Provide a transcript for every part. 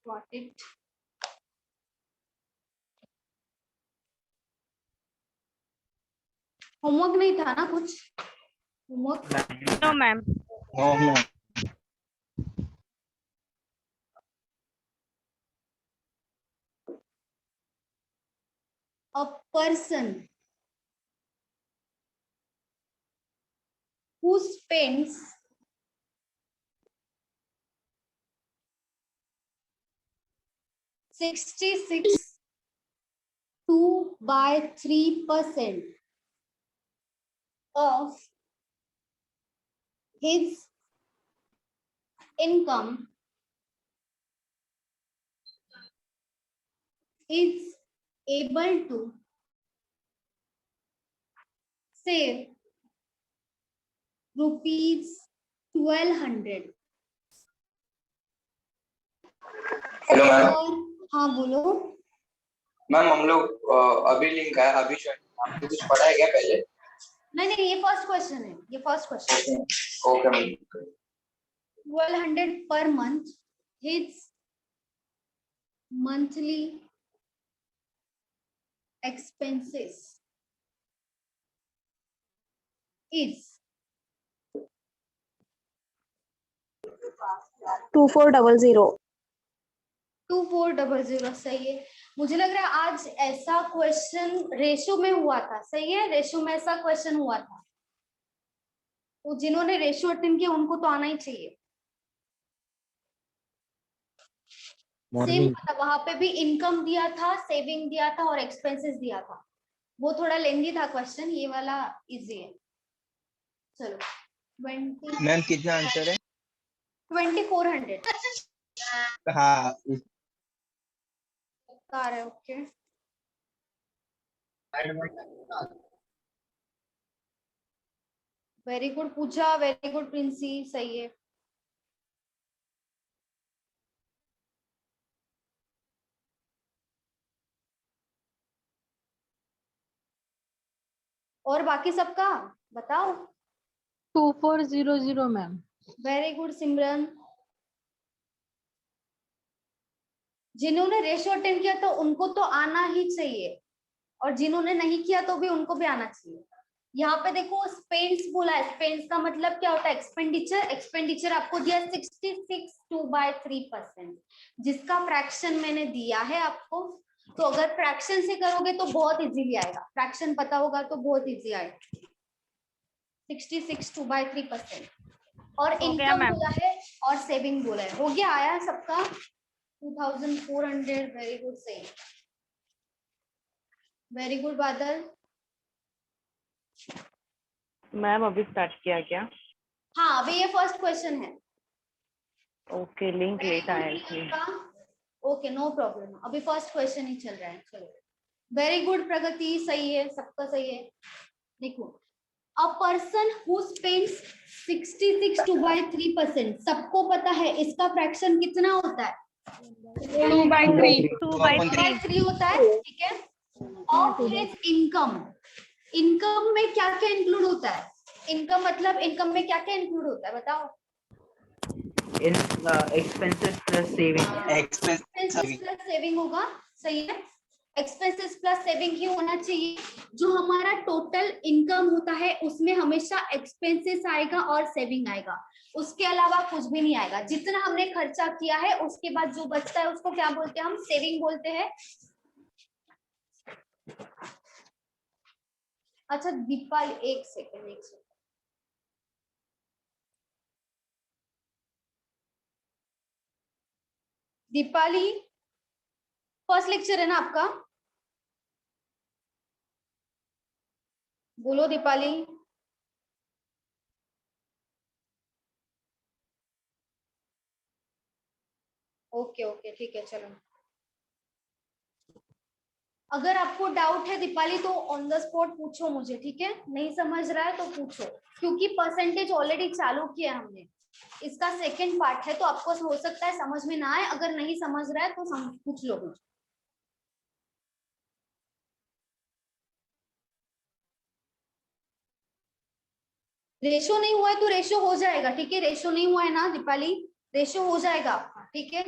Got it. Homework नहीं था ना कुछ? Homework? No ma'am. A person who spends 66.2% of his income is able to save ₹1200. Hello ma'am. और हाँ बोलो मैम हम लोग अभी लिंक है, अभी आपने कुछ पढ़ा है क्या पहले? नहीं, ये फर्स्ट क्वेश्चन है, ये first question. Okay ma'am. 1200 per month. His monthly expenses is 2400। 2400 सही है। मुझे लग रहा है आज ऐसा क्वेश्चन रेशो में हुआ था, सही है, रेशो में ऐसा क्वेश्चन हुआ था, तो जिन्होंने रेशो अटेंड किया उनको तो आना ही चाहिए। सेम था, वहां पे भी इनकम दिया था, सेविंग दिया था और एक्सपेंसेस दिया था। वो थोड़ा लेंदी था क्वेश्चन, ये वाला इजी है। चलो 20 मैम कितना आंसर है? 2400। हाँ कार है, ओके। वेरी गुड पूछा, वेरी गुड प्रिंसी, सही है। और बाकी सबका बताओ। 2400 मैम। वेरी गुड सिमरन। जिन्होंने रेशियो अटेंड किया तो उनको तो आना ही चाहिए, और जिन्होंने नहीं किया तो भी उनको भी आना चाहिए। यहाँ पे देखो स्पेंस बोला है, स्पेंस का मतलब क्या होता है? एक्सपेंडिचर। एक्सपेंडिचर आपको दिया 66.2/3%, जिसका फ्रैक्शन मैंने दिया है आपको। तो अगर फ्रैक्शन से करोगे तो बहुत इजीली आएगा, फ्रैक्शन पता होगा तो बहुत इजी आएगा। 66.2/3%। और इनकम बोला है और सेविंग बोला है। हो गया, आया सबका 2400। वेरी गुड, सही, वेरी गुड बादल। मैम अभी स्टार्ट किया क्या? हाँ अभी ये फर्स्ट क्वेश्चन है। ओके, लिंक लेट आया इसलिए। ओके नो प्रॉब्लम, अभी फर्स्ट क्वेश्चन ही चल रहा है। चलो वेरी गुड प्रगति, सही है, सबका सही है। देखो अ पर्सन हु स्पेंड्स 66.2/3%, सबको पता है इसका फ्रैक्शन कितना होता है? 2/3। 2/3 होता है, ठीक है। ऑफ हिज इनकम, इनकम में क्या क्या इंक्लूड होता है? इनकम मतलब इनकम में क्या क्या इंक्लूड होता है बताओ? Expenses plus saving. Expenses plus saving होगा, सही है। एक्सपेंसेस प्लस सेविंग ही होना चाहिए। जो हमारा टोटल इनकम होता है उसमें हमेशा एक्सपेंसेस आएगा और सेविंग आएगा, उसके अलावा कुछ भी नहीं आएगा। जितना हमने खर्चा किया है उसके बाद जो बचता है उसको क्या बोलते हैं? हम सेविंग बोलते हैं। अच्छा दीपाली, एक सेकेंड। दीपाली फर्स्ट लेक्चर है ना आपका? बोलो दीपाली। ओके ओके ठीक है, चलो। अगर आपको डाउट है दीपाली तो ऑन द स्पॉट पूछो मुझे, ठीक है? नहीं समझ रहा है तो पूछो, क्योंकि परसेंटेज ऑलरेडी चालू किया हमने। इसका सेकंड पार्ट है तो आपको हो सकता है समझ में ना आए। अगर नहीं समझ रहा है तो पूछ लो मुझे। रेशो नहीं हुआ है तो रेशो हो जाएगा, ठीक है। रेशो नहीं हुआ है ना दीपाली, रेशो हो जाएगा आपका, ठीक है।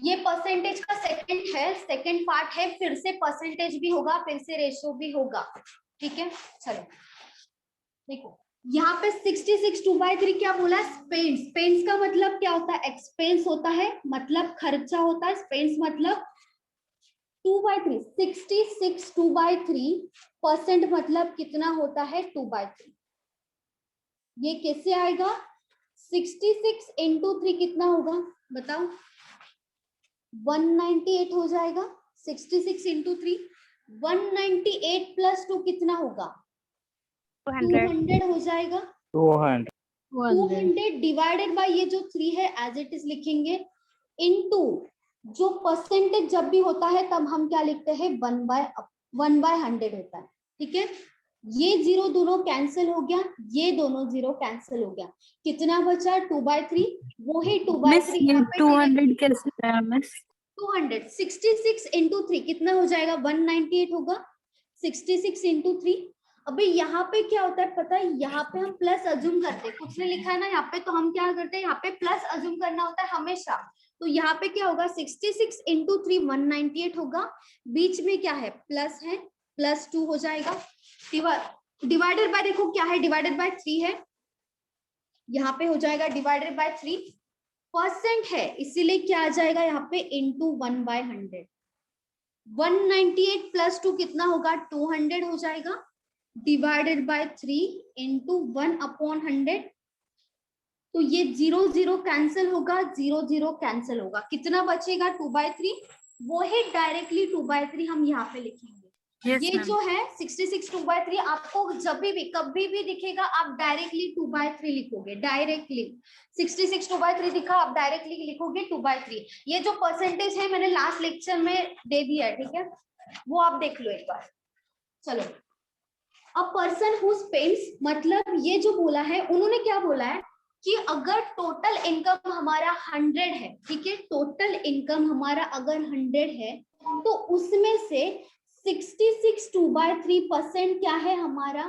ये परसेंटेज का सेकंड है, सेकंड पार्ट है, फिर से परसेंटेज भी होगा, फिर से रेशो भी होगा, ठीक है। चलो देखो यहाँ पे 66 2/3 क्या बोला, स्पेंस। स्पेंस का मतलब क्या होता है, एक्सपेंस होता है, मतलब खर्चा होता है। स्पेंस मतलब 2/3, 66 2/3% मतलब कितना होता है 2/3। ये कैसे आएगा, 66 into 3 कितना होगा बताओ, 198 हो जाएगा। 66 into 3 198 plus 2 कितना होगा, 200 हो जाएगा। 200 200 डिवाइडेड बाय ये जो 3 है एज इट इज लिखेंगे, इनटू जो परसेंटेज जब भी होता है तब हम क्या लिखते हैं, 1/100 होता है, ठीक है। ये जीरो दोनों कैंसिल हो गया, ये दोनों जीरो कैंसिल हो गया, कितना बचा 2/3, वो ही 2/3 यहाँ पे 200 कैसे आया मिस? 200 66 into 3 कितना हो जाएगा, 198 होगा। 66 into 3, अभी यहाँ पे क्या होता है पता है, यहाँ पे हम प्लस अज्यूम करते हैं, कुछ ने लिखा है ना यहाँ पे, तो हम क्या करते हैं, यहाँ पे प्लस अज्यूम करना होता है हमेशा। तो यहाँ पे क्या होगा, 66 into 3 198 होगा, बीच में क्या है प्लस है, +2 हो जाएगा। डिवाइडेड बाय देखो क्या है, डिवाइडेड बाय 3 है, यहाँ पे हो जाएगा डिवाइडेड बाय 3% है, इसीलिए क्या आ जाएगा यहाँ पे इंटू 1/100। 198 + 2 कितना होगा, 200 हो जाएगा, डिवाइडेड बाय 3 इंटू 1/100। तो ये 0 0 कैंसिल होगा, 0 0 कैंसिल होगा, कितना बचेगा 2/3, वो ही डायरेक्टली 2/3 हम यहाँ पे लिखेंगे। Yes, ये ma'am. जो है 66 2/3 आपको जब भी कभी भी दिखेगा आप डायरेक्टली 2/3 लिखोगे, डायरेक्टली 66 2/3 दिखा आप डायरेक्टली लिखोगे 2/3। ये जो परसेंटेज है मैंने लास्ट लेक्चर में दे दिया है, ठीक है, वो आप देख लो एक बार। चलो अ पर्सन हु स्पेंड्स, मतलब ये जो बोला है उन्होंने क्या बोला है कि अगर टोटल इनकम हमारा 100 है, ठीक है, टोटल इनकम हमारा अगर 100 है तो उसमें से 66 2/3% क्या है हमारा,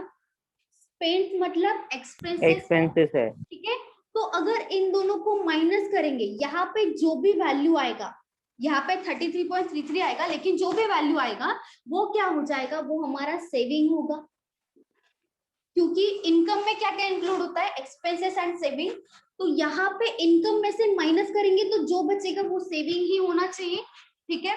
स्पेंड मतलब एक्सपेंसेस है। ठीक है। तो अगर इन दोनों को माइनस करेंगे, यहाँ पे जो भी वैल्यू आएगा, यहाँ पे 33.33 आएगा, लेकिन जो भी वैल्यू आएगा वो क्या हो जाएगा, वो हमारा सेविंग होगा, क्योंकि इनकम में क्या क्या इंक्लूड होता है, एक्सपेंसेस एंड सेविंग। तो यहाँ पे इनकम में से माइनस करेंगे तो जो बचेगा वो सेविंग ही होना चाहिए, ठीक है।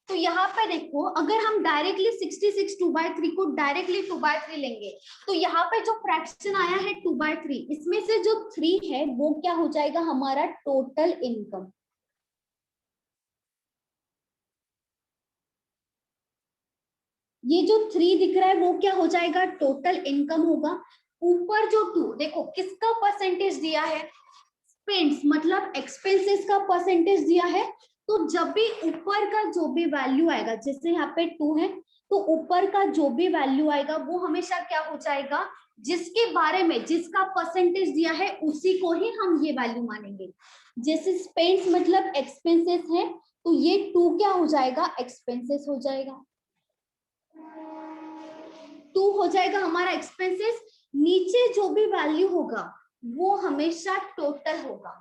तो यहाँ पे देखो अगर हम डायरेक्टली 66 2/3 को डायरेक्टली 2/3 लेंगे तो यहाँ पे जो फ्रैक्शन आया है 2/3, इसमें से जो 3 है वो क्या हो जाएगा हमारा टोटल इनकम। ये जो 3 दिख रहा है वो क्या हो जाएगा, टोटल इनकम होगा। ऊपर जो 2 देखो किसका परसेंटेज दिया है, स्पेंड्स मतलब एक्सपेंसेस का परसेंटेज दिया है। तो जब भी ऊपर का जो भी वैल्यू आएगा, जैसे यहाँ पे 2 है तो ऊपर का जो भी वैल्यू आएगा वो हमेशा क्या हो जाएगा, जिसके बारे में जिसका परसेंटेज दिया है उसी को ही हम ये वैल्यू मानेंगे। जैसे स्पेंड्स मतलब एक्सपेंसेस है तो ये 2 क्या हो जाएगा, एक्सपेंसेस हो जाएगा, 2 हो जाएगा हमारा एक्सपेंसेस। नीचे जो भी वैल्यू होगा वो हमेशा टोटल होगा।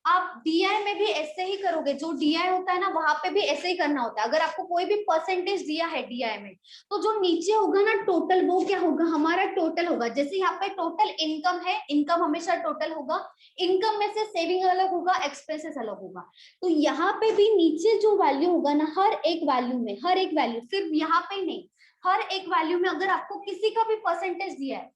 आप डीआई में भी ऐसे ही करोगे, जो डीआई होता है ना वहां पे भी ऐसे ही करना होता है। अगर आपको कोई भी परसेंटेज दिया है डीआई में तो जो नीचे होगा ना टोटल, वो क्या होगा हमारा टोटल होगा। जैसे यहाँ पे टोटल इनकम है, इनकम हमेशा टोटल होगा, इनकम में से सेविंग अलग होगा, एक्सपेंसेस अलग होगा। तो यहाँ पे भी नीचे जो वैल्यू होगा ना, हर एक वैल्यू में, हर एक वैल्यू, सिर्फ यहाँ पे नहीं, हर एक वैल्यू में अगर आपको किसी का भी परसेंटेज दिया है,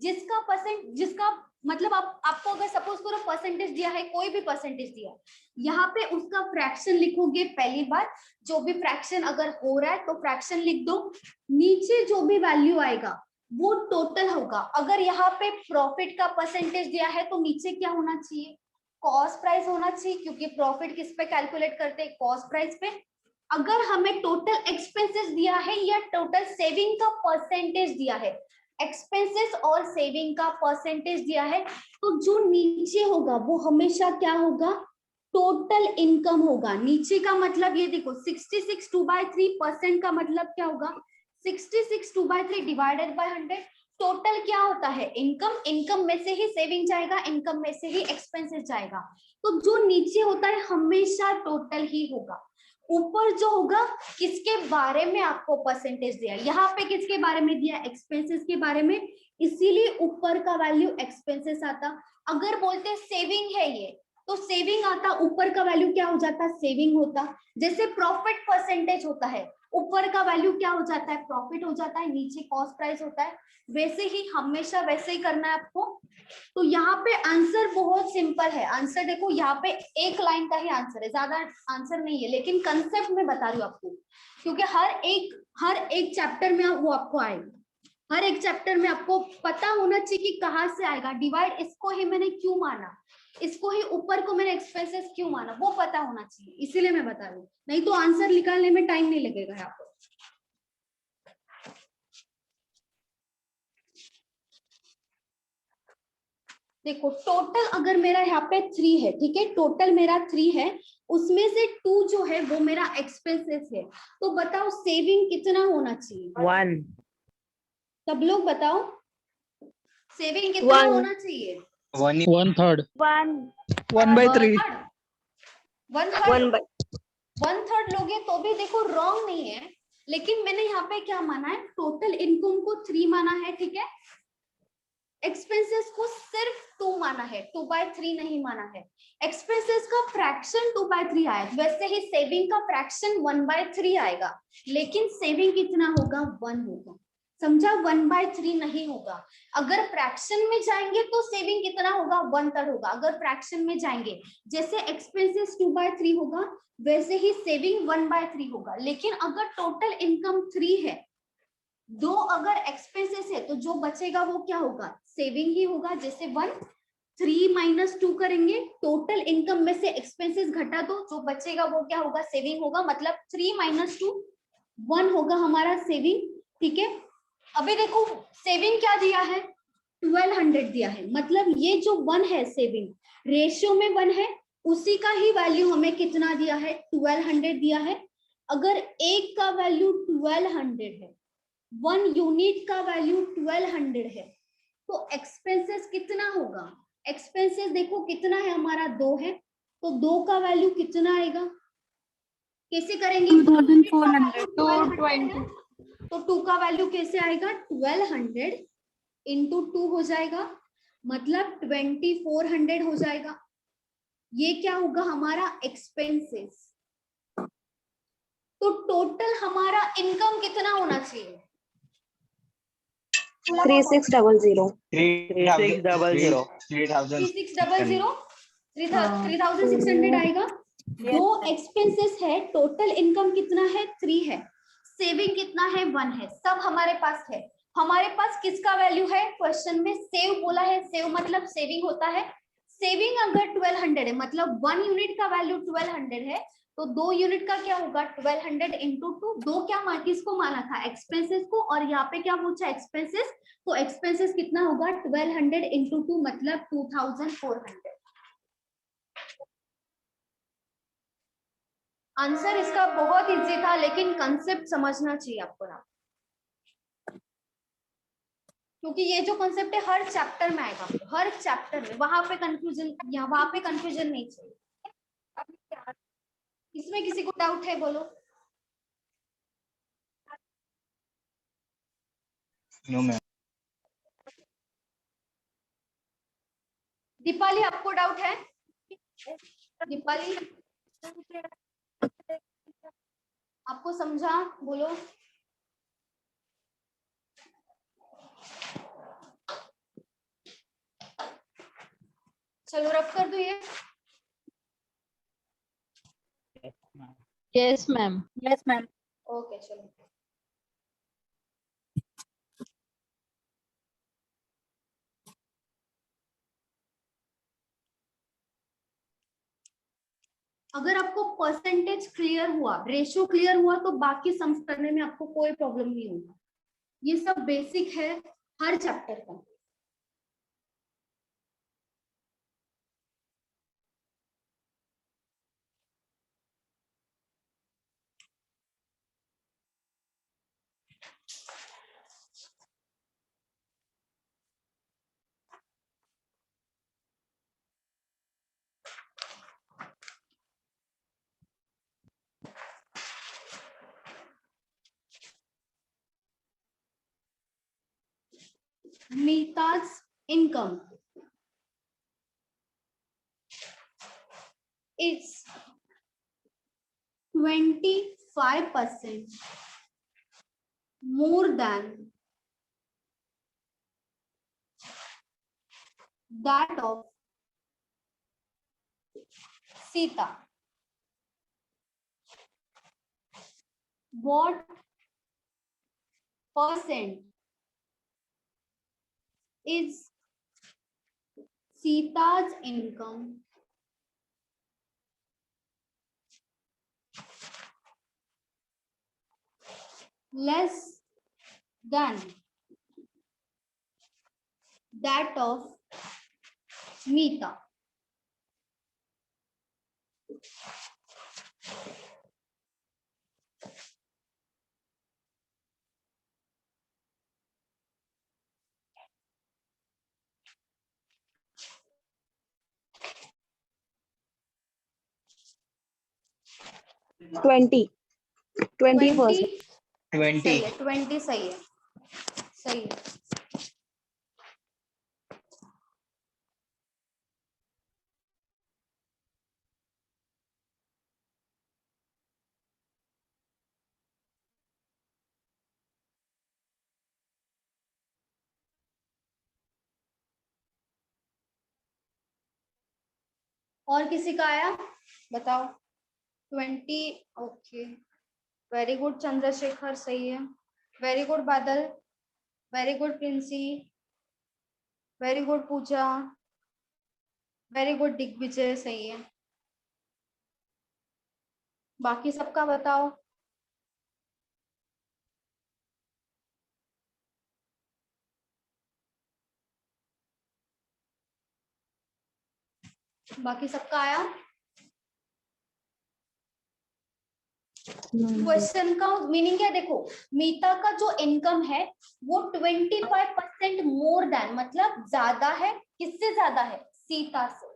जिसका मतलब आपको अगर सपोज करो परसेंटेज दिया है, कोई भी परसेंटेज दिया है, यहाँ पे उसका फ्रैक्शन लिखोगे पहली बार। जो भी फ्रैक्शन अगर हो रहा है तो फ्रैक्शन लिख दो, नीचे जो भी वैल्यू आएगा वो टोटल होगा। अगर यहाँ पे प्रॉफिट का परसेंटेज दिया है तो नीचे क्या होना चाहिए, कॉस्ट प्राइस होना चाहिए, क्योंकि प्रॉफिट किस पे कैलकुलेट करते हैं, कॉस्ट प्राइस पे। अगर हमें टोटल एक्सपेंसेस दिया है या टोटल सेविंग का परसेंटेज दिया है, एक्सपेंसेस और सेविंग का परसेंटेज दिया है, तो जो नीचे होगा वो हमेशा क्या होगा, टोटल इनकम होगा। नीचे का मतलब ये देखो 66 2/3% का मतलब क्या होगा, 66 2/3 डिवाइडेड बाय 100। टोटल क्या होता है? इनकम, इनकम में से ही सेविंग जाएगा, इनकम में से ही एक्सपेंसेस जाएगा। तो जो नीचे होता है हमेशा टोटल ही होगा। ऊपर जो होगा किसके बारे में आपको परसेंटेज दिया है, यहाँ पे किसके बारे में दिया? एक्सपेंसेस के बारे में, इसीलिए ऊपर का वैल्यू एक्सपेंसेस आता। अगर बोलते सेविंग है ये, तो सेविंग आता, ऊपर का वैल्यू क्या हो जाता? सेविंग होता। जैसे प्रॉफिट परसेंटेज होता है, ऊपर का वैल्यू क्या हो जाता है? प्रॉफिट हो जाता है, नीचे कॉस्ट प्राइस होता है। वैसे ही हमेशा वैसे ही करना है आपको। तो यहाँ पे आंसर बहुत सिंपल है। आंसर देखो, यहाँ पे एक लाइन का ही आंसर है, ज्यादा आंसर नहीं है, लेकिन कंसेप्ट में बता रही हूँ आपको, क्योंकि हर एक चैप्टर में वो आपको आएगा। हर एक चैप्टर में आपको पता होना चाहिए कि कहाँ से आएगा। डिवाइड इसको ही मैंने क्यों माना, इसको ही ऊपर को मैंने एक्सपेंसेस क्यों माना, वो पता होना चाहिए, इसीलिए मैं बता रही हूँ। नहीं तो आंसर निकालने में टाइम नहीं लगेगा यहाँ पर। देखो टोटल अगर मेरा यहाँ पे 3 है, ठीक है, टोटल मेरा 3 है, उसमें से 2 जो है वो मेरा एक्सपेंसेस है। तो बताओ सेविंग कितना होना चाहिए? 1 सब लोग बताओ, सेविंग कितना होना चाहिए? 1/3. 1/3 1/3 लोगे तो भी देखो रॉन्ग नहीं है, लेकिन मैंने यहाँ पे क्या माना है? टोटल इनकम को 3 माना है, ठीक है, एक्सपेंसेस को सिर्फ 2 माना है, 2/3 नहीं माना है। एक्सपेंसेस का फ्रैक्शन 2/3 आया, वैसे ही सेविंग का फ्रैक्शन 1/3 आएगा, लेकिन सेविंग कितना होगा? 1 होगा। समझा? 1/3 नहीं होगा। अगर फ्रैक्शन में जाएंगे तो सेविंग कितना होगा? 1/3 होगा। अगर फ्रैक्शन में जाएंगे, जैसे एक्सपेंसेस 2/3 होगा, वैसे ही सेविंग 1/3 होगा। लेकिन अगर टोटल इनकम 3 है, 2 अगर एक्सपेंसेस है, तो जो बचेगा वो क्या होगा? सेविंग ही होगा। जैसे 3 - 2 करेंगे, टोटल इनकम में से एक्सपेंसेस घटा दो, जो बचेगा वो क्या होगा? सेविंग होगा। मतलब 3 - 2 1 होगा हमारा सेविंग, ठीक है। अभी देखो सेविंग क्या दिया है? 1200 दिया है, मतलब ये जो 1 है सेविंग, रेशियो में 1 है, उसी का ही वैल्यू हमें कितना दिया है? 1200 दिया है। अगर एक का वैल्यू 1200 है, 1 यूनिट का वैल्यू 1200 है, तो एक्सपेंसेस कितना होगा? एक्सपेंसेस देखो कितना है हमारा? 2 है, तो 2 का वैल्यू कितना आएगा? कैसे करेंगे? 2400. 220, तो 2 का वैल्यू कैसे आएगा? 1200 इंटू 2 हो जाएगा, मतलब 2400 हो जाएगा। ये क्या होगा? हमारा एक्सपेंसेस। तो टोटल हमारा इनकम कितना होना चाहिए? 3600 3600 आएगा। दो एक्सपेंसेस है, टोटल इनकम कितना है? 3 है, सेविंग कितना है? 1 है, सब हमारे पास है। हमारे पास किसका वैल्यू है? क्वेश्चन में सेव बोला है, सेव मतलब सेविंग होता है। सेविंग अगर 1200 है, मतलब 1 यूनिट का वैल्यू 1200 है, तो 2 यूनिट का क्या होगा? 1200 इंटू 2। 2 क्या किसको माना था? एक्सपेंसेस को, और यहाँ पे क्या पूछा? एक्सपेंसेस। तो एक्सपेंसेस कितना होगा? 1200 इंटू 2 मतलब 2400। आंसर इसका बहुत इजी था, लेकिन कंसेप्ट समझना चाहिए आपको ना, क्योंकि ये जो कंसेप्ट है हर चैप्टर में आएगा, हर चैप्टर में। वहां पे कंफ्यूजन, या वहां पे कंफ्यूजन नहीं चाहिए। इसमें किसी को डाउट है? बोलो। No ma'am. दीपाली आपको डाउट है? दीपाली आपको समझा? बोलो। चलो रब कर दो ये। Yes, ma'am. Yes, ma'am. Okay चलो। अगर आपको परसेंटेज क्लियर हुआ, रेशियो क्लियर हुआ, तो बाकी सम्स करने में आपको कोई प्रॉब्लम नहीं होगा। ये सब बेसिक है हर चैप्टर का। Mita's income is 25% more than that of Sita. What percent is Sita's income less than that of Mita? Twenty 20%. 20 सही 20. है, 20 सही है, सही है। और किसी का आया बताओ? 20 ओके, वेरी गुड चंद्रशेखर, सही है, very good Badal, very good Princy, very good Pooja, very good Digvijay, सही है। बाकी सबका बताओ? बाकी सबका आया? क्वेश्चन का मीनिंग क्या? देखो, मीता का जो इनकम है वो 25% मोर देन, मतलब ज्यादा है, किससे ज्यादा है? सीता से।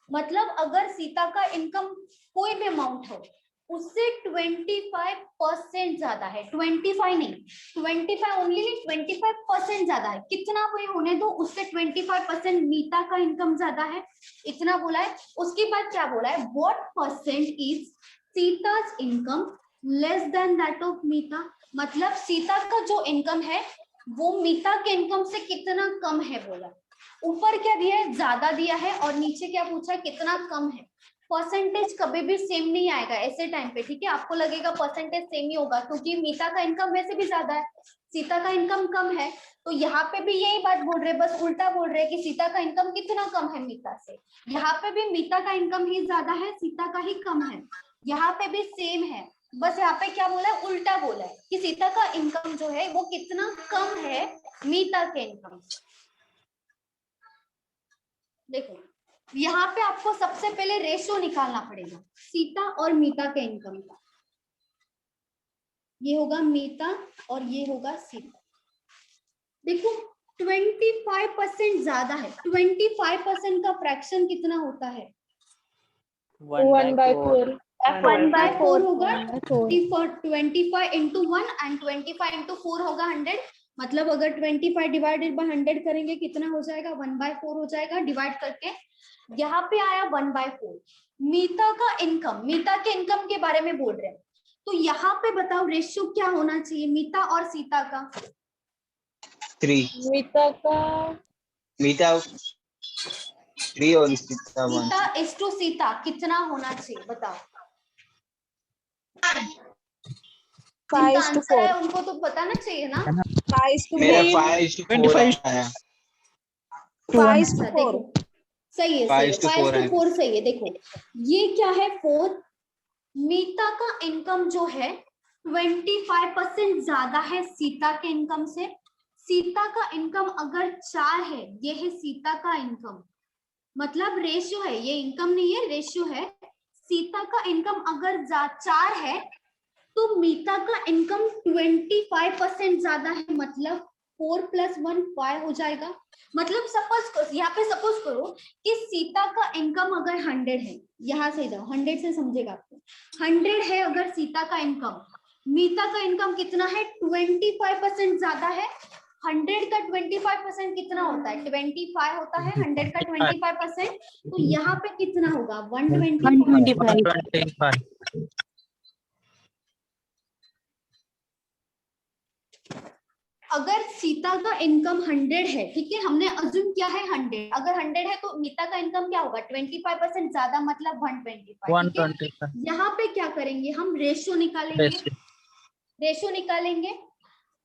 मतलब अगर सीता का इनकम कोई भी अमाउंट हो उससे 25% ज्यादा है, 25 नहीं, 25 ओनली नहीं, 25% ज्यादा है। कितना कोई होने दो, उससे 25% मीता का इनकम ज्यादा है, इतना बोला है। उसके बाद क्या बोला है? What percent is Sita's income less than that of Meeta? मतलब सीता का जो इनकम है वो मीता के इनकम से कितना कम है बोला। ऊपर क्या दिया है? ज्यादा दिया है, और नीचे क्या पूछा है? कितना कम है। परसेंटेज कभी भी सेम नहीं आएगा ऐसे टाइम पे, ठीक है? आपको लगेगा परसेंटेज सेम ही होगा क्योंकि मीता का इनकम वैसे भी ज्यादा है, सीता का इनकम कम है। तो यहाँ पे भी यही बात बोल रहे, बस उल्टा बोल रहे कि सीता का इनकम कितना कम है मीता से। यहाँ पे भी मीता का इनकम ही ज्यादा है, सीता का ही कम है। यहाँ पे भी सेम है, बस यहाँ पे क्या बोला है? उल्टा बोला है कि सीता का इनकम जो है वो कितना कम है मीता के इनकम से। देखो, यहाँ पे आपको सबसे पहले रेशो निकालना पड़ेगा सीता और मीता के इनकम का। ये होगा मीता और ये होगा सीता। देखो 25% ज्यादा है, 25% का फ्रैक्शन कितना होता है? 1/4. 1/4 होगा। 25 into 1 and 25 into 4 होगा 100। मतलब अगर 25 डिवाइडेड बाय 100 करेंगे कितना हो जाएगा? 1/4 हो जाएगा डिवाइड करके। यहाँ पे आया 1/4। मीता का इनकम, मीता के इनकम के बारे में बोल रहे हैं, तो यहाँ पे बताओ रेशियो क्या होना चाहिए मीता और सीता का? 3. मीता 3 और सीता 1. सीता इज टू सीता कितना होना चाहिए बताओ? 5:4. है उनको तो बताना चाहिए ना। 5:4. मेरा 5:4 आया। 5:4. सही है, सही है, 5:4 सही है। देखो ये क्या है? 4। मीता का इनकम जो है 25% ज्यादा है सीता के इनकम से। सीता का इनकम अगर 4 है, ये है सीता का इनकम, मतलब रेशियो है, ये इनकम नहीं है, रेशियो है। सीता का इनकम अगर 4 है तो मीता का इनकम 25% ज्यादा है, मतलब 4 + 1 5 हो जाएगा। मतलब सपोज यहाँ पे सपोज करो कि सीता का इनकम अगर 100 है, यहाँ से जाओ 100 से समझेगा आपको। 100 है अगर सीता का इनकम, मीता का इनकम कितना है? 25% ज्यादा है, 100 का 25% कितना होता है? 25 होता है 100 का 25%। तो यहाँ पे कितना होगा? 125। 125. अगर सीता का इनकम 100 है, ठीक है, हमने अज्यूम किया है 100, अगर 100 है तो मीता का इनकम क्या होगा? 25% ज्यादा, मतलब 125। 125. यहाँ पे क्या करेंगे? हम रेशियो निकालेंगे। रेशियो निकालेंगे,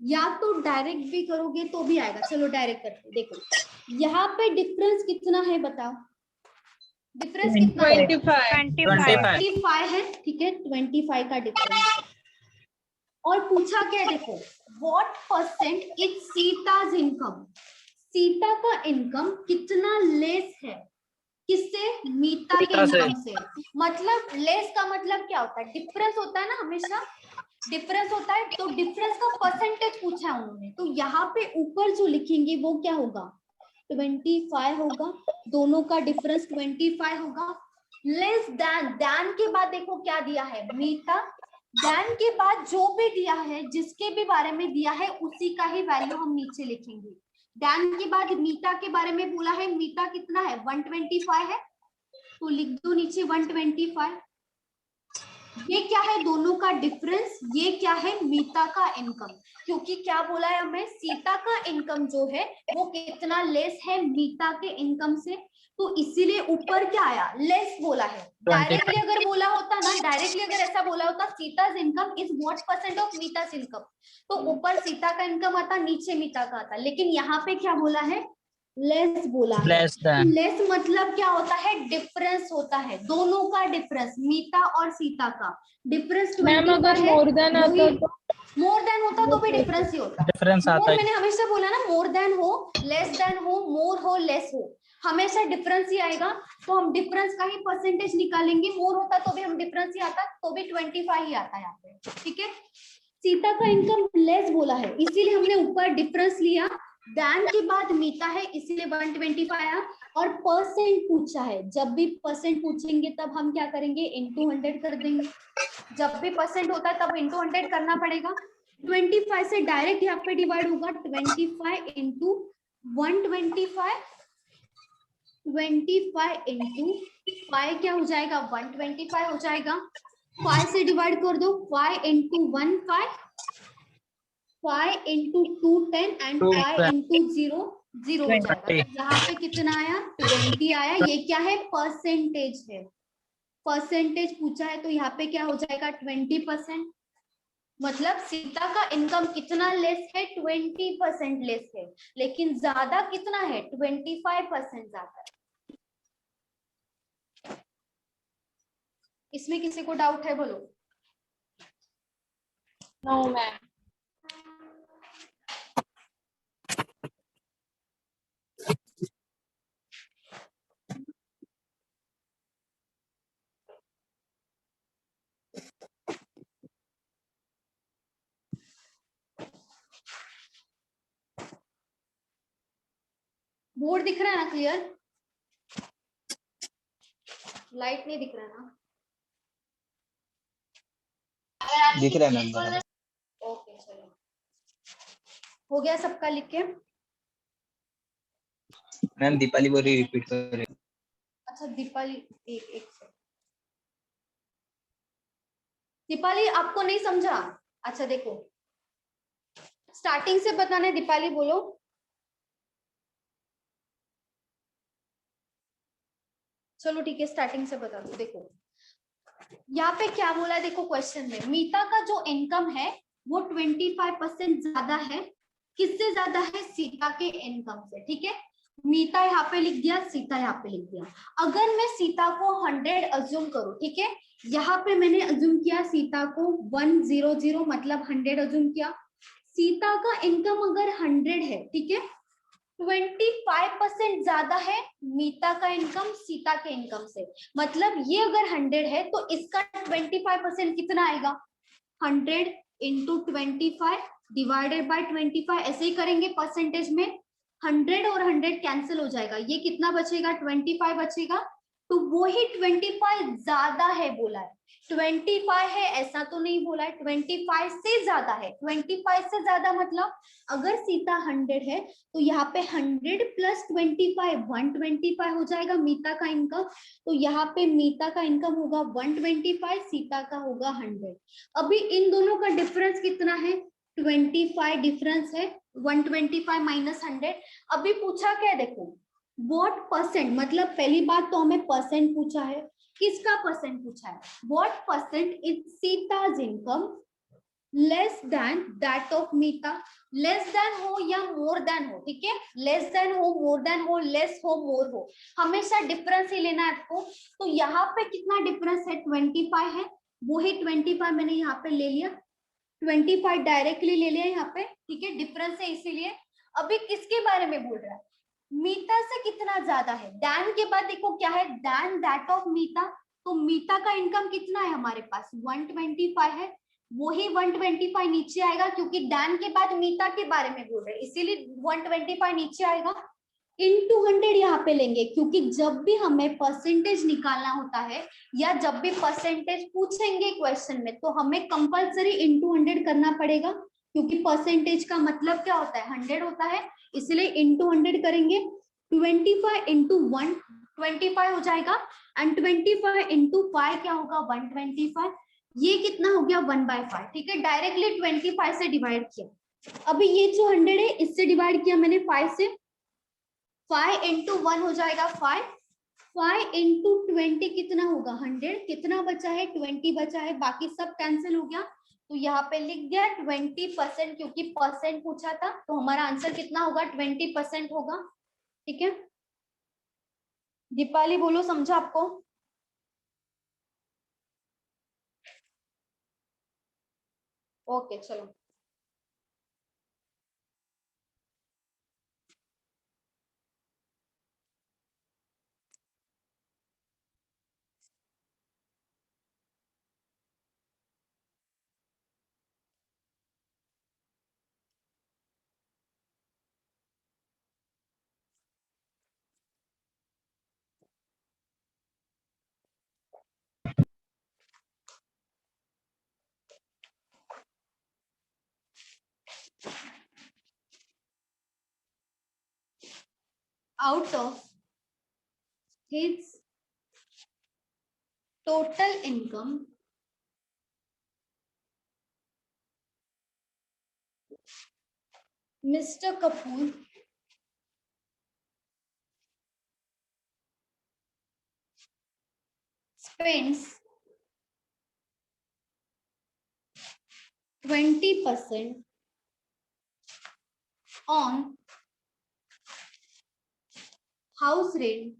या तो डायरेक्ट भी करोगे तो भी आएगा। चलो डायरेक्ट करते। देखो यहाँ पे डिफरेंस कितना है बताओ? डिफरेंस कितना है? 25 है, ठीक है, 25 का डिफरेंस। और पूछा क्या है? देखो what percent is Sita's income. Sita का इनकम कितना लेस है किससे? मीता के इनकम से। मतलब लेस का मतलब क्या होता है? डिफरेंस होता है ना, हमेशा डिफरेंस होता है। तो डिफरेंस का परसेंटेज पूछा है उन्होंने, तो यहाँ पे ऊपर जो लिखेंगे वो क्या होगा? 25 होगा। दोनों का डिफरेंस 25 होगा। लेस देन के बाद देखो क्या दिया है? मीता। देन के बाद जो भी दिया है, जिसके भी बारे में दिया है, उसी का ही वैल्यू हम नीचे लिखेंगे। देन के बाद मीता के बारे में बोला है, मीता कितना है? 125 है, तो लिख दो नीचे 125। ये क्या है? दोनों का डिफरेंस। ये क्या है? मीता का इनकम। क्योंकि क्या बोला है हमें? सीता का इनकम जो है वो कितना लेस है मीता के इनकम से, तो इसीलिए ऊपर क्या आया? लेस बोला है। डायरेक्टली अगर बोला होता ना, डायरेक्टली अगर ऐसा बोला होता Sita's income is what percent of Meeta's income, तो ऊपर सीता का इनकम आता, नीचे मीता का आता। लेकिन यहाँ पे क्या बोला है? लेस बोला है। लेस मतलब क्या होता है? डिफरेंस होता है, दोनों का डिफरेंस, मीता और सीता का डिफरेंस। मैम अगर मोर देन आता तो? मोर देन होता तो भी डिफरेंस ही होता। डिफरेंस आता है। मैंने हमेशा बोला ना, मोर देन हो, लेस देन हो, मोर हो, लेस हो, हमेशा डिफरेंस ही आएगा। तो हम डिफरेंस का ही परसेंटेज निकालेंगे। मोर होता तो भी हम डिफरेंस ही आता, तो भी 25 ही आता है यहाँ पे, ठीक है। सीता का इनकम लेस बोला है, इसीलिए हमने ऊपर डिफरेंस लिया। देन के बाद मीता है, इसीलिए 125 आया। और परसेंट पूछा है, जब भी परसेंट पूछेंगे तब हम क्या करेंगे? इनटू 100 कर देंगे। जब भी परसेंट होता है तब इनटू 100 करना पड़ेगा। 25 से डायरेक्ट यहाँ पे डिवाइड होगा। 25 इंटू 125, 25 इंटू 5 क्या हो जाएगा? 125 हो जाएगा। 5 से डिवाइड कर दो। 5 इंटू 1 5, 5 इंटू 2 10 एंड 5 इंटू 0 0 हो जाएगा। यहाँ पे कितना आया? 20 आया। ये क्या है? परसेंटेज है। परसेंटेज पूछा है तो यहाँ पे क्या हो जाएगा? 20%। मतलब सीता का इनकम कितना लेस है? 20% लेस है। लेकिन ज्यादा कितना है? 25% ज्यादा है। इसमें किसी को डाउट है? बोलो। No ma'am. बोर्ड दिख रहा है ना? क्लियर? लाइट नहीं दिख रहा ना? दिख रहा है मैम। ओके चलो, हो गया सबका लिख के? मैम दीपाली बोल रही, रिपीट कर रही। अच्छा दीपाली, एक सेकंड। दीपाली आपको नहीं समझा? अच्छा देखो, स्टार्टिंग से बताना है। दीपाली बोलो। चलो ठीक है, स्टार्टिंग से बता दो। देखो यहाँ पे क्या बोला है? देखो क्वेश्चन में मीता का जो इनकम है वो 25% ज्यादा है। किससे ज्यादा है? सीता के इनकम से, ठीक है। मीता यहाँ पे लिख दिया, सीता यहाँ पे लिख दिया। अगर मैं सीता को 100 अज्यूम करूं, ठीक है, यहाँ पे मैंने अज्यूम किया सीता को 100 मतलब 100 अज्यूम किया। सीता का इनकम अगर 100 है, ठीक है, 25% ज्यादा है मीता का इनकम सीता के इनकम से। मतलब ये अगर 100 है तो इसका 25% कितना आएगा? 100 इंटू 25 डिवाइडेड बाय 25। ऐसे ही करेंगे परसेंटेज में। 100 और 100 कैंसिल हो जाएगा। ये कितना बचेगा? 25 बचेगा। तो वो ही 25 ज्यादा है बोला है। 25 है ऐसा तो नहीं बोला है, 25 से ज्यादा है। 25 से ज्यादा मतलब अगर सीता 100 है तो यहाँ पे 100 प्लस 25 125 हो जाएगा मीता का इनकम। तो यहाँ पे मीता का इनकम होगा 125, सीता का होगा 100। अभी इन दोनों का डिफरेंस कितना है? 25 डिफरेंस है, 125 माइनस 100। अभी पूछा क्या है देखो, व्हाट परसेंट, मतलब पहली बात तो हमें परसेंट पूछा है। किसका परसेंट पूछा है? What percent is Sita's income less than that of Mita. Less than हो या मोर देन हो, ठीक है, लेस देन हो, मोर देन हो, लेस हो, मोर हो, हमेशा डिफरेंस ही लेना है आपको। तो यहाँ पे कितना डिफरेंस है? 25 है, वो ही 25 मैंने यहाँ पे ले लिया, 25 डायरेक्टली ले लिया यहाँ पे, ठीक है, डिफरेंस है इसीलिए। अभी किसके बारे में बोल रहा है? मीता से कितना ज्यादा है। दैन के बाद देखो क्या है, दैन दैट ऑफ मीता। तो मीता का इनकम कितना है हमारे पास? 125 है, वो ही 125 नीचे आएगा क्योंकि दैन के बाद मीता के बारे में बोल रहे हैं, इसीलिए 125 नीचे आएगा। इन 200 यहाँ पे लेंगे क्योंकि जब भी हमें परसेंटेज निकालना होता है या जब भी परसेंटेज पूछेंगे क्वेश्चन में तो हमें कंपलसरी इन 200 करना पड़ेगा, क्योंकि परसेंटेज का मतलब क्या होता है? 100 होता है, इसलिए इन 200 करेंगे। 25 इंटू 1 25 हो जाएगा एंड 25 इंटू 5 क्या होगा? 125। ये कितना हो गया? 1/5, ठीक है, डायरेक्टली 25 से डिवाइड किया। अभी ये जो 100 है इससे डिवाइड किया मैंने 5 से, 5 इंटू 1 हो जाएगा 5, 5 इंटू 20 कितना होगा? 100। कितना बचा है? 20 बचा है, बाकी सब कैंसिल हो गया। तो यहाँ पे लिख दिया 20%, क्योंकि परसेंट पूछा था तो हमारा आंसर कितना होगा? 20% होगा, ठीक है। दीपाली बोलो, समझा आपको? ओके चलो। Out of his total income, Mr. Kapoor spends 20% on house rent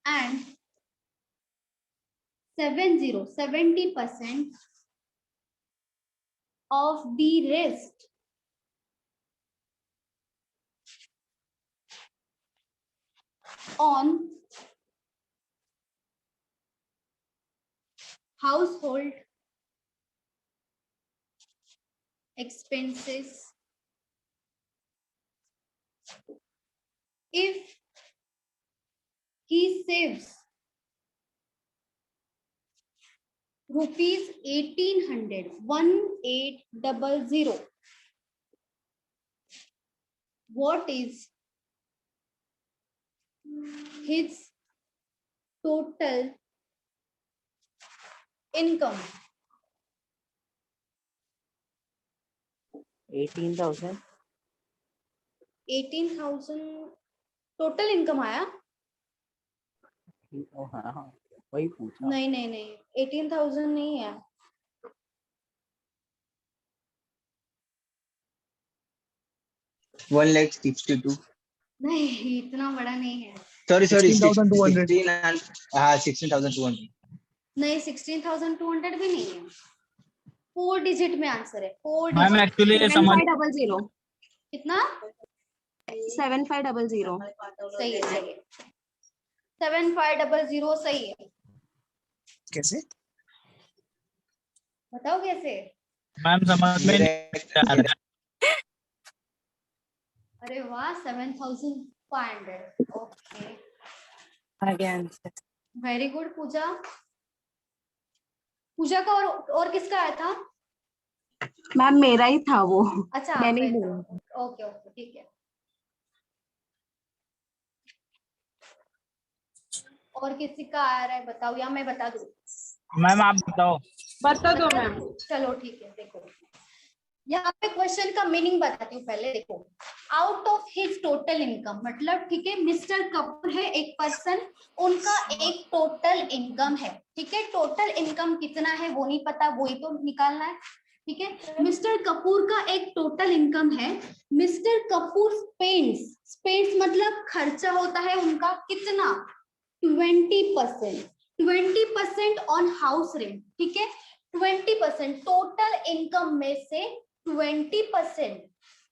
and 70% of the rest on household expenses. If he saves rupees 1800, 1800, what is his total income? 18,000. 18,000 total income आया? हाँ हाँ वही पूछा। नहीं नहीं नहीं, 18,000 नहीं है। वन लैख 62। नहीं, इतना बड़ा नहीं है। सॉरी 16,200. 16,200। नहीं, 16,200 भी नहीं है। 4 डिजिट में आंसर है, 4 मैम डिजिट। एक्चुअली ये समझ 7500. कितना? 7500. सही है, सही है, 7500 सही है। कैसे? बताओ कैसे? मैम समझ में नहीं आ रहा है। अरे वाह, 7,000 500. ओके, आगे आंसर वेरी गुड पूजा. पूजा का और किसका आया था? मैम मेरा ही था वो. अच्छा, मैंने ही आपका. बोला. ओके ओके, ठीक है. और किसी का आ रहा है बताओ, या मैं बता दूं? मैम आप बताओ। बता दो मैम. चलो ठीक है. देखो यहाँ पे क्वेश्चन का मीनिंग बताती हूँ पहले. देखो, out of his total income, मतलब ठीक है, मिस्टर कपूर है एक पर्सन, उनका एक टोटल इनकम है. ठीक है, टोटल इनकम कितना है वो नहीं पता, वही तो निकालना है. ठीक है, मिस्टर कपूर का एक टोटल इनकम है. मिस्टर कपूर स्पेंड्स मतलब खर्चा होता है उनका कितना? 20%. 20% ऑन हाउस रेंट. ठीक है, 20% टोटल इनकम में से 20%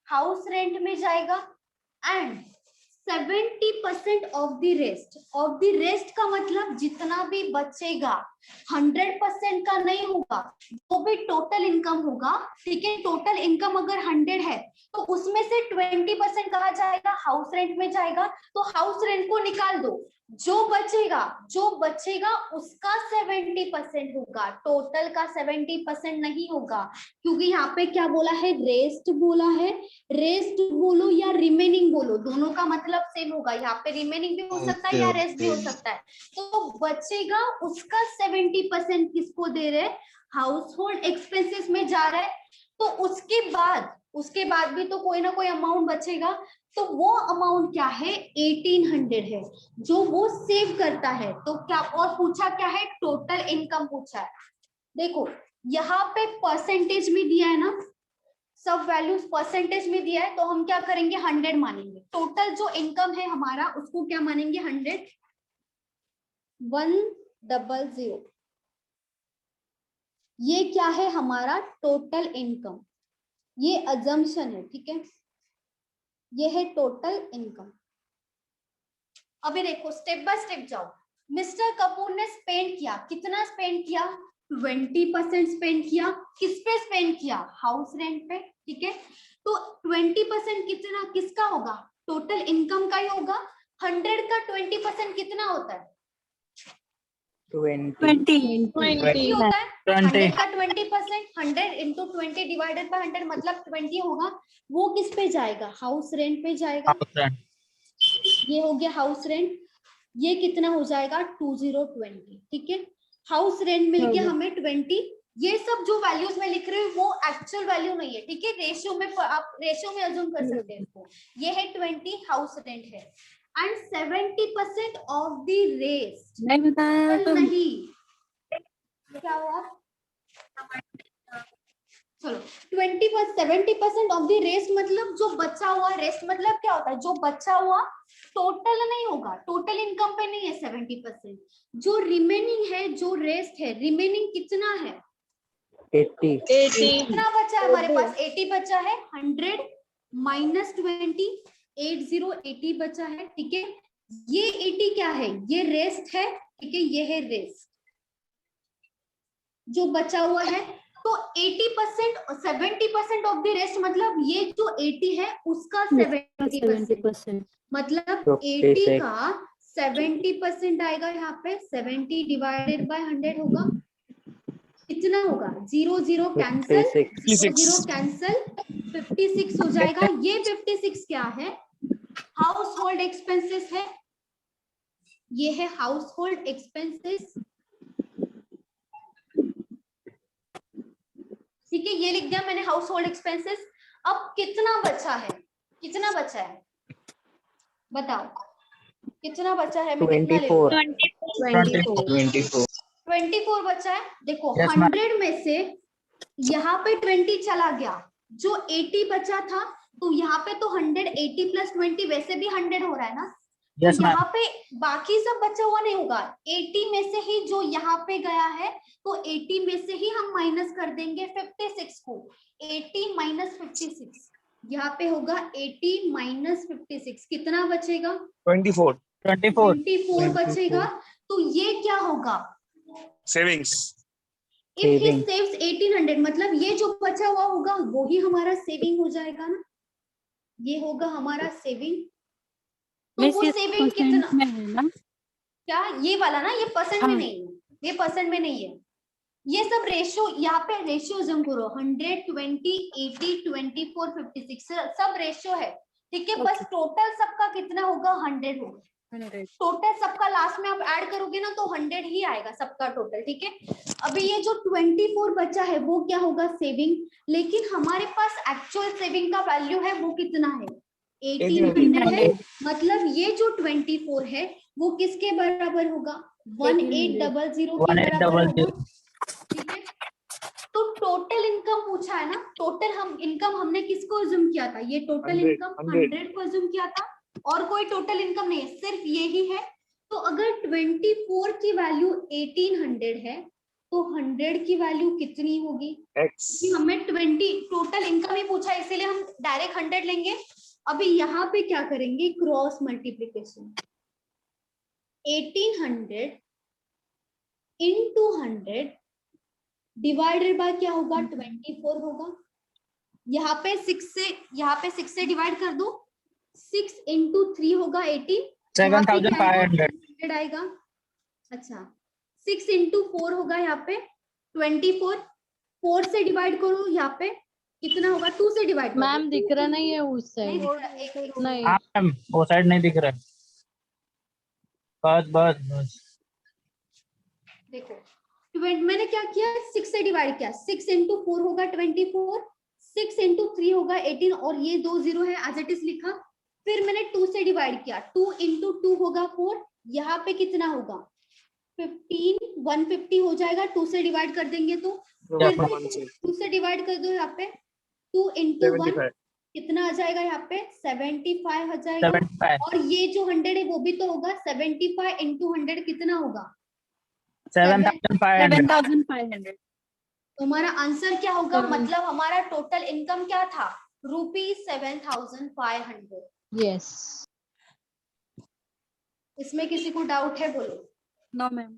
हाउस रेंट में जाएगा एंड 70% ऑफ द रेस्ट का मतलब जितना भी बचेगा 100% का नहीं होगा, वो भी टोटल इनकम होगा. ठीक है, टोटल इनकम अगर 100 है तो उसमें से 20% कहा जाएगा? हाउस रेंट में जाएगा. तो हाउस रेंट को निकाल दो, जो बचेगा उसका 70% होगा, टोटल का 70% नहीं होगा. क्योंकि यहाँ पे क्या बोला है? रेस्ट बोला है. रेस्ट बोलो या रिमेनिंग बोलो, दोनों का मतलब सेम होगा. यहाँ पे रिमेनिंग भी हो सकता है या रेस्ट भी हो सकता है. तो बचेगा उसका 70% किसको दे रहे? हाउस होल्ड एक्सपेंसेस में जा रहा है. तो उसके बाद भी तो कोई ना कोई अमाउंट बचेगा. तो वो अमाउंट क्या है? 1800 है जो वो सेव करता है. तो क्या, और पूछा क्या है? टोटल इनकम पूछा है. देखो यहाँ पे परसेंटेज में दिया है ना, सब वैल्यूज परसेंटेज में दिया है, तो हम क्या करेंगे? 100 मानेंगे. टोटल जो इनकम है हमारा उसको क्या मानेंगे? 100. 100. ये क्या है? हमारा टोटल इनकम. ये अजम्पशन है. ठीक है, ये है टोटल इनकम. अभी देखो स्टेप बाय स्टेप जाओ. मिस्टर कपूर ने स्पेंड किया, कितना स्पेंड किया? 20% स्पेंड किया. किस पे स्पेंड किया? हाउस रेंट पे. ठीक है, तो 20% कितना किसका होगा? टोटल इनकम का ही होगा. 100 का 20% कितना होता है? 20 20 होता है. 20 100 का 20%, 100 इंटू 20 डिवाइडेड बाय 100 मतलब 20 होगा. वो किस पे जाएगा? हाउस रेंट पे जाएगा. ये हो गया हाउस रेंट. ये कितना हो जाएगा? 2020. ठीक है, हाउस रेंट मिलके हमें 20. ये सब जो वैल्यूज में लिख रही हूँ वो एक्चुअल वैल्यू नहीं है. ठीक है, रेशियो में आप रेशियो में अज्यूम कर सकते हैं इसको. ये है 20 हाउस रेंट है एंड 70% ऑफ द रेस्ट. नहीं बताया तो नहीं, क्या हुआ? चलो 70% ऑफ द रेस्ट मतलब जो बचा हुआ. रेस्ट मतलब क्या होता है? जो बचा हुआ, टोटल नहीं होगा, टोटल इनकम पे नहीं है 70%. जो रिमेनिंग है, जो रेस्ट है, रिमेनिंग कितना है? 80 कितना बचा है हमारे पास? 80 बचा है. 100 माइनस 20, 80 बचा है. ठीक है, ये 80 क्या है? ये रेस्ट है. ठीक है, ये है रेस्ट जो बचा हुआ है. तो 80% 70% ऑफ द रेस्ट मतलब ये जो 80 है उसका 70%, मतलब 80 का 70% आएगा. यहाँ पे 70 डिवाइडेड बाय 100 होगा. कितना होगा? 0 0 कैंसल, 0 कैंसल, 56 हो जाएगा. ये 56 क्या है? हाउस होल्ड एक्सपेंसेस है. ये है हाउस होल्ड एक्सपेंसेस. ठीक है, ये लिख दिया मैंने हाउस होल्ड एक्सपेंसेस. अब कितना बचा है? कितना बचा है बताओ? कितना बचा है? मैं कितना ले लूं? 24 बचा है. देखो Yes, 100 में से यहाँ पे 20 चला गया, जो 80 बचा था. तो यहाँ पे तो 100 80 प्लस 20 वैसे भी 100 हो रहा है ना. Yes, तो यहाँ पे बाकी सब बचा हुआ नहीं होगा. 80 में से ही जो यहाँ पे गया है, तो 80 में से ही हम माइनस कर देंगे 56 को. 80 माइनस 56 यहाँ पे होगा. 80 माइनस 56 कितना बचेगा? 24 बचेगा. तो ये क्या होगा? savings. If he saves 1800 मतलब ये जो बचा हुआ होगा वो ही हमारा सेविंग हो जाएगा ना. ये होगा हमारा सेविंग. तो वो सेविंग कितना, में है ना? क्या ये वाला ना, ये परसेंट में हाँ। नहीं है, ये परसेंट में नहीं है, ये सब रेशियो, यहाँ पे रेशियो जम करो 100 20 80 24 56 सब रेशियो है, ठीक है। बस टोटल सबका कितना होगा, 100 होगा। 100। टोटल सबका लास्ट में आप ऐड करोगे ना तो 100 ही आएगा सबका टोटल, ठीक है। अभी ये जो 24 बचा है वो क्या होगा, सेविंग, लेकिन हमारे पास एक्चुअल सेविंग का वैल्यू है वो कितना है, 1800 है। मतलब ये जो 24 है वो किसके बराबर होगा, 1800 के बराबर होगा, ठीक है। तो टोटल इनकम पूछा है ना, टोटल हम इनकम हमने किसको अज्यूम किया था, ये टोटल 100, इनकम 100 को अज्यूम किया था, और कोई टोटल इनकम नहीं है, सिर्फ यही है। तो अगर 24 की वैल्यू 1800 है तो 100 की वैल्यू कितनी होगी, X. कि हमें 20 टोटल इनकम ही पूछा है इसीलिए हम डायरेक्ट 100 लेंगे। अभी यहाँ पे क्या करेंगे, cross multiplication, 1800 into 100 divided by क्या होगा, 24 होगा। यहाँ पे 6 से डिवाइड कर दो, 6 इंटू 3 होगा 18, 7500 आएगा। अच्छा 6 इंटू 4 होगा यहाँ पे 24, 4 से डिवाइड करो, यहाँ पे कितना होगा, 2 से डिवाइड करो। मैम दिख रहा नहीं है उस नहीं साइड, दिख रहा, एक नहीं हाँ मैम, वो साइड नहीं दिख रहा है। बस बस बस। देखो मैंने क्या किया, 6 से डिवाइड किया, 6 इंटू 4 होगा 24, 6 इंटू 3 होगा 18, और ये 2 0 है एज इट इज लिखा। फिर मैंने 2 से डिवाइड किया, 2 इंटू 2 होगा 4, यहाँ पे कितना होगा 15, 150 हो जाएगा, 2 से डिवाइड कर देंगे तो। फिर 2 से डिवाइड कर दो, यहाँ पे 2 इंटू 1 75. कितना आ जाएगा, यहाँ पे 75 आ जाएगा। 75 और ये जो 100 है वो भी तो होगा, 75 इंटू 100 कितना होगा, 7500। 7500। तो हमारा आंसर क्या होगा, Seven. मतलब हमारा टोटल इनकम क्या था, ₹7500। यस। इसमें किसी को डाउट है, बोलो। No ma'am.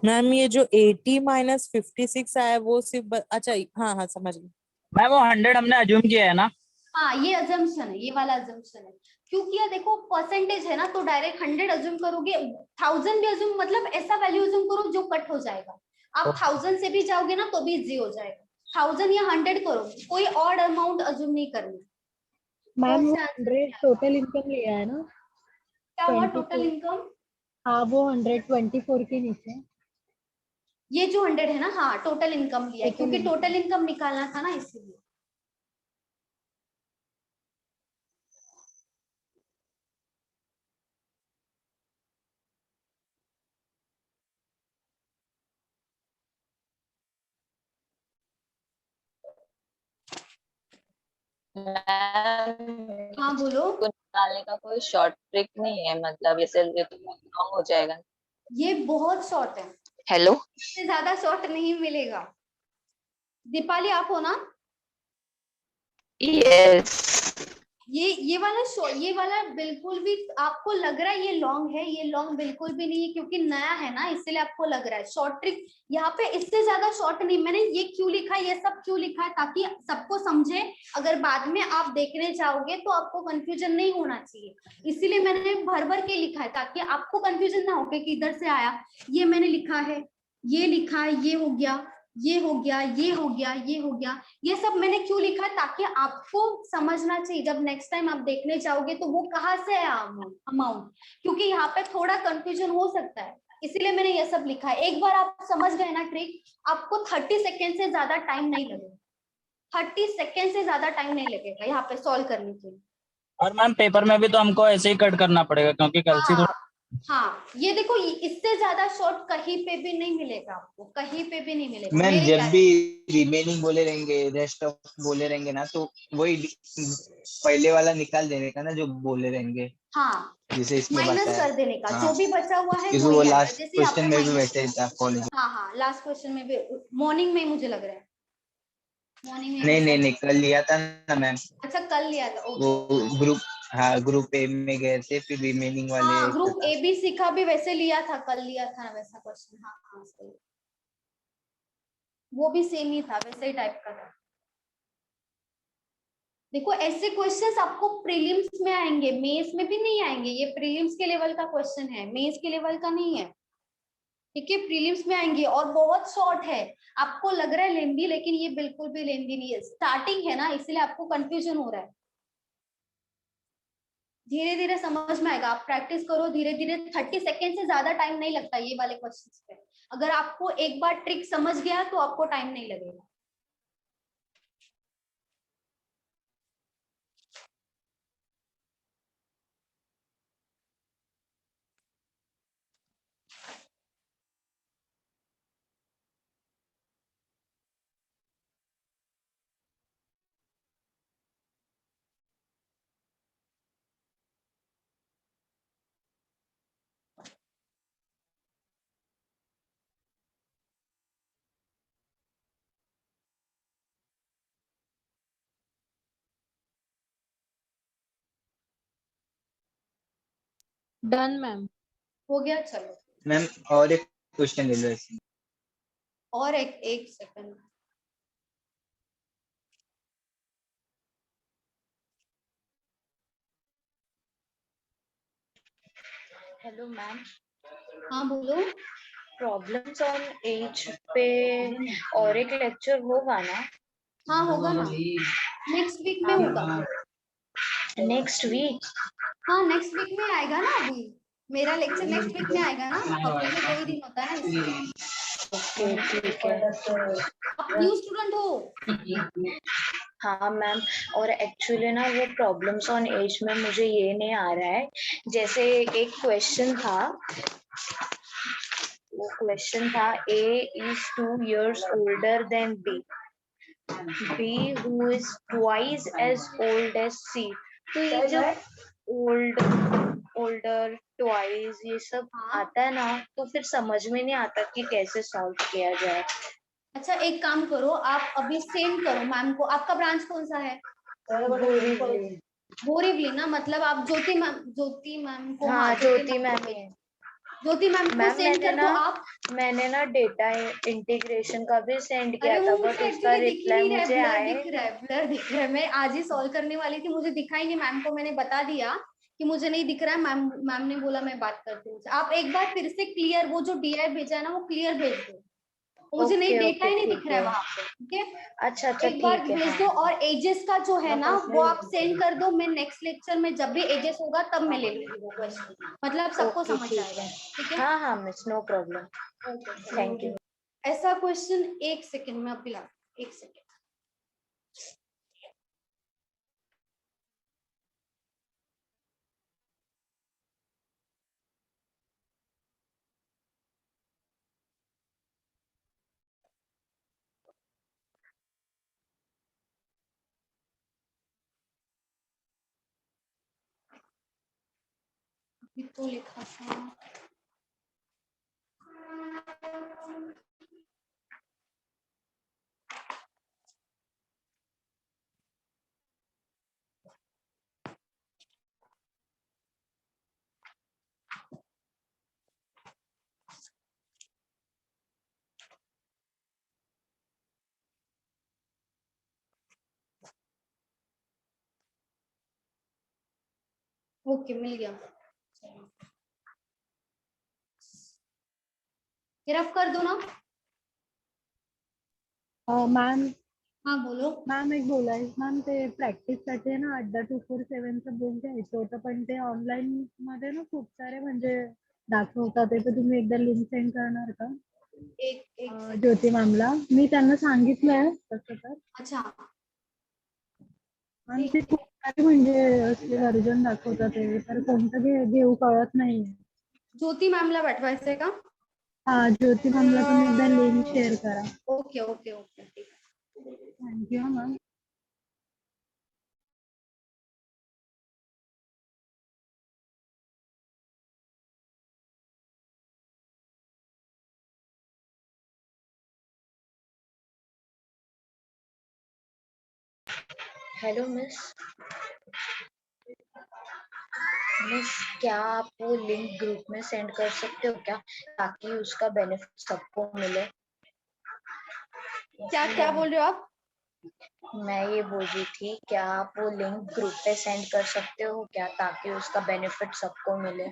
मैम ये जो 80 माइनस 56 आया वो सिर्फ अच्छा हाँ हाँ समझ गई। मैम वो 100 हमने अज्यूम किया है ना। हाँ ये अजम्पशन है, ये वाला अजम्पशन है, क्योंकि ये देखो परसेंटेज है ना, तो डायरेक्ट 100 अज्यूम करोगे, 1000 भी अज्यूम, मतलब ऐसा वैल्यू अज्यूम करो जो कट हो जाएगा। आप 1000 से भी जाओगे ना तो भी इजी हो जाएगा, 1000 या 100 करो, कोई और अमाउंट अज्यूम नहीं करनी। मैम कौन वो सा answer 100 क्या टोटल इनकम लिया है ना, हुआ 24? टोटल इनकम, हाँ वो 124 के नीचे ये जो 100 है ना, हाँ टोटल इनकम लिया है, Total क्योंकि income. टोटल इनकम निकालना था ना इसीलिए। हाँ बोलो। को निकालने का कोई शॉर्ट ट्रिक नहीं है, मतलब ये तो लॉन्ग हो जाएगा। ये बहुत शॉर्ट है, हेलो, इससे ज्यादा शॉर्ट नहीं मिलेगा। दीपाली आप हो ना, यस ये वाला बिल्कुल भी आपको लग रहा है ये लॉन्ग है, ये लॉन्ग बिल्कुल भी नहीं है, क्योंकि नया है ना इसलिए आपको लग रहा है शॉर्ट ट्रिक। यहाँ पे इससे ज्यादा शॉर्ट नहीं, मैंने ये क्यों लिखा है, ये सब क्यों लिखा है, ताकि सबको समझे, अगर बाद में आप देखने जाओगे तो आपको कंफ्यूजन नहीं होना चाहिए, इसीलिए मैंने भर भर के लिखा है, ताकि आपको कंफ्यूजन ना हो कि किधर से आया। ये मैंने लिखा है, ये लिखा है, ये हो गया, ये हो गया, ये हो गया, ये हो गया, ये सब मैंने क्यों लिखा है, ताकि आपको समझना चाहिए जब नेक्स्ट टाइम आप देखने जाओगे तो वो कहाँ से है अमाउंट, क्योंकि यहाँ पे थोड़ा कंफ्यूजन हो सकता है, इसीलिए मैंने ये सब लिखा है। एक बार आप समझ गए ना ट्रिक, आपको 30 सेकेंड से ज्यादा टाइम नहीं लगेगा, 30 सेकेंड से ज्यादा टाइम नहीं लगेगा यहाँ पे सॉल्व करने के लिए। और मैम पेपर में भी तो हमको ऐसे ही कट करना पड़ेगा, क्योंकि कल से हाँ ये देखो, इससे ज्यादा शॉर्ट कहीं पे भी नहीं मिलेगा आपको, कहीं पे भी नहीं मिलेगा। मैम मेरे जब ख्याल भी रिमेनिंग बोले रहेंगे, रेस्ट ऑफ बोले रहेंगे ना, तो वही पहले वाला निकाल देने का ना जो बोले रहेंगे, हाँ जैसे इसमें माइनस बताया। कर देने का, हाँ। जो भी बचा हुआ है क्योंकि वो वो ही आएगा, लास्ट जैसे यहाँ पे क्वेश्चन में भी माइनस। वैसे ही था कॉलेज। हाँ हाँ लास्ट क्वेश्चन में भी, मॉर्निंग में मुझे लग रहा है, मॉर्निंग में नहीं नहीं नहीं, कल लिया था ना मैम, अच्छा कल लिया था, वो ओके। ग्रुप, हाँ ग्रुप ए में गए थे, फिर रिमेनिंग वाले हाँ ऐसा ग्रुप था। एबीसी का भी वैसे लिया था, कल लिया था ना वैसा क्वेश्चन, हाँ हाँ सही, वो भी सेम ही था, वैसे ही टाइप का था। देखो ऐसे क्वेश्चंस आपको प्रीलिम्स में आएंगे, मेंस में भी नहीं आएंगे, ये प्रीलिम्स के लेवल का क्वेश्चन है, मेंस के लेवल का नहीं है, ठीक है। प्रीलिम्स में आएंगे और बहुत शॉर्ट है। आपको लग रहा है लेंदी, लेकिन ये बिल्कुल भी लेंदी नहीं है, स्टार्टिंग है ना, इसलिए आपको कंफ्यूजन हो रहा है। धीरे धीरे समझ में आएगा, आप प्रैक्टिस करो धीरे धीरे, 30 सेकेंड से ज्यादा टाइम नहीं लगता ये वाले क्वेश्चंस पे। अगर आपको एक बार ट्रिक समझ गया तो आपको टाइम नहीं लगेगा। Done ma'am. हो गया, चलो। मैम और एक क्वेश्चन ले लो ऐसे। और एक सेकंड। हेलो मैम, हाँ बोलो। प्रॉब्लम्स ऑन एज पे और एक लेक्चर होगा ना? हाँ होगा ना, नेक्स्ट वीक में होगा। Next week? हाँ नेक्स्ट वीक में आएगा ना, अभी मेरा लेक्चर नेक्स्ट वीक में आएगा ना, हफ्ते में 2 ही दिन होता है ना, इसलिए। ओके ठीक है। आप न्यू स्टूडेंट हो? हाँ मैम, और एक्चुअली ना वो प्रॉब्लम्स ऑन एज में मुझे ये नहीं आ रहा है। जैसे एक क्वेश्चन था, वो क्वेश्चन था A is 2 years older than B who is twice as old as C। तो ये जब ओल्डर ट्वाइस ये सब हाँ। आता है ना, तो फिर समझ में नहीं आता कि कैसे सॉल्व किया जाए। अच्छा एक काम करो, आप अभी सेंड करो मैम को। आपका ब्रांच कौन सा है? बोरिवली। बोरीवली ना, मतलब आप ज्योति मैम को, हाँ ज्योति मैम को है। ज्योति मैम को मैम सेंड कर दो आप। मैंने ना डेटा इंटीग्रेशन का भी सेंड किया अरे वो था, बट मुझे उसका एक्चुअली दिख ही रिप्लाई नहीं रहा है, मुझे ब्लर आए। दिख रहा है, ब्लर दिख रहा है। मैं आज ही सॉल्व करने वाली थी, मुझे दिखा ही नहीं। मैम को मैंने बता दिया कि मुझे नहीं दिख रहा है। मैम ने बोला मैं बात करती हूँ। आप एक बार फिर से क्लियर, वो जो डीआई भेजा है ना, वो क्लियर भेज दो। मुझे नहीं, ओके डेटा ओके ही नहीं ठीक दिख रहा है है। वहां पे, ठीक है। अच्छा अच्छा एक बार ठीक है। भेज हाँ दो, और एजेस का जो है ना वो आप सेंड कर दो। मैं नेक्स्ट लेक्चर में जब भी एजेस होगा तब मैं ले लूंगी वो क्वेश्चन, मतलब सबको ओके समझ ठीक आएगा, है। ठीक है। हाँ हाँ miss, no problem. Okay thank you. ऐसा क्वेश्चन, एक सेकंड में अभी ला, एक सेकंड। अभी तो लिखा था। ओके मिल गया, रफ कर दो ना। मॅम हाँ बोलो। मॅम एक बोलायचं मॅम, ते प्रॅक्टिससाठी आहे ना 8.247चं बुक घ्यायचं होतं, पण ते ऑनलाईन मध्ये ना खूप सारे म्हणजे दाखवतात ते, तर तुम्ही एकदा लिंक सेंड करणार का एक second. ज्योती मॅमला? मी त्यांना सांगितलंय तसं तर, अच्छा आणि ते खूप सारे म्हणजे असले वर्जन दाखवतात ते, तर कोणतं घेऊ कळत नाहीये. ज्योती मॅमला पाठवायचंय का? हा ज्योती मॅमला तुम्ही एकदा लिंक शेअर करा. ओके ओके ओके ठीक है। Thank you ma'am. Hello miss. Miss क्या आप वो लिंक ग्रुप में सेंड कर सकते हो क्या, ताकि उसका बेनिफिट सबको मिले? क्या क्या बोल रहे हो आप? मैं ये बोल रही थी, क्या आप वो लिंक ग्रुप पे सेंड कर सकते हो क्या, ताकि उसका बेनिफिट सबको मिले?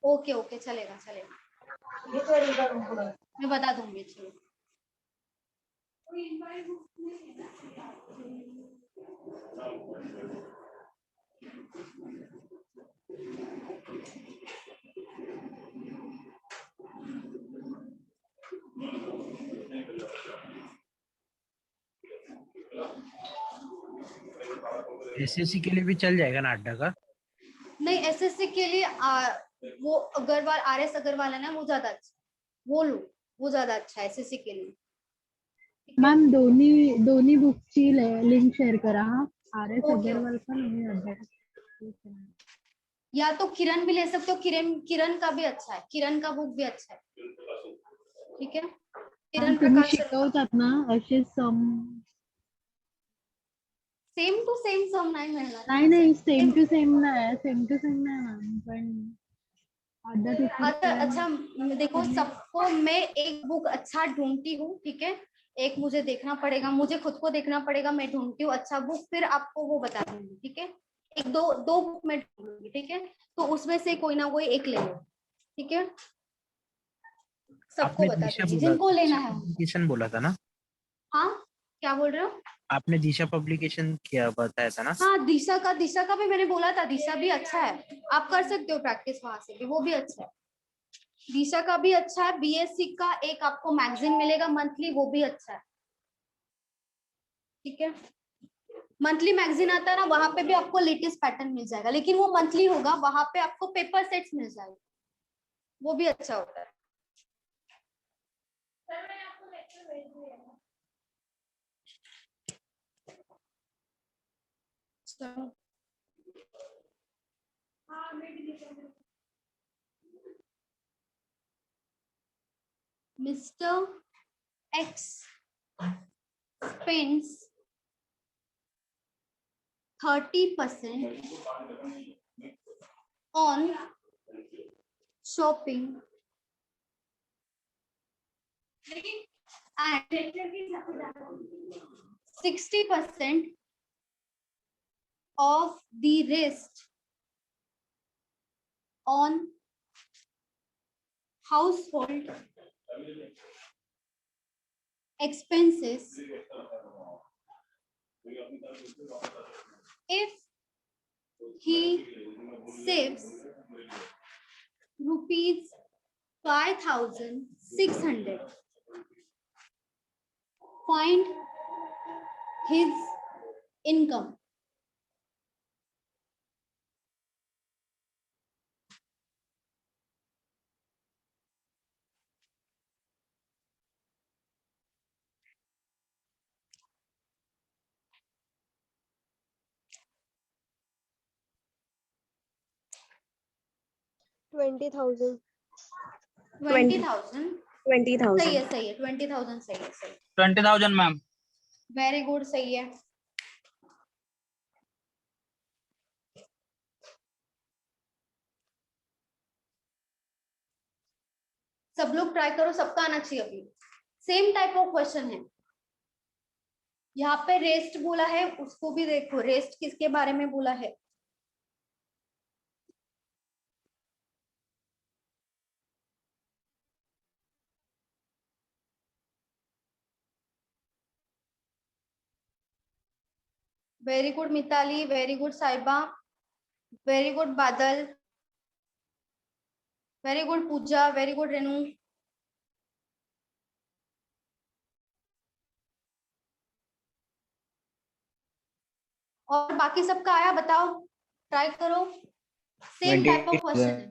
ओके ओके, चलेगा चलेगा, मैं बता दूंगी। चलो एसएससी के लिए भी चल जाएगा ना अड्डा का? नहीं, एसएससी के लिए वो अग्रवाल, आरएस अग्रवाल है ना, वो ज्यादा अच्छा, वो लो, वो ज्यादा अच्छा है एसएससी के लिए। मॅम दोन्ही बुकची लिंक शेअर करा हा. आर एस ओके, अगरवाल पण आणि अड्डा. या तो किरण भी ले सकते हो, किरण का भी अच्छा है, किरण का बुक भी अच्छा है, ठीक है। किरण तुम्ही प्रकाश शिकवतात ना असे सम? सेम टू सेम सम नाही मिळणार ना नाही असं. सेम टू सेम नाही मॅम, पण अड्डा टू अच्छा अच्छा, देखो सबको मैं एक बुक अच्छा ढूंढती हूँ, ठीक है, एक मुझे देखना पड़ेगा, मुझे खुद को देखना पड़ेगा, मैं ढूंढती हूँ अच्छा बुक, फिर आपको वो बता दूंगी, ठीक है। एक दो दो बुक मैं ढूंढूंगी, ठीक है, तो उसमें से कोई ना कोई एक ले लो, ठीक है, सबको आपने बता दिशा दूंगी बोला, जिनको लेना है। पब्लिकेशन बोला था ना? हाँ, क्या बोल रहे हो? आपने दिशा पब्लिकेशन क्या बताया था ना? हाँ, दिशा का भी मैंने बोला था, दिशा भी अच्छा है, आप कर सकते हो प्रैक्टिस वहां से भी, वो भी अच्छा है। दिशा का भी अच्छा है, बीएससी का एक आपको मैगजीन मिलेगा मंथली, वो भी अच्छा है, ठीक है। मंथली मैगजीन आता है ना, वहां पे भी आपको लेटेस्ट पैटर्न मिल जाएगा, लेकिन वो मंथली होगा, वहां पे आपको पेपर सेट्स मिल जाएंगे, वो भी अच्छा होता है। Mister x spends 30% on shopping and 60% of the rest on household expenses. If he saves rupees 5,600, find his income. Twenty thousand 20,000 twenty सही थाउजेंड है, सही है, 20,000 सही है, सही। 20,000 मैम। वेरी गुड, सही है। सब लोग ट्राई करो, सबका आना चाहिए। अभी सेम टाइप ऑफ क्वेश्चन है, यहाँ पे रेस्ट बोला है, उसको भी देखो, रेस्ट किसके बारे में बोला है। Very good Mitali, very good Saiba, very good Badal, very good Pooja, very good Renu. और बाकी सबका आया, बताओ, ट्राई करो, सेम टाइप ऑफ क्वेश्चन है।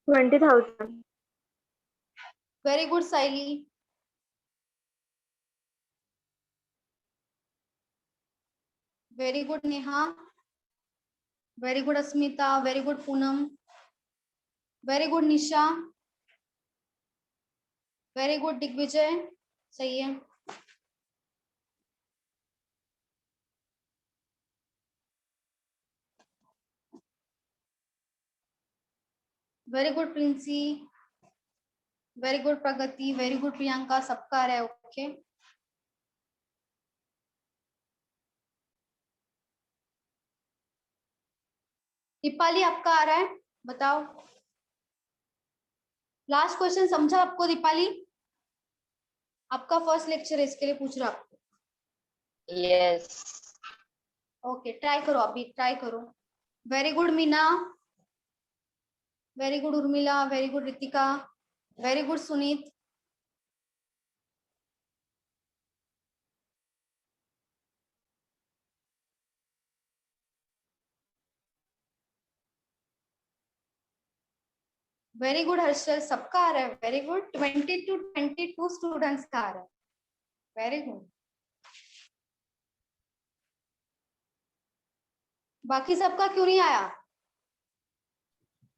20,000 very good Saili, very good Neha, very good Asmita, very good Poonam, very good Nisha, very good Digvijay, सही है। Very good Princy, very good Pragati, very good Priyanka, सबका आ रहा है, ओके। दीपाली आपका आ रहा है, बताओ। लास्ट क्वेश्चन समझा आपको दीपाली? आपका फर्स्ट लेक्चर है, इसके लिए पूछ रहा आपको। यस। ओके, ट्राई करो, अभी ट्राई करो। Very good Meena, very good Urmila, very good Ritika, very good Sunit. Very good Harshal, सबका आ रहा है, वेरी गुड। 20 to 22 स्टूडेंट्स का आ रहा है, वेरी गुड। बाकी सबका क्यों नहीं आया?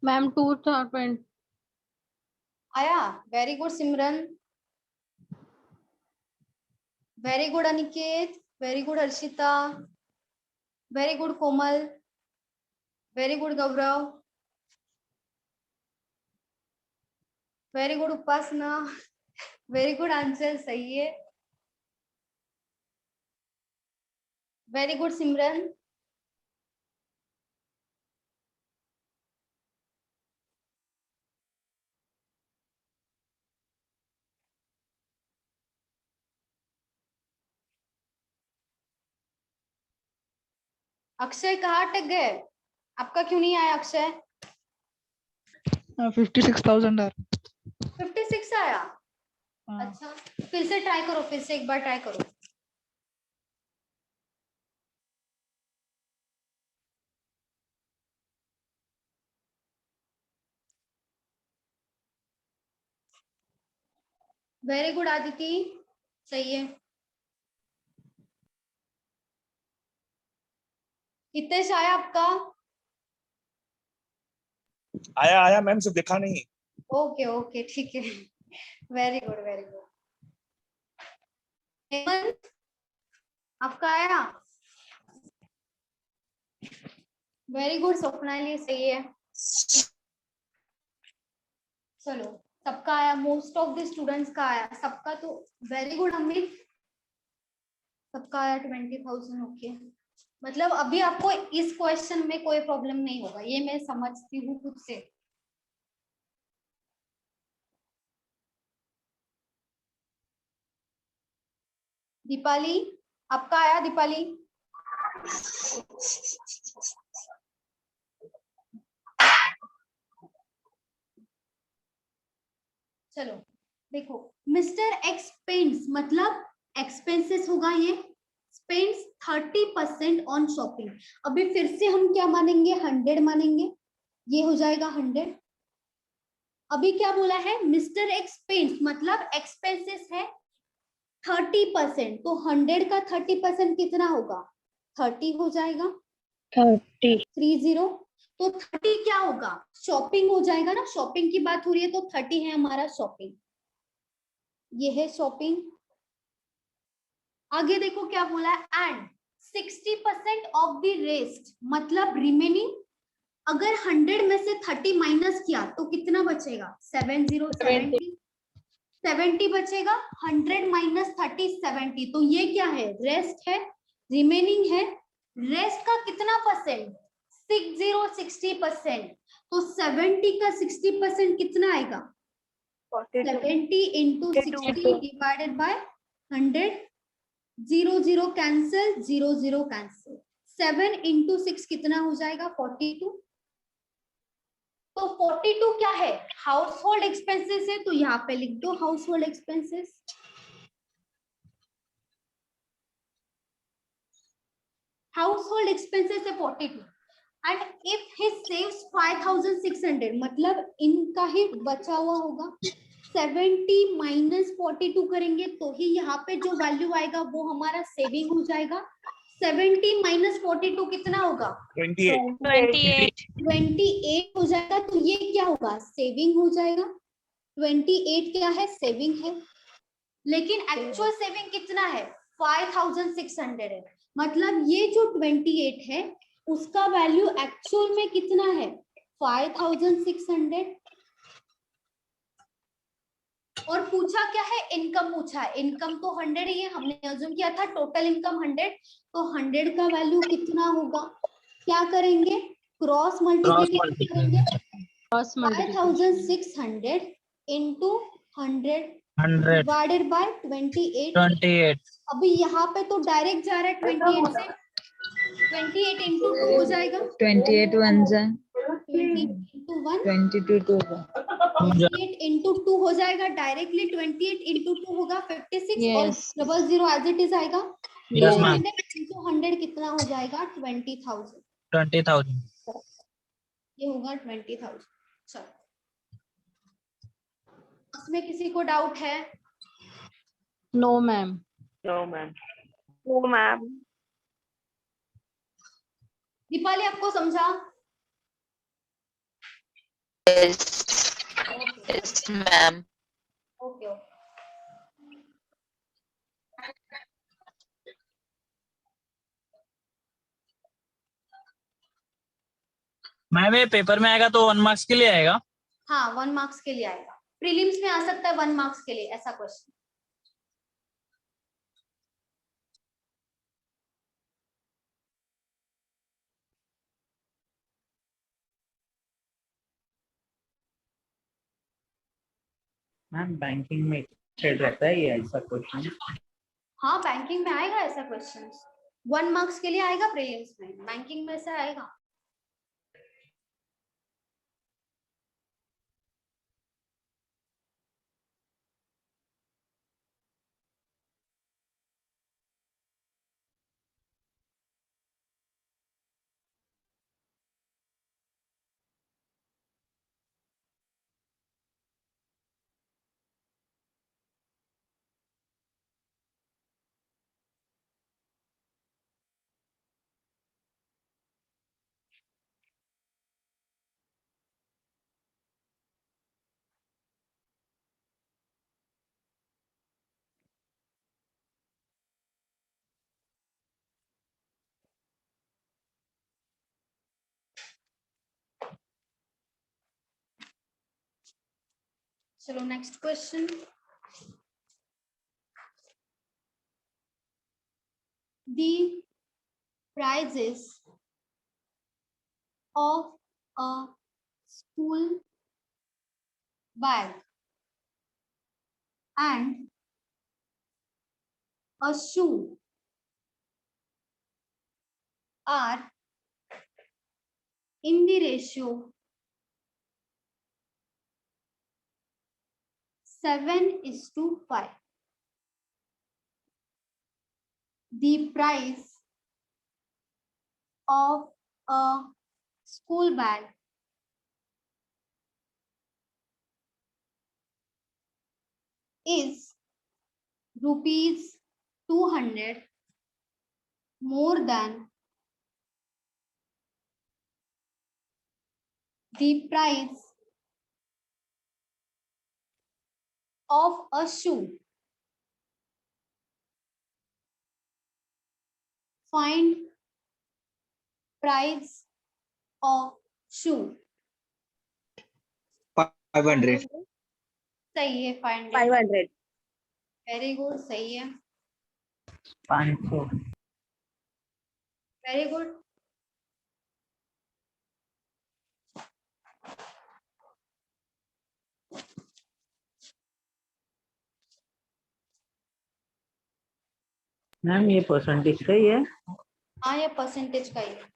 मैम 2020 आया, very good Simran, very good Aniket, very good Harshita, very good Komal, very good Gaurav, very good Upasana, very good Anchal, सही है, वेरी गुड सिमरन। अक्षय कहाँ अटक गए? आपका क्यों नहीं आया अक्षय? 56,000 are 56 आया? हाँ। अच्छा, फिर से ट्राई करो, फिर से एक बार ट्राई करो। वेरी गुड आदिति, सही है। हितेश आया आपका? आया आया मैम, सिर्फ देखा नहीं। ओके ओके, ठीक है, very good very good. Hemant आपका आया? वेरी गुड स्वप्नाली, सही है। चलो, सबका आया, मोस्ट ऑफ द स्टूडेंट्स का आया, सबका तो वेरी गुड अमित, सबका आया 20,000। ओके, मतलब अभी आपको इस क्वेश्चन में कोई प्रॉब्लम नहीं होगा, ये मैं समझती हूँ खुद से। दीपाली आपका आया? दीपाली चलो देखो, मिस्टर एक्सपेंस मतलब एक्सपेंसेस होगा, ये स्पेंड्स 30% ऑन शॉपिंग। अभी फिर से हम क्या मानेंगे? 100 मानेंगे, ये हो जाएगा 100। अभी क्या बोला है? मिस्टर एक्सपेंस मतलब एक्सपेंसेस है 30%, तो 100 का 30% कितना होगा? 30 हो जाएगा, 30। तो 30 क्या होगा? शॉपिंग हो जाएगा ना, शॉपिंग की बात हो रही है तो 30 है हमारा शॉपिंग, ये है शॉपिंग। आगे देखो क्या बोला है, एंड 60% ऑफ द रेस्ट मतलब रिमेनिंग। अगर 100 में से 30 माइनस किया तो कितना बचेगा? 70 बचेगा। 100 माइनस 30 70, तो ये क्या है? रेस्ट है, रिमेनिंग है। रेस्ट का कितना परसेंट? 60% तो 70 का 60% कितना आएगा? 70 into 60 divided by 100। 0 0 cancel, 0 0 cancel. 7 into 6 कितना हो जाएगा? 42। तो 42 क्या है? हाउस होल्ड एक्सपेंसेस है, तो यहाँ पे लिख दो house hold expenses. House hold expenses है 42। एंड इफ ही सेव्स 5,600 मतलब इनका ही बचा हुआ होगा। 70 माइनस 42 करेंगे तो ही यहाँ पे जो वैल्यू आएगा वो हमारा सेविंग हो जाएगा। 70 माइनस 42 कितना होगा? 28 हो जाएगा, तो ये क्या होगा? सेविंग हो जाएगा। 28 क्या है? सेविंग है। लेकिन एक्चुअल सेविंग कितना है? 5,600 है। मतलब ये जो 28 है उसका वैल्यू एक्चुअल में कितना है? 5,600। और पूछा क्या है? इनकम पूछा है। इनकम तो 100 ही है, हमने अज्यूम किया था टोटल इनकम 100, तो 100 का वैल्यू कितना होगा? क्या करेंगे? क्रॉस क्रॉस मल्टीप्लीकेशन करेंगे मल्टीप्लिकेशन 5600 into 100 100 डिवाइडेड बाय 28। 28 अभी यहाँ पे तो डायरेक्ट जा रहा है 28 से, 28 into 2 हो जाएगा 28 ones are 20 into 1 22 to 28 into 2 हो जाएगा डायरेक्टली, 28 into 2 होगा 56 और Yes. Double zero as it is आएगा। Yes, ma'am. 200 into 100 कितना हो जाएगा 20,000, 20,000 ये होगा 20,000। चलो इसमें किसी को डाउट है? No ma'am. No, ma'am. Deepali आपको समझा? yes okay yes ma'am okay. Ma'am ये पेपर में आएगा तो 1 मार्क्स के लिए आएगा? हाँ 1 मार्क्स के लिए आएगा, प्रीलिम्स में आ सकता है 1 मार्क्स के लिए ऐसा क्वेश्चन। मैम बैंकिंग में ट्रेड रहता है ये ऐसा क्वेश्चन? हाँ बैंकिंग में आएगा ऐसा क्वेश्चन, 1 मार्क्स के लिए आएगा प्रीलिम्स में, बैंकिंग में से आएगा। चलो next question. The prices of a school bag and a shoe are in the ratio 7:5. The price of a school bag is rupees 200 more than the price of a shoe. Find price of shoe. 500 सही है 500। 500। Very good, सही है, 500 very good. Ma'am ये percentage का ही है? हाँ ये percentage का ही है,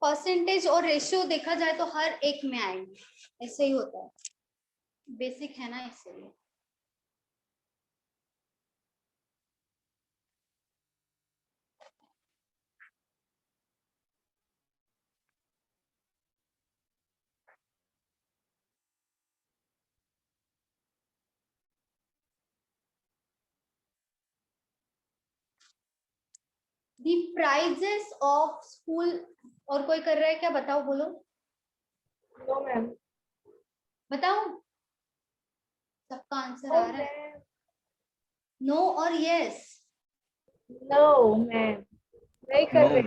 परसेंटेज और रेशियो देखा जाए तो हर एक में आएंगे, ऐसे ही होता है, बेसिक है ना इसलिए। The prices of school, और कोई कर रहा है क्या? बताओ, बोलो। No, ma'am. बताओ, सबका आंसर आ रहा है? नो और यस? No, ma'am. नहीं कर No, रही।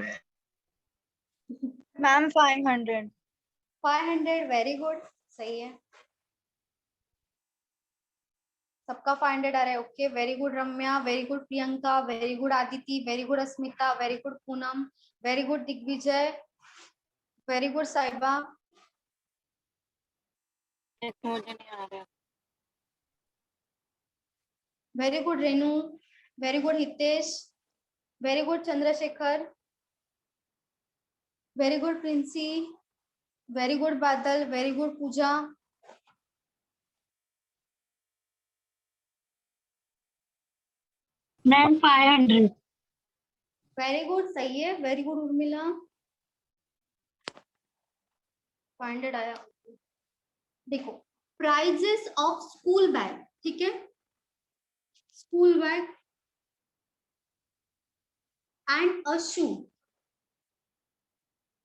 Ma'am, 500. 500, वेरी गुड, सही है, सबका 500 आ रहा है। Okay, very good Ramya, very good Priyanka, very good Aditi, very good Asmita, very good Poonam, very good Digvijay, very good Sahiba, मुझे नहीं आ रहा। Very good Renu, very good Hitesh, very good Chandrashekhar, very good Princy, very good Badal, very good Pooja. Ma'am 500। Very good, सही है, वेरी गुड उर्मिला। 500 आया। देखो, prices of school bag, ठीक है, स्कूल बैग एंड अ शू,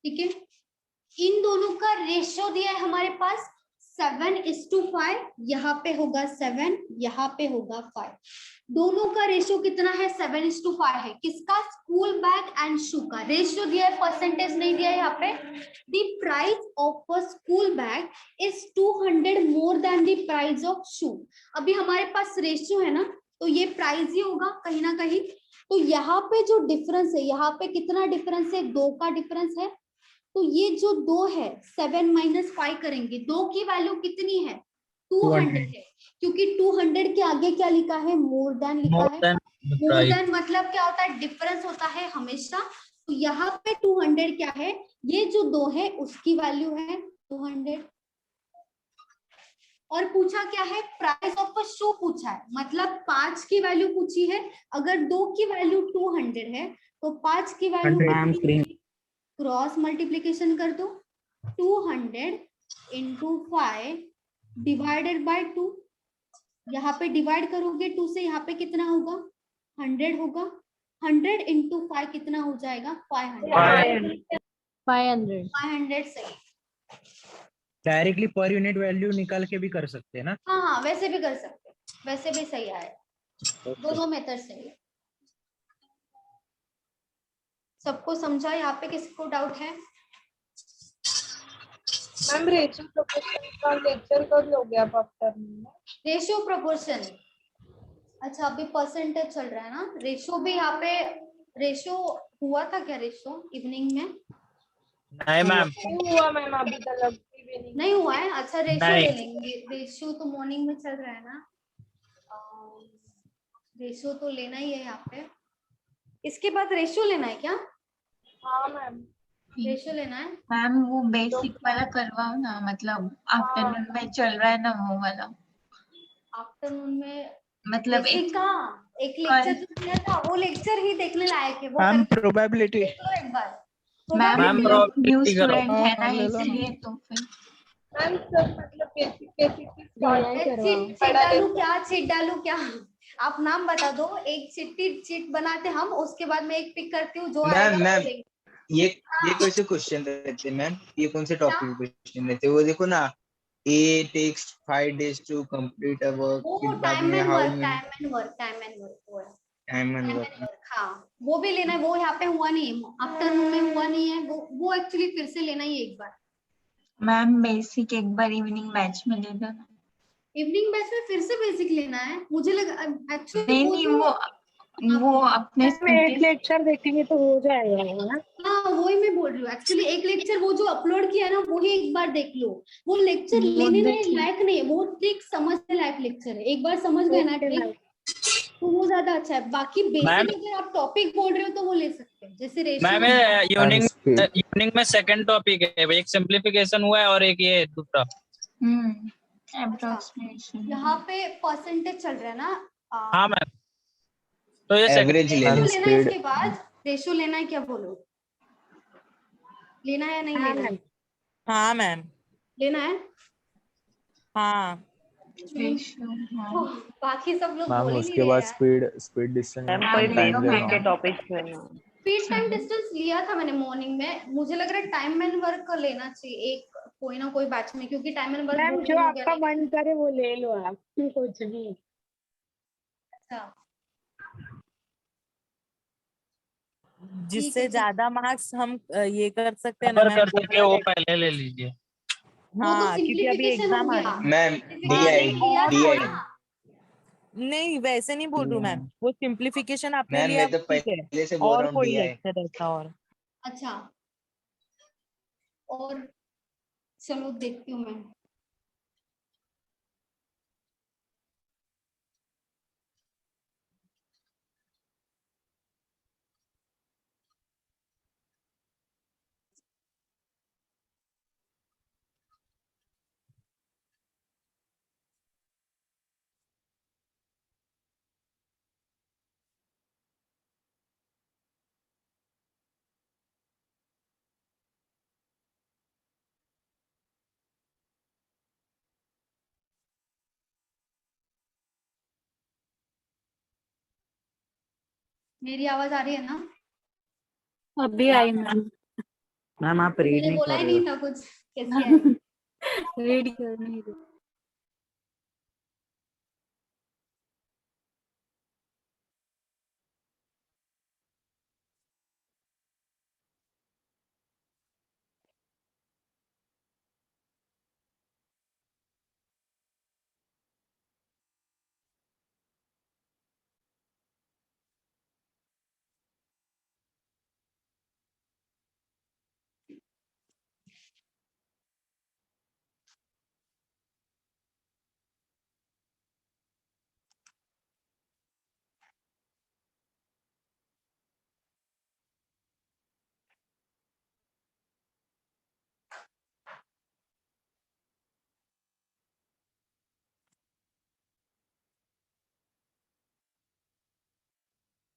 ठीक है, इन दोनों का रेशियो दिया है हमारे पास 7:5। यहाँ पे होगा 7, यहाँ पे होगा 5। दोनों का रेशियो कितना है? 7:5 है। किसका? स्कूल बैग एंड शू का रेशियो दिया है, परसेंटेज नहीं दिया है यहाँ पे। The price of a school bag is 200 more than the price of shoe. अभी हमारे पास रेशियो है ना, तो ये प्राइस ही होगा कहीं ना कहीं। तो यहाँ पे जो डिफरेंस है, यहाँ पे कितना डिफरेंस है? 2 का डिफरेंस है। तो ये जो 2 है, 7 - 5 करेंगे, 2 की वैल्यू कितनी है? 200 है, क्योंकि 200 के आगे क्या लिखा है? मोर देन लिखा है। मोर देन मतलब क्या होता है? डिफरेंस होता है हमेशा। तो यहाँ पे 200 क्या है? ये जो 2 है उसकी वैल्यू है 200। और पूछा क्या है? प्राइस ऑफ अ शू पूछा है, मतलब 5 की वैल्यू पूछी है। अगर 2 की वैल्यू 200 है तो 5 की वैल्यू क्रॉस मल्टीप्लीकेशन कर दो। 200 × 5 डिवाइडेड बाय 2। यहाँ पे डिवाइड करोगे 2 से, यहाँ पे कितना होगा? 100 होगा। 100 × 5 कितना हो जाएगा? 500। 500 सही। डायरेक्टली पर यूनिट वैल्यू निकाल के भी कर सकते हैं ना? हाँ, वैसे भी कर सकते हैं, वैसे भी सही आएगा। दोनों मेथड सही है। सबको समझा? यहाँ पे किसको डाउट है? मैम रेशियो प्रोपोर्शन का लेक्चर कब लोगे आप आफ्टरनून में? रेशियो प्रोपोर्शन, अच्छा अभी परसेंटेज चल रहा है ना। रेशियो भी यहाँ पे, रेशियो हुआ था क्या? रेशियो इवनिंग में नहीं मैम, नहीं हुआ मैम, अभी तक भी नहीं हुआ है। अच्छा रेशियो नहीं। ले लेंगे। रेशियो तो मॉर्निंग में चल रहा है ना, रेशियो तो लेना ही है यहाँ पे। इसके बाद रेशियो लेना है क्या? हाँ मैम, रेशियो लेना है। मैम वो बेसिक वाला करवाओ ना, मतलब आफ्टरनून में चल रहा है ना वो वाला। आफ्टरनून में मतलब बेसिक का एक लेक्चर जो दिया था, वो लेक्चर ही देखने लायक है। वो मैम करके प्रोबेबिलिटी। देख लो एक बार। मैम मैम न्यू probability करो। स्टूडेंट है ना, ले लो ना। इसलिए तो फिर मैम सब मतलब बेसिक की चीट डालू क्या? चीट डालू क्या? आप नाम बता दो, एक चीट बनाते हम, उसके बाद मैं एक पिक करती हूँ जो आएगा वो मैम लेंगे। ये कौन से क्वेश्चन रहते हैं मैम? ये कौन से टॉपिक के क्वेश्चन रहते हैं? वो देखो ना, A takes 5 days to complete a work, वो फिर बाद टाइम में and how work, many time and work, time and work वो है। time and time work. And work, हाँ वो भी लेना है। वो यहाँ पे हुआ नहीं है, आफ्टरनून में हुआ नहीं है। वो एक्चुअली फिर से लेना ही है एक बार। मैम बेसिक एक बार इवनिंग बैच में दे दो ना। इवनिंग बैच में फिर से बेसिक लेना है? मुझे लगा एक्चुअली नहीं वो अपने एक लेक्चर देखेंगे तो हो जाएगा ना। हाँ वही मैं बोल रही हूँ। एक्चुअली एक लेक्चर वो जो अपलोड किया ना, वो ही एक बार देख लो। वो लेक्चर लेने लायक नहीं है, वो ट्रिक समझने लायक लेक्चर है। एक बार समझ गए ना ट्रिक, तो वो ज्यादा अच्छा है। बाकी बेसिक अगर आप टॉपिक बोल रहे हो तो वो ले सकते हैं, जैसे मैम रेशियो। इवनिंग में सेकंड टॉपिक है, एक सिंप्लीफिकेशन हुआ है और एक ये दूसरा। अप्रोक्सीमेशन। यहाँ पे परसेंटेज चल रहा है ना। हाँ मैम, तो ये एवरेज ले रेशियो लो। लेना है, इसके बाद रेशियो लेना है क्या? बोलो, लेना है या नहीं लेना है? हाँ मैम, लेना है। हाँ ओह, बाकी सब लोग मैम बोल ही नहीं उसके रहे बाद यार। स्पीड डिस्टेंस के टॉपिक स्पीड टाइम डिस्टेंस लिया था मैंने मॉर्निंग में। मुझे लग रहा है टाइम एंड वर्क लेना चाहिए एक कोई ना कोई बैच में, क्योंकि टाइम एंड वर्क मैम जो आपका मन करे वो ले लो आप, कुछ भी। अच्छा जिससे ज्यादा मार्क्स हम ये कर सकते हैं ना कवर मैम। कर सके वो पहले ले लीजिए। वो तो हाँ क्योंकि अभी सिंप्लीफिकेशन हो एग्जाम आ गया। रहा है। मैम लिया था DI ना। नहीं वैसे नहीं बोल रही हूँ मैम, वो सिंप्लीफिकेशन आपने मैम लिया मैं तो ठीक है, पहले से बोल और रहा हूँ कोई DI। लेक्चर ऐसा और। अच्छा और चलो देखती हूँ मैं। मेरी आवाज आ रही है ना? अभी आई मैम। मैम आप रीड मैंने नहीं बोला कर ही रहे हो। नहीं था कुछ, कैसी आई? रीड कर नहीं रही।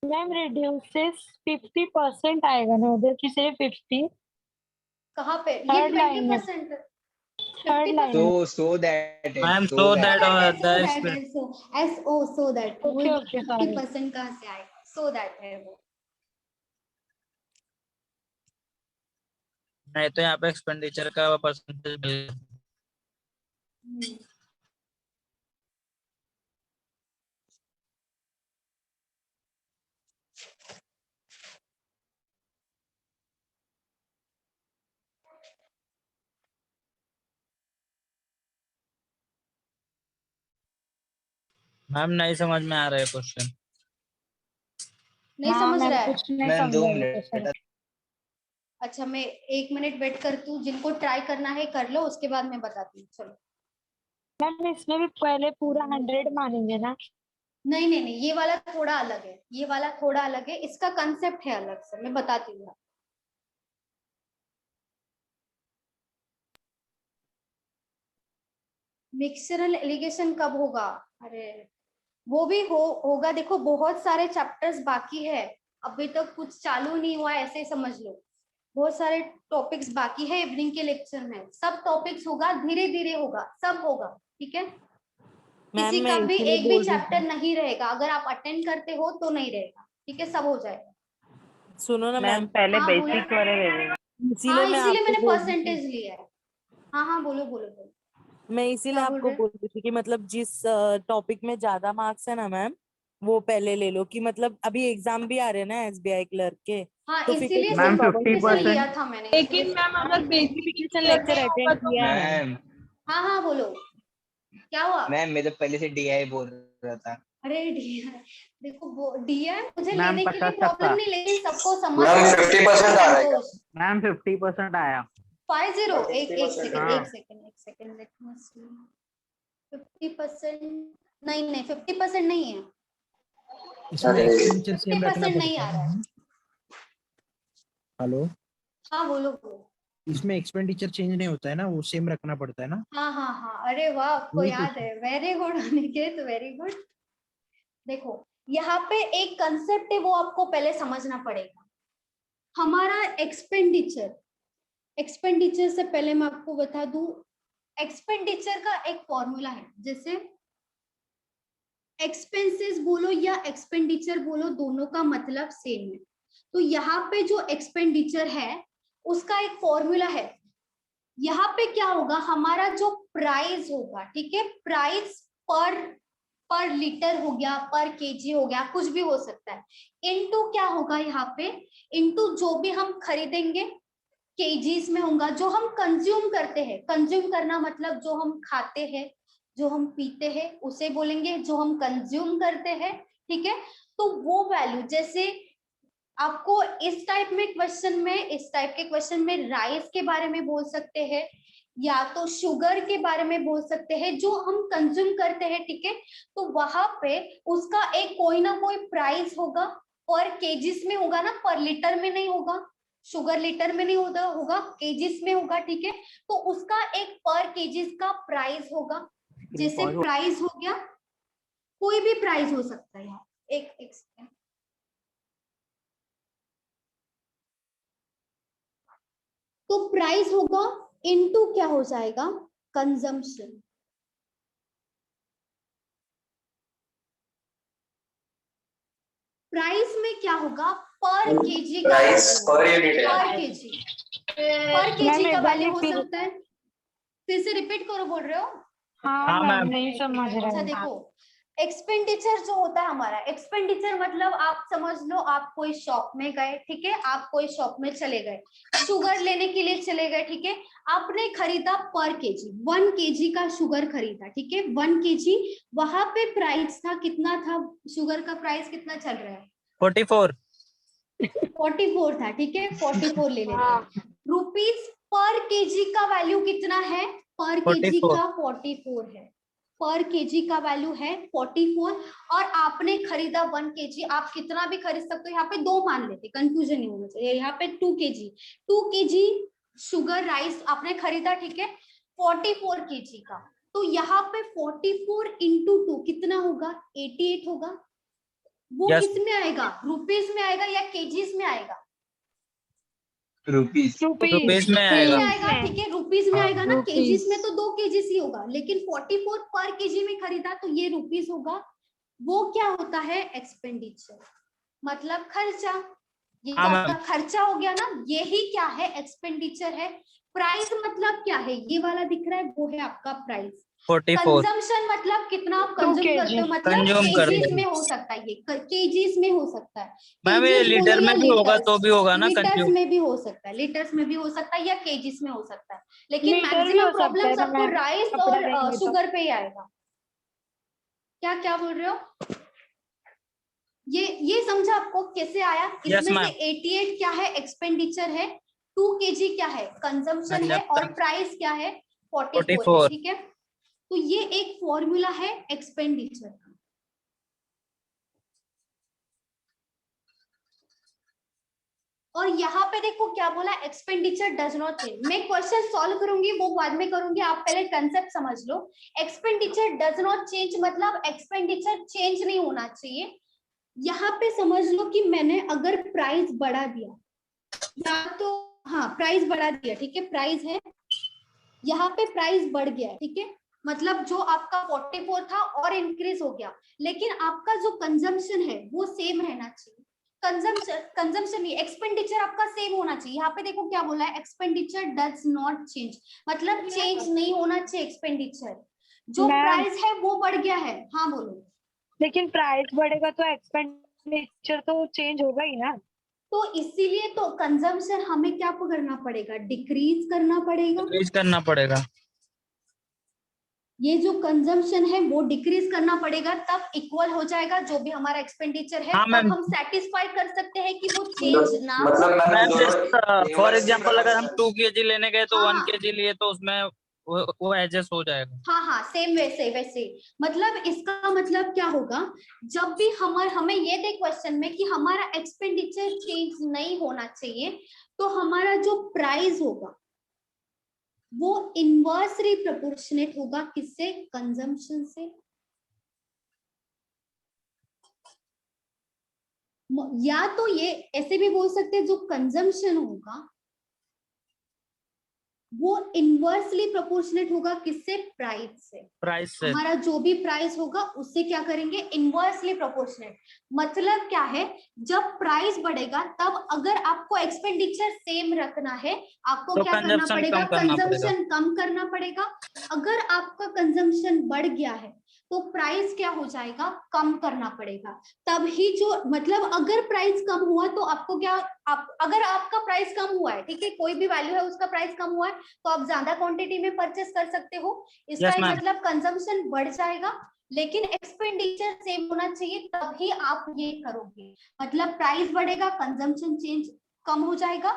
मैम रिड्यूसेस 50% आएगा ना उधर की, सिर्फ 50? कहाँ पे? ये थर्ड लाइन में, 20%, थर्ड लाइन 50%। में। so that ma'am so so that that so that that है, सो एस ओ, सो दैट वो ओके ओके सॉरी। 50% कहाँ से आएगा? सो दैट है वो। नहीं तो यहाँ पे एक्सपेंडिचर का परसेंटेज। मैम नहीं समझ में आ रहा है क्वेश्चन। नहीं हाँ समझ मैम रहा है? कुछ नहीं मैम 2 समझा ये मिनट क्वेश्चन। अच्छा मैं 1 मिनट वेट करती हूँ, जिनको ट्राई करना है कर लो, उसके बाद मैं बताती हूँ। चलो। मैम इसमें भी पहले पूरा 100 मानेंगे ना? नहीं नहीं नहीं, ये वाला थोड़ा अलग है, ये वाला थोड़ा अलग है, इसका कंसेप्ट है अलग से, मैं बताती हूँ। मिक्सचरल एलिगेशन कब होगा? अरे वो भी होगा, देखो बहुत सारे चैप्टर्स बाकी है, अभी तक कुछ चालू नहीं हुआ है, ऐसे ही समझ लो। बहुत सारे टॉपिक्स बाकी है इवनिंग के लेक्चर में, सब टॉपिक्स होगा, धीरे धीरे होगा, सब होगा, ठीक है? किसी मैं का भी इसीलिए एक भी बोल रही चैप्टर थी। नहीं रहेगा, अगर आप अटेंड करते हो तो नहीं रहेगा, ठीक है? सब हो जाएगा। सुनो ना मैम मैम, पहले हाँ बोलो। बेसिक वाले ले लेना। इसीलिए हाँ मैं इसीलिए आपको मैंने बोल रही थी। परसेंटेज लिया है। हाँ हाँ बोलो बोलो बोलो। मैं इसीलिए क्या बोल आपको रहे? बोल रही थी कि मतलब जिस टॉपिक में ज्यादा मार्क्स है ना मैम, वो पहले ले लो, कि मतलब अभी एग्जाम भी आ रहे हैं ना एसबीआई क्लर्क के, हाँ तो फिर इसीलिए वो मैम कवर कर 50%। लिया था मैंने, लेकिन मैम अगर बेसिक लेक्चर अटेंड किया है। मैम हाँ हाँ बोलो, क्या हुआ? मैम मैं तो पहले से डीआई बोल रहा था। अरे डीआर, देखो वो डीआर मुझे मैम लेने के लिए 50 तक प्रॉब्लम था। नहीं, लेकिन सबको समझ मैम 50% आ रहा है क्या? संतोष। मैम 50% आया। 50, एक सेकंड, हाँ। एक सेकंड, एक सेकंड, लेट मी सी। 50%? नहीं नहीं 50% नहीं है, अरे 50% नहीं आ रहा है। हेलो, हाँ बोलो बोलो। इसमें एक्सपेंडिचर चेंज नहीं होता है ना, वो सेम रखना पड़ता है ना? हाँ हाँ हाँ, अरे वाह आपको वही याद है, very good Aniket, very good. देखो यहाँ पे एक कंसेप्ट है, वो आपको पहले समझना पड़ेगा। हमारा एक्सपेंडिचर, एक्सपेंडिचर से पहले मैं आपको बता दूं, एक्सपेंडिचर का एक फॉर्मूला है, जैसे एक्सपेंसेस बोलो या एक्सपेंडिचर बोलो, दोनों का मतलब सेम है। तो यहाँ पे जो एक्सपेंडिचर है उसका एक फॉर्मूला है। यहाँ पे क्या होगा, हमारा जो प्राइस होगा, ठीक है, प्राइस पर लीटर हो गया, पर केजी हो गया, कुछ भी हो सकता है, इनटू क्या होगा यहाँ पे, इनटू जो भी हम खरीदेंगे केजीज में होगा, जो हम कंज्यूम करते हैं, कंज्यूम करना मतलब जो हम खाते हैं, जो हम पीते हैं उसे बोलेंगे जो हम कंज्यूम करते हैं, ठीक है? तो वो वैल्यू, जैसे आपको इस टाइप के क्वेश्चन में राइस के बारे में बोल सकते हैं या तो शुगर के बारे में बोल सकते हैं जो हम कंज्यूम करते हैं, ठीक है। तो वहां पे उसका एक कोई ना कोई प्राइस होगा, पर केजीस में होगा ना, पर लीटर में नहीं होगा। शुगर लीटर में नहीं होगा केजीस में होगा, ठीक है। तो उसका एक पर केजीस का प्राइस होगा। जैसे प्राइस हो गया, कोई भी प्राइस हो सकता है। एक सेकंड, तो प्राइस होगा इनटू क्या हो जाएगा, कंजम्पशन। प्राइस में क्या होगा, पर केजी का प्राइस value पर होगा। यूनिट पर केजी का मैम, वैल्यू हो फिर- सकता है। फिर से रिपीट करो, बोल रहे हो? हाँ हाँ, मैम, मैम। नहीं समझ रहा अच्छा हूँ। देखो, एक्सपेंडिचर जो होता है हमारा, एक्सपेंडिचर मतलब आप समझ लो, आप कोई शॉप में गए, ठीक है। आप कोई शॉप में चले गए, शुगर लेने के लिए चले गए, ठीक है। आपने खरीदा पर केजी, 1 केजी का शुगर खरीदा, ठीक है। 1 केजी, वहां पे प्राइस था, कितना था शुगर का प्राइस, कितना चल रहा है? 44। 44 था, ठीक है। 44 ले लेते हैं। रुपीज पर केजी का वैल्यू कितना है? पर केजी 44। का 44 है। पर केजी का वैल्यू है 44 और आपने खरीदा 1 केजी। आप कितना भी खरीद सकते हो, यहाँ पे 2 मान लेते, कंफ्यूजन नहीं होना चाहिए। यहाँ पे 2 केजी शुगर राइस आपने खरीदा, ठीक है, 44 केजी का। तो यहाँ पे 44 इंटू 2 कितना होगा? 88 होगा। वो Yes. किस में आएगा, रुपीज में आएगा या केजीस में आएगा? रुपीज रुपीज में रुपीज आएगा। में आएगा, ठीक है। रुपीज में आएगा ना, रुपीज। केजीस में तो 2 केजीस ही होगा, लेकिन 44 पर केजी में खरीदा तो ये रुपीज होगा। वो क्या होता है? एक्सपेंडिचर, मतलब खर्चा। ये तो हाँ, आपका मैम। खर्चा हो गया ना, यही क्या है? एक्सपेंडिचर है। प्राइस मतलब क्या है? ये वाला दिख रहा है, वो है आपका प्राइस। 44 कंजम्पशन मतलब कितना आप 2 कंज्यूम kg करते हो, मतलब कंज्यूम कर केजीस रहे में हैं। हो सकता है, ये केजीस में हो सकता है। मैम ये केजीस बोलो लीटर या में भी होगा लीटर्स, तो भी होगा ना लीटर्स कंज्यूम। में भी हो सकता है, लीटर्स में भी हो सकता है या केजीस में हो सकता है। लेकिन लीटर भी हो मैक्सिमम सकता है प्रॉब्लम ना सबको मैम, राइस कपड़ा और देंगे तो। शुगर पे ही आएगा। क्या क्या बोल रहे हो? ये समझा आपको कैसे आया? Yes, इसमें से ma'am. 88 क्या है? एक्सपेंडिचर है। 2 केजी क्या है? कंजम्पशन है। और प्राइस क्या है? 44 है, 44। ठीक है। तो ये एक फॉर्मूला है एक्सपेंडिचर का। और यहाँ पे देखो क्या बोला, एक्सपेंडिचर डज नॉट चेंज। मैं क्वेश्चन सॉल्व करूंगी, वो बाद में करूंगी, आप पहले कंसेप्ट समझ लो। एक्सपेंडिचर डज नॉट चेंज मतलब एक्सपेंडिचर चेंज नहीं होना चाहिए। यहाँ पे समझ लो कि मैंने अगर प्राइस बढ़ा दिया, या तो हाँ प्राइस बढ़ा दिया, ठीक है, प्राइस है, यहाँ पे प्राइस बढ़ गया है, ठीक है, मतलब जो आपका 44 था और इंक्रीज हो गया, लेकिन आपका जो कंजम्पशन है वो सेम रहना चाहिए। कंजम्पशन नहीं, एक्सपेंडिचर आपका सेम होना चाहिए। यहाँ पे देखो क्या बोला है, एक्सपेंडिचर डज नॉट चेंज, मतलब चेंज नहीं होना चाहिए एक्सपेंडिचर। जो मैम। प्राइस है वो बढ़ गया है। हाँ बोलो। लेकिन प्राइस बढ़ेगा तो एक्सपेंडिचर तो चेंज होगा ही ना। तो इसीलिए तो कंजम्पशन हमें क्या करना पड़ेगा? डिक्रीज करना पड़ेगा। डिक्रीज करना पड़ेगा। ये जो कंजम्पशन है वो डिक्रीज करना पड़ेगा, तब इक्वल हो जाएगा जो भी हमारा एक्सपेंडिचर है। हाँ, तब मैम। हम सेटिस्फाई कर सकते हैं कि वो चेंज ना हो। मतलब मैम मैम दोनों जस्ट फॉर एग्जांपल अगर हम हाँ 2 केजी लेने गए तो हाँ, 1 हाँ। केजी लिए तो उसमें वो एडजस्ट हो जाएगा। हाँ हाँ, सेम वैसे वैसे। मतलब इसका मतलब क्या होगा, जब भी हमें ये दे क्वेश्चन में कि हमारा एक्सपेंडिचर चेंज नहीं होना चाहिए, तो हमारा जो प्राइस होगा वो इनवर्सली प्रोपोर्शनेट होगा किससे? कंजम्पशन से। या तो ये ऐसे भी बोल सकते हैं, जो कंजम्पशन होगा वो इनवर्सली प्रोपोर्शनेट होगा किससे? प्राइस से। प्राइस से। हमारा जो भी प्राइस होगा उससे क्या करेंगे? Inversely proportionate. मतलब क्या है, जब प्राइस बढ़ेगा तब अगर आपको एक्सपेंडिचर सेम रखना है, आपको तो क्या करना consumption पड़ेगा? कम करना पड़ेगा। कंजम्पशन कम करना पड़ेगा। अगर आपका कंजम्पशन बढ़ गया है तो प्राइस क्या हो जाएगा? कम करना पड़ेगा। तब ही जो मतलब अगर प्राइस कम हुआ तो आपको क्या, अगर आपका प्राइस कम हुआ है, ठीक है, कोई भी वैल्यू है उसका प्राइस कम हुआ है, तो आप ज्यादा क्वांटिटी में परचेस कर सकते हो। इसका Yes, एक ma'am. मतलब कंजम्पशन बढ़ जाएगा। लेकिन एक्सपेंडिचर सेम होना चाहिए तभी आप ये करोगे। मतलब प्राइस बढ़ेगा, कंजम्पशन चेंज कम हो जाएगा,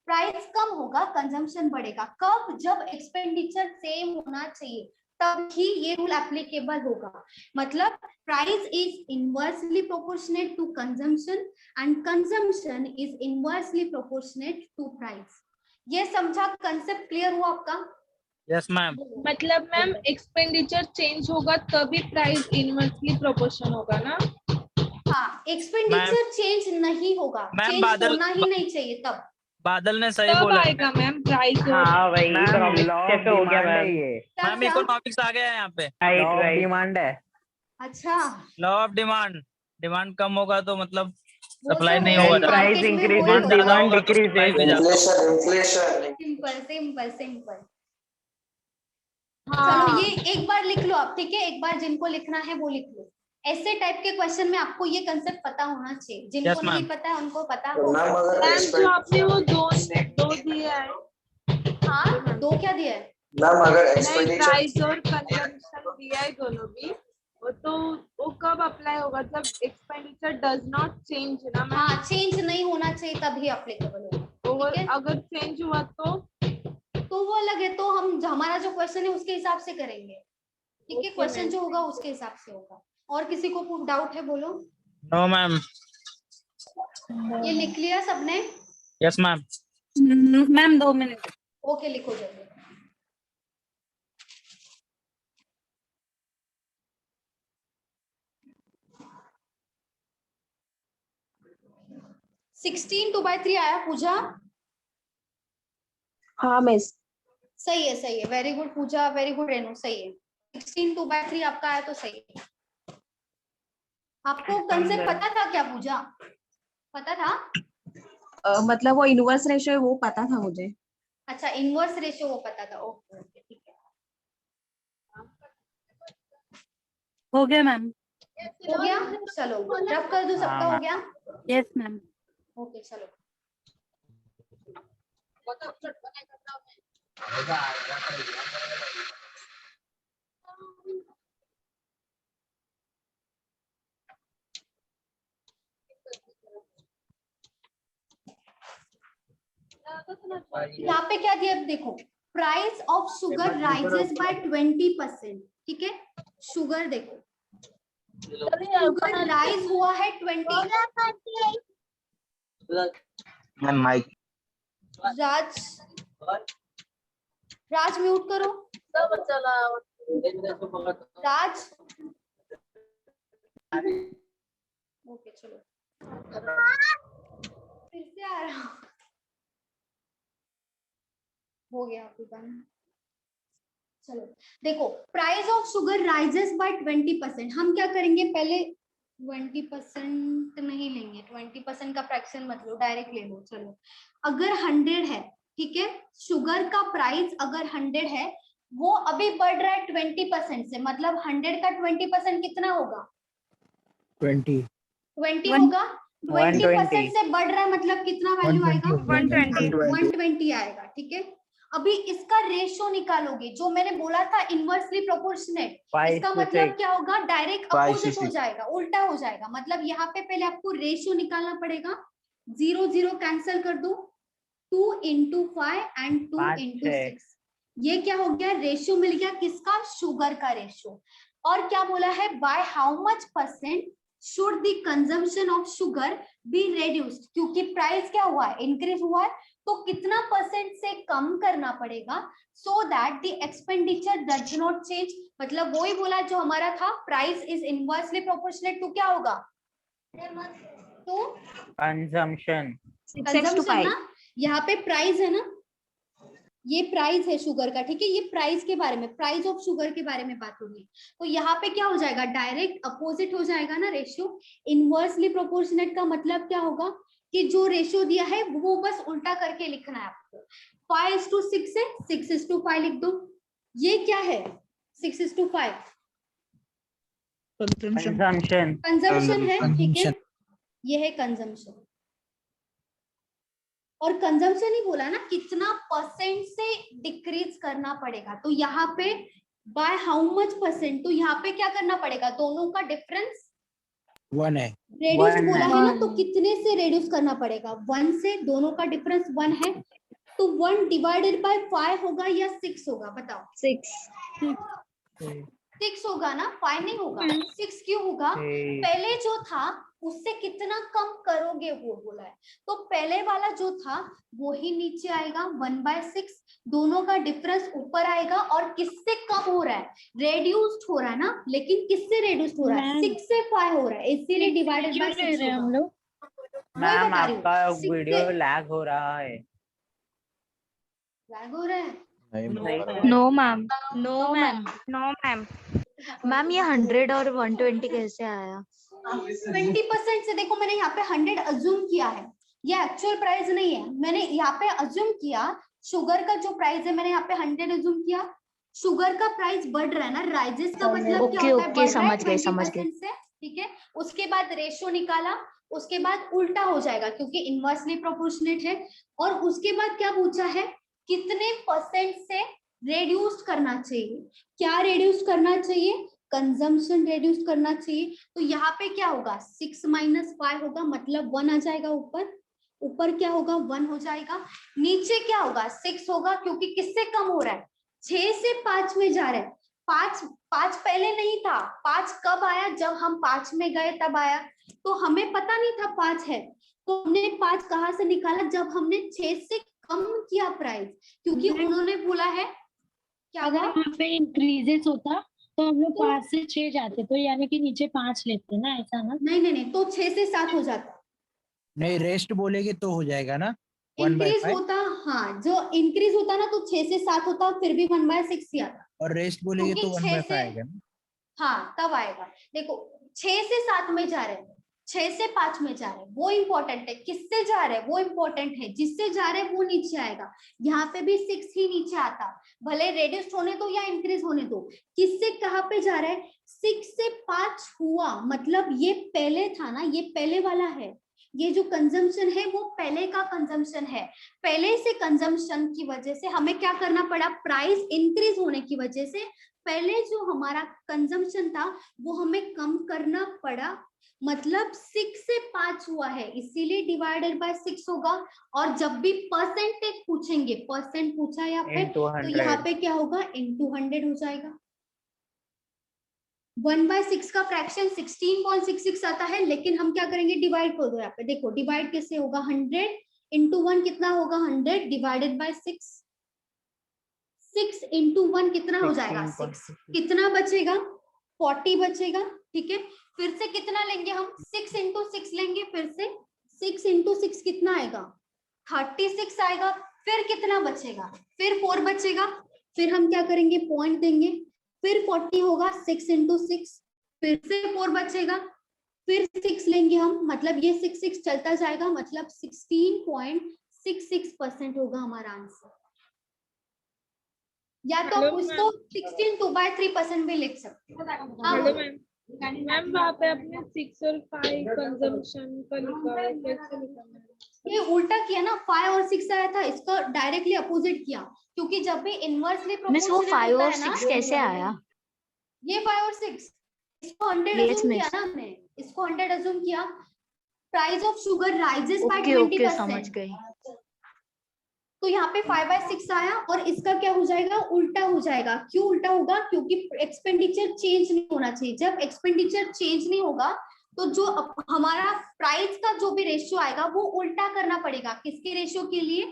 प्राइस कम होगा, कंजम्पशन बढ़ेगा। कब? जब एक्सपेंडिचर सेम होना चाहिए तब ही ये रूल एप्लीकेबल होगा। मतलब price is inversely proportionate to consumption and consumption is inversely proportionate to price. ये समझा? कंसेप्ट क्लियर हुआ आपका? Yes ma'am. मतलब मैम एक्सपेंडिचर चेंज होगा तभी प्राइस इनवर्सली प्रोपोर्शन होगा ना? हाँ, एक्सपेंडिचर चेंज नहीं होगा, मैम चेंज बादल होना ही नहीं चाहिए तब। बादल ने सही तब बोला। आएगा मैम प्राइस। हाँ भाई मैम, इकोनॉमिक्स law of कैसे हो गया demand मैम? है ये मैम इकोनॉमिक्स आ गया है यहाँ पे। राइट राइट डिमांड है। अच्छा, लॉ ऑफ डिमांड, डिमांड कम होगा तो मतलब वो सप्लाई तो नहीं वैसे होगा, प्राइस मार्केट में इंक्रीजेस वही डिमांड ज्यादा डिमांड होगा तो सप्लाई भी डिक्रीजेस। ज्यादा। Inflation simple simple simple. हाँ। चलो ये एक बार लिख लो आप, ठीक है? एक बार जिनको लिखना है वो लिख लो। ऐसे टाइप के क्वेश्चन में आपको ये कंसेप्ट पता होना चाहिए। जिनको Yes, नहीं ma'am. पता है उनको पता मैम होगा। अगर मैम जो आपने वो दो एक्सपेंडिचर दिया है, हाँ, दो क्या दिया है? मैम अगर नहीं एक्सपेंडिचर प्राइस और कंजम्पशन दिया है दोनों भी, वो तो वो कब अप्लाई होगा जब एक्सपेंडिचर डज नॉट चेंज ना मैम? हाँ, चेंज नहीं होना चाहिए तभी अप्लीकेबल होगा। और ठीक है? अगर चेंज हुआ तो वो अलग है, तो हम हमारा जो क्वेश्चन है उसके हिसाब से करेंगे। ठीक है? Okay, question ma'am. जो होगा उसके हिसाब से होगा। और किसी को कुछ डाउट है? बोलो। No ma'am. ये लिख लिया सबने? Yes ma'am. Ma'am 2 minute. Okay, लिखो जल्दी। सिक्सटीन 2/3 आया पूजा? हाँ मिस। सही है, very good Pooja, very good Renu, सही है। 16 2/3 आपका आया तो सही है। आपको कंसेप्ट पता था क्या पूजा? पता था? मतलब वो इनवर्स रेशियो है वो पता था मुझे। अच्छा, इनवर्स रेशियो वो पता था। ओके ओके, ठीक है। हो गया मैम। हो गया? चलो रब कर दो, सबका हो गया? Yes ma'am. ओके चलो। यहाँ पे क्या दिया देखो, price of sugar rises by 20%। ठीक है? शुगर देखो, शुगर राइज हुआ है 20। मैम माइक राज म्यूट करो। राज, ओके चलो, फिर से आ रहा हूँ। हो गया आपकी काम। चलो देखो, price of sugar rises by 20%। हम क्या करेंगे, पहले 20% नहीं लेंगे, 20% का फ्रैक्शन मत लो, डायरेक्ट ले लो। चलो, अगर 100 है, ठीक है, शुगर का प्राइस अगर 100 है, वो अभी बढ़ रहा है 20% से, मतलब 100 का 20% कितना होगा? 20 होगा। 20% से बढ़ रहा है मतलब कितना वैल्यू आएगा? 120 आएगा। ठीक है? अभी इसका रेशियो निकालोगे, जो मैंने बोला था इनवर्सली प्रोपोर्शनेट, इसका मतलब क्या होगा? डायरेक्ट अपोजिट हो जाएगा, उल्टा हो जाएगा। मतलब यहाँ पे पहले आपको रेशियो निकालना पड़ेगा। 0 0 कैंसिल कर दो, 2 into 5 and 2 into 6। ये क्या हो गया? रेशियो मिल गया किसका? शुगर का रेशियो। और क्या बोला है? By how much percent should the consumption of sugar be reduced. क्योंकि प्राइस क्या हुआ है? इंक्रीज हुआ है, तो कितना परसेंट से कम करना पड़ेगा so that the expenditure does not change. मतलब वही बोला जो हमारा था, price is inversely proportionate to क्या होगा? टू कंजम्पशन ना। यहाँ पे प्राइस है ना, ये प्राइस है शुगर का। ठीक है? ये प्राइस के बारे में, प्राइस ऑफ शुगर के बारे में बात होगी। तो यहाँ पे क्या हो जाएगा? डायरेक्ट अपोजिट हो जाएगा ना रेशियो। इनवर्सली प्रोपोर्शनेट का मतलब क्या होगा कि जो रेशियो दिया है वो बस उल्टा करके लिखना है आपको। 5:6 है, 6:5 लिख दो। ये क्या है? 6:5 कंजम्पशन है। ठीक है? ये है कंजम्पशन। और कंजम्पशन ही बोला ना, कितना परसेंट से डिक्रीज करना पड़ेगा। तो यहाँ पे बाय हाउ मच परसेंट, तो यहाँ पे क्या करना पड़ेगा, दोनों का डिफरेंस 1 है। रेड्यूस One बोला है। है ना, तो कितने से रेड्यूस करना पड़ेगा, 1 से, दोनों का डिफरेंस 1 है, तो 1 डिवाइडेड बाय 5 होगा या 6 होगा, बताओ। 6 होगा ना, 5 नहीं होगा, 6 क्यों होगा, पहले जो था उससे कितना कम करोगे वो बोला है, तो पहले वाला जो था वो ही नीचे आएगा 1/6, दोनों का डिफरेंस ऊपर आएगा, और किससे कम हो रहा है, रेड्यूस्ड हो रहा है ना, लेकिन किससे रेड्यूस्ड हो रहा है, 6 से 5 हो रहा है, इसीलिए डिवाइडेड बाय 6 हम होगा। लोग मैम बता रही हूँ, आपका 6 वीडियो से लैग हो रहा है। लैग हो रहा है, no ma'am, no ma'am, no ma'am. Ma'am ये 100 और 120 कैसे आया? 20% से, देखो मैंने यहाँ पे 100 अज्यूम किया है, ये एक्चुअल प्राइस नहीं है, मैंने यहाँ पे अज्यूम किया शुगर का जो प्राइस है, मैंने यहाँ पे 100 अज्यूम किया, शुगर का प्राइस बढ़ रहा है ना, राइजेस का मतलब क्या ओके होता है, ओके, बढ़ रहा है समझ गए समझ गए। 20% से, ठीक है। उसके बाद रेशो निकाला, उसके बाद उल्टा हो जाएगा क्योंकि इनवर्सली प्रोपोर्शनेट है, और उसके बाद क्या पूछा है, कितने परसेंट से रेड्यूस करना चाहिए, क्या रेड्यूस करना चाहिए, कंजम्पशन रेड्यूस करना चाहिए, तो यहाँ पे क्या होगा, 6 - 5 होगा, मतलब 1 आ जाएगा ऊपर, ऊपर क्या होगा 1 हो जाएगा, नीचे क्या होगा 6 होगा, क्योंकि किससे कम हो रहा है, 6 से 5 में जा रहा है, 5 पहले नहीं था, 5 कब आया, जब हम 5 में गए तब आया, तो हमें पता नहीं था 5 है, तो हमने 5 कहाँ से निकाला, जब हमने 6 से कम किया प्राइस, क्योंकि उन्होंने बोला है क्या अगर हुआ, वहाँ पे इंक्रीजेस होता तो हम लोग 5 से 6 जाते, तो यानी कि नीचे 5 लेते ना, ऐसा ना? नहीं, तो 6 से 7 हो जाता, नहीं, रेस्ट बोलेगी तो हो जाएगा ना, 1/5। इंक्रीज होता, हाँ जो इंक्रीज होता ना तो 6 से 7 होता, फिर भी 1/6 ही आता, और रेस्ट बोलेगी क्योंकि तो 6 1/5 से, आएगा ना। हाँ तब आएगा, देखो 6 से 7 में जा रहे हैं, 6 से 5 में जा रहे हैं, वो इंपॉर्टेंट है, किससे जा रहे हैं वो इंपॉर्टेंट है, जिससे जा रहे हैं वो नीचे आएगा, यहाँ पे भी 6 ही नीचे आता, भले रेड्यूस होने दो या इंक्रीज होने दो, किससे कहाँ पे जा रहा है, 6 से 5 हुआ, मतलब ये पहले था ना, ये पहले वाला है, ये जो कंजम्पशन है वो पहले का कंजम्पशन है, पहले से कंजम्पशन की वजह से हमें क्या करना पड़ा, प्राइस इंक्रीज होने की वजह से पहले जो हमारा कंजम्पशन था वो हमें कम करना पड़ा, मतलब 6 से 5 हुआ है, इसीलिए डिवाइडेड बाय 6 होगा, और जब भी परसेंटेज पूछेंगे, परसेंट पूछा या फिर, तो यहाँ पे क्या होगा, into 100 हो जाएगा, 1/6 का फ्रैक्शन 16.66 आता है, लेकिन हम क्या करेंगे, डिवाइड कर दो, यहाँ पे देखो डिवाइड कैसे होगा, 100 into 1 कितना होगा, 100 डिवाइडेड बाय 6, 6 into 1 कितना हो जाएगा, 6, कितना बचेगा, 40 बचेगा, ठीक है। फिर से कितना लेंगे हम, 6 into 6 लेंगे, फिर से 6 into 6 कितना आएगा, 36 आएगा, फिर कितना बचेगा, फिर 4 बचेगा, फिर हम क्या करेंगे, पॉइंट देंगे, फिर 40 होगा, 6 into 6, फिर से 4 बचेगा, फिर 6 लेंगे हम, मतलब ये 6 चलता जाएगा, मतलब 16.66% होगा हमारा आंसर, या तो हेलो उसको 16 2/3% भी लिख सकते हो। हाँ हेलो बोलो। मैम, मैम वहाँ पे आपने 6 और 5 कंजम्पशन का लिखा है, कैसे लिखा है? ये उल्टा किया ना, 5 और 6 आया था, इसका डायरेक्टली अपोजिट किया, क्योंकि जब भी इनवर्सली मिस वो प्रोपोर्शनल 5 होता और है ना, 6 कैसे आया? ये 5 और 6, इसको 100 Yes, अज्यूम किया miss. ना हमने, इसको 100 अज्यूम किया, price of sugar rises by okay okay, समझ 20%, गई। तो यहाँ पे 5/6 आया, और इसका क्या हो जाएगा, उल्टा हो जाएगा, क्यों उल्टा होगा, क्योंकि एक्सपेंडिचर चेंज नहीं होना चाहिए, जब एक्सपेंडिचर चेंज नहीं होगा तो जो हमारा प्राइस का जो भी रेशियो आएगा वो उल्टा करना पड़ेगा, किसके रेशियो के लिए,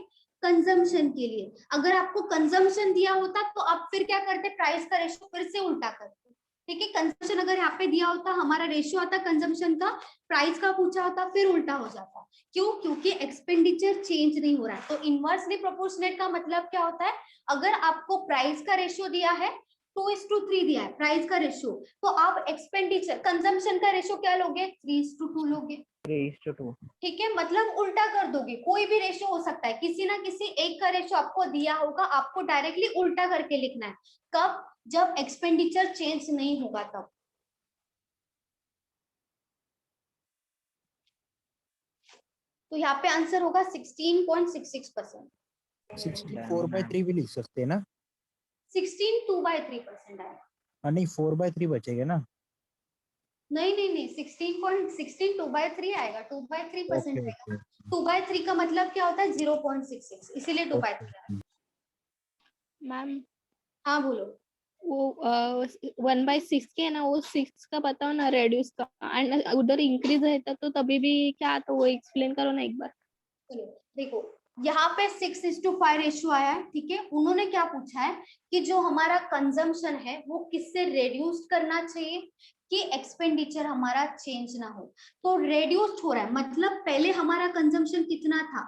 कंजम्पशन के लिए, अगर आपको कंजम्पशन दिया होता तो आप फिर क्या करते, प्राइस का रेशियो फिर से उल्टा करते, ठीक है, कंजम्पशन अगर यहाँ पे दिया होता, हमारा रेशियो आता कंजम्पशन का, प्राइस का पूछा होता, फिर उल्टा हो जाता, क्यों, क्योंकि एक्सपेंडिचर चेंज नहीं हो रहा है, तो इनवर्सली प्रोपोर्शनेट का मतलब क्या होता है, अगर आपको प्राइस का रेशियो दिया है 2:3 दिया है प्राइस का रेशियो, तो आप एक्सपेंडिचर कंजम्पशन का रेशियो क्या लोगे, 3:2 लोगे, 3:2। ठीक है, मतलब उल्टा कर दोगे, कोई भी रेशियो हो सकता है, किसी ना किसी एक का रेशियो आपको दिया होगा, आपको डायरेक्टली उल्टा करके लिखना है, कब, जब एक्सपेंडिचर चेंज नहीं होगा तब, तो यहाँ पे आंसर होगा 16.66%। 64/3 भी लिख सकते हैं ना। 16 2/3% आएगा। नहीं 4/3 बचेगा ना। नहीं 16 2/3 आएगा, 2/3% ओके आएगा। ओके 2/3 का मतलब क्या होता है 0.66, इसीलिए 2/3। मैम हाँ बोलो। वो 1/6 के है ना, वो 6 का बताओ ना रेड्यूस का, एंड उधर इंक्रीज है तो तभी भी क्या, तो वो एक्सप्लेन करो ना एक बार। चलो देखो, यहाँ पे 6:5 रेशियो आया है, ठीक है। उन्होंने क्या पूछा है कि जो हमारा कंजम्पशन है वो किससे रेड्यूस करना चाहिए कि एक्सपेंडिचर हमारा चेंज ना हो। तो रेड्यूस हो रहा है, मतलब पहले हमारा कंजम्पशन कितना था,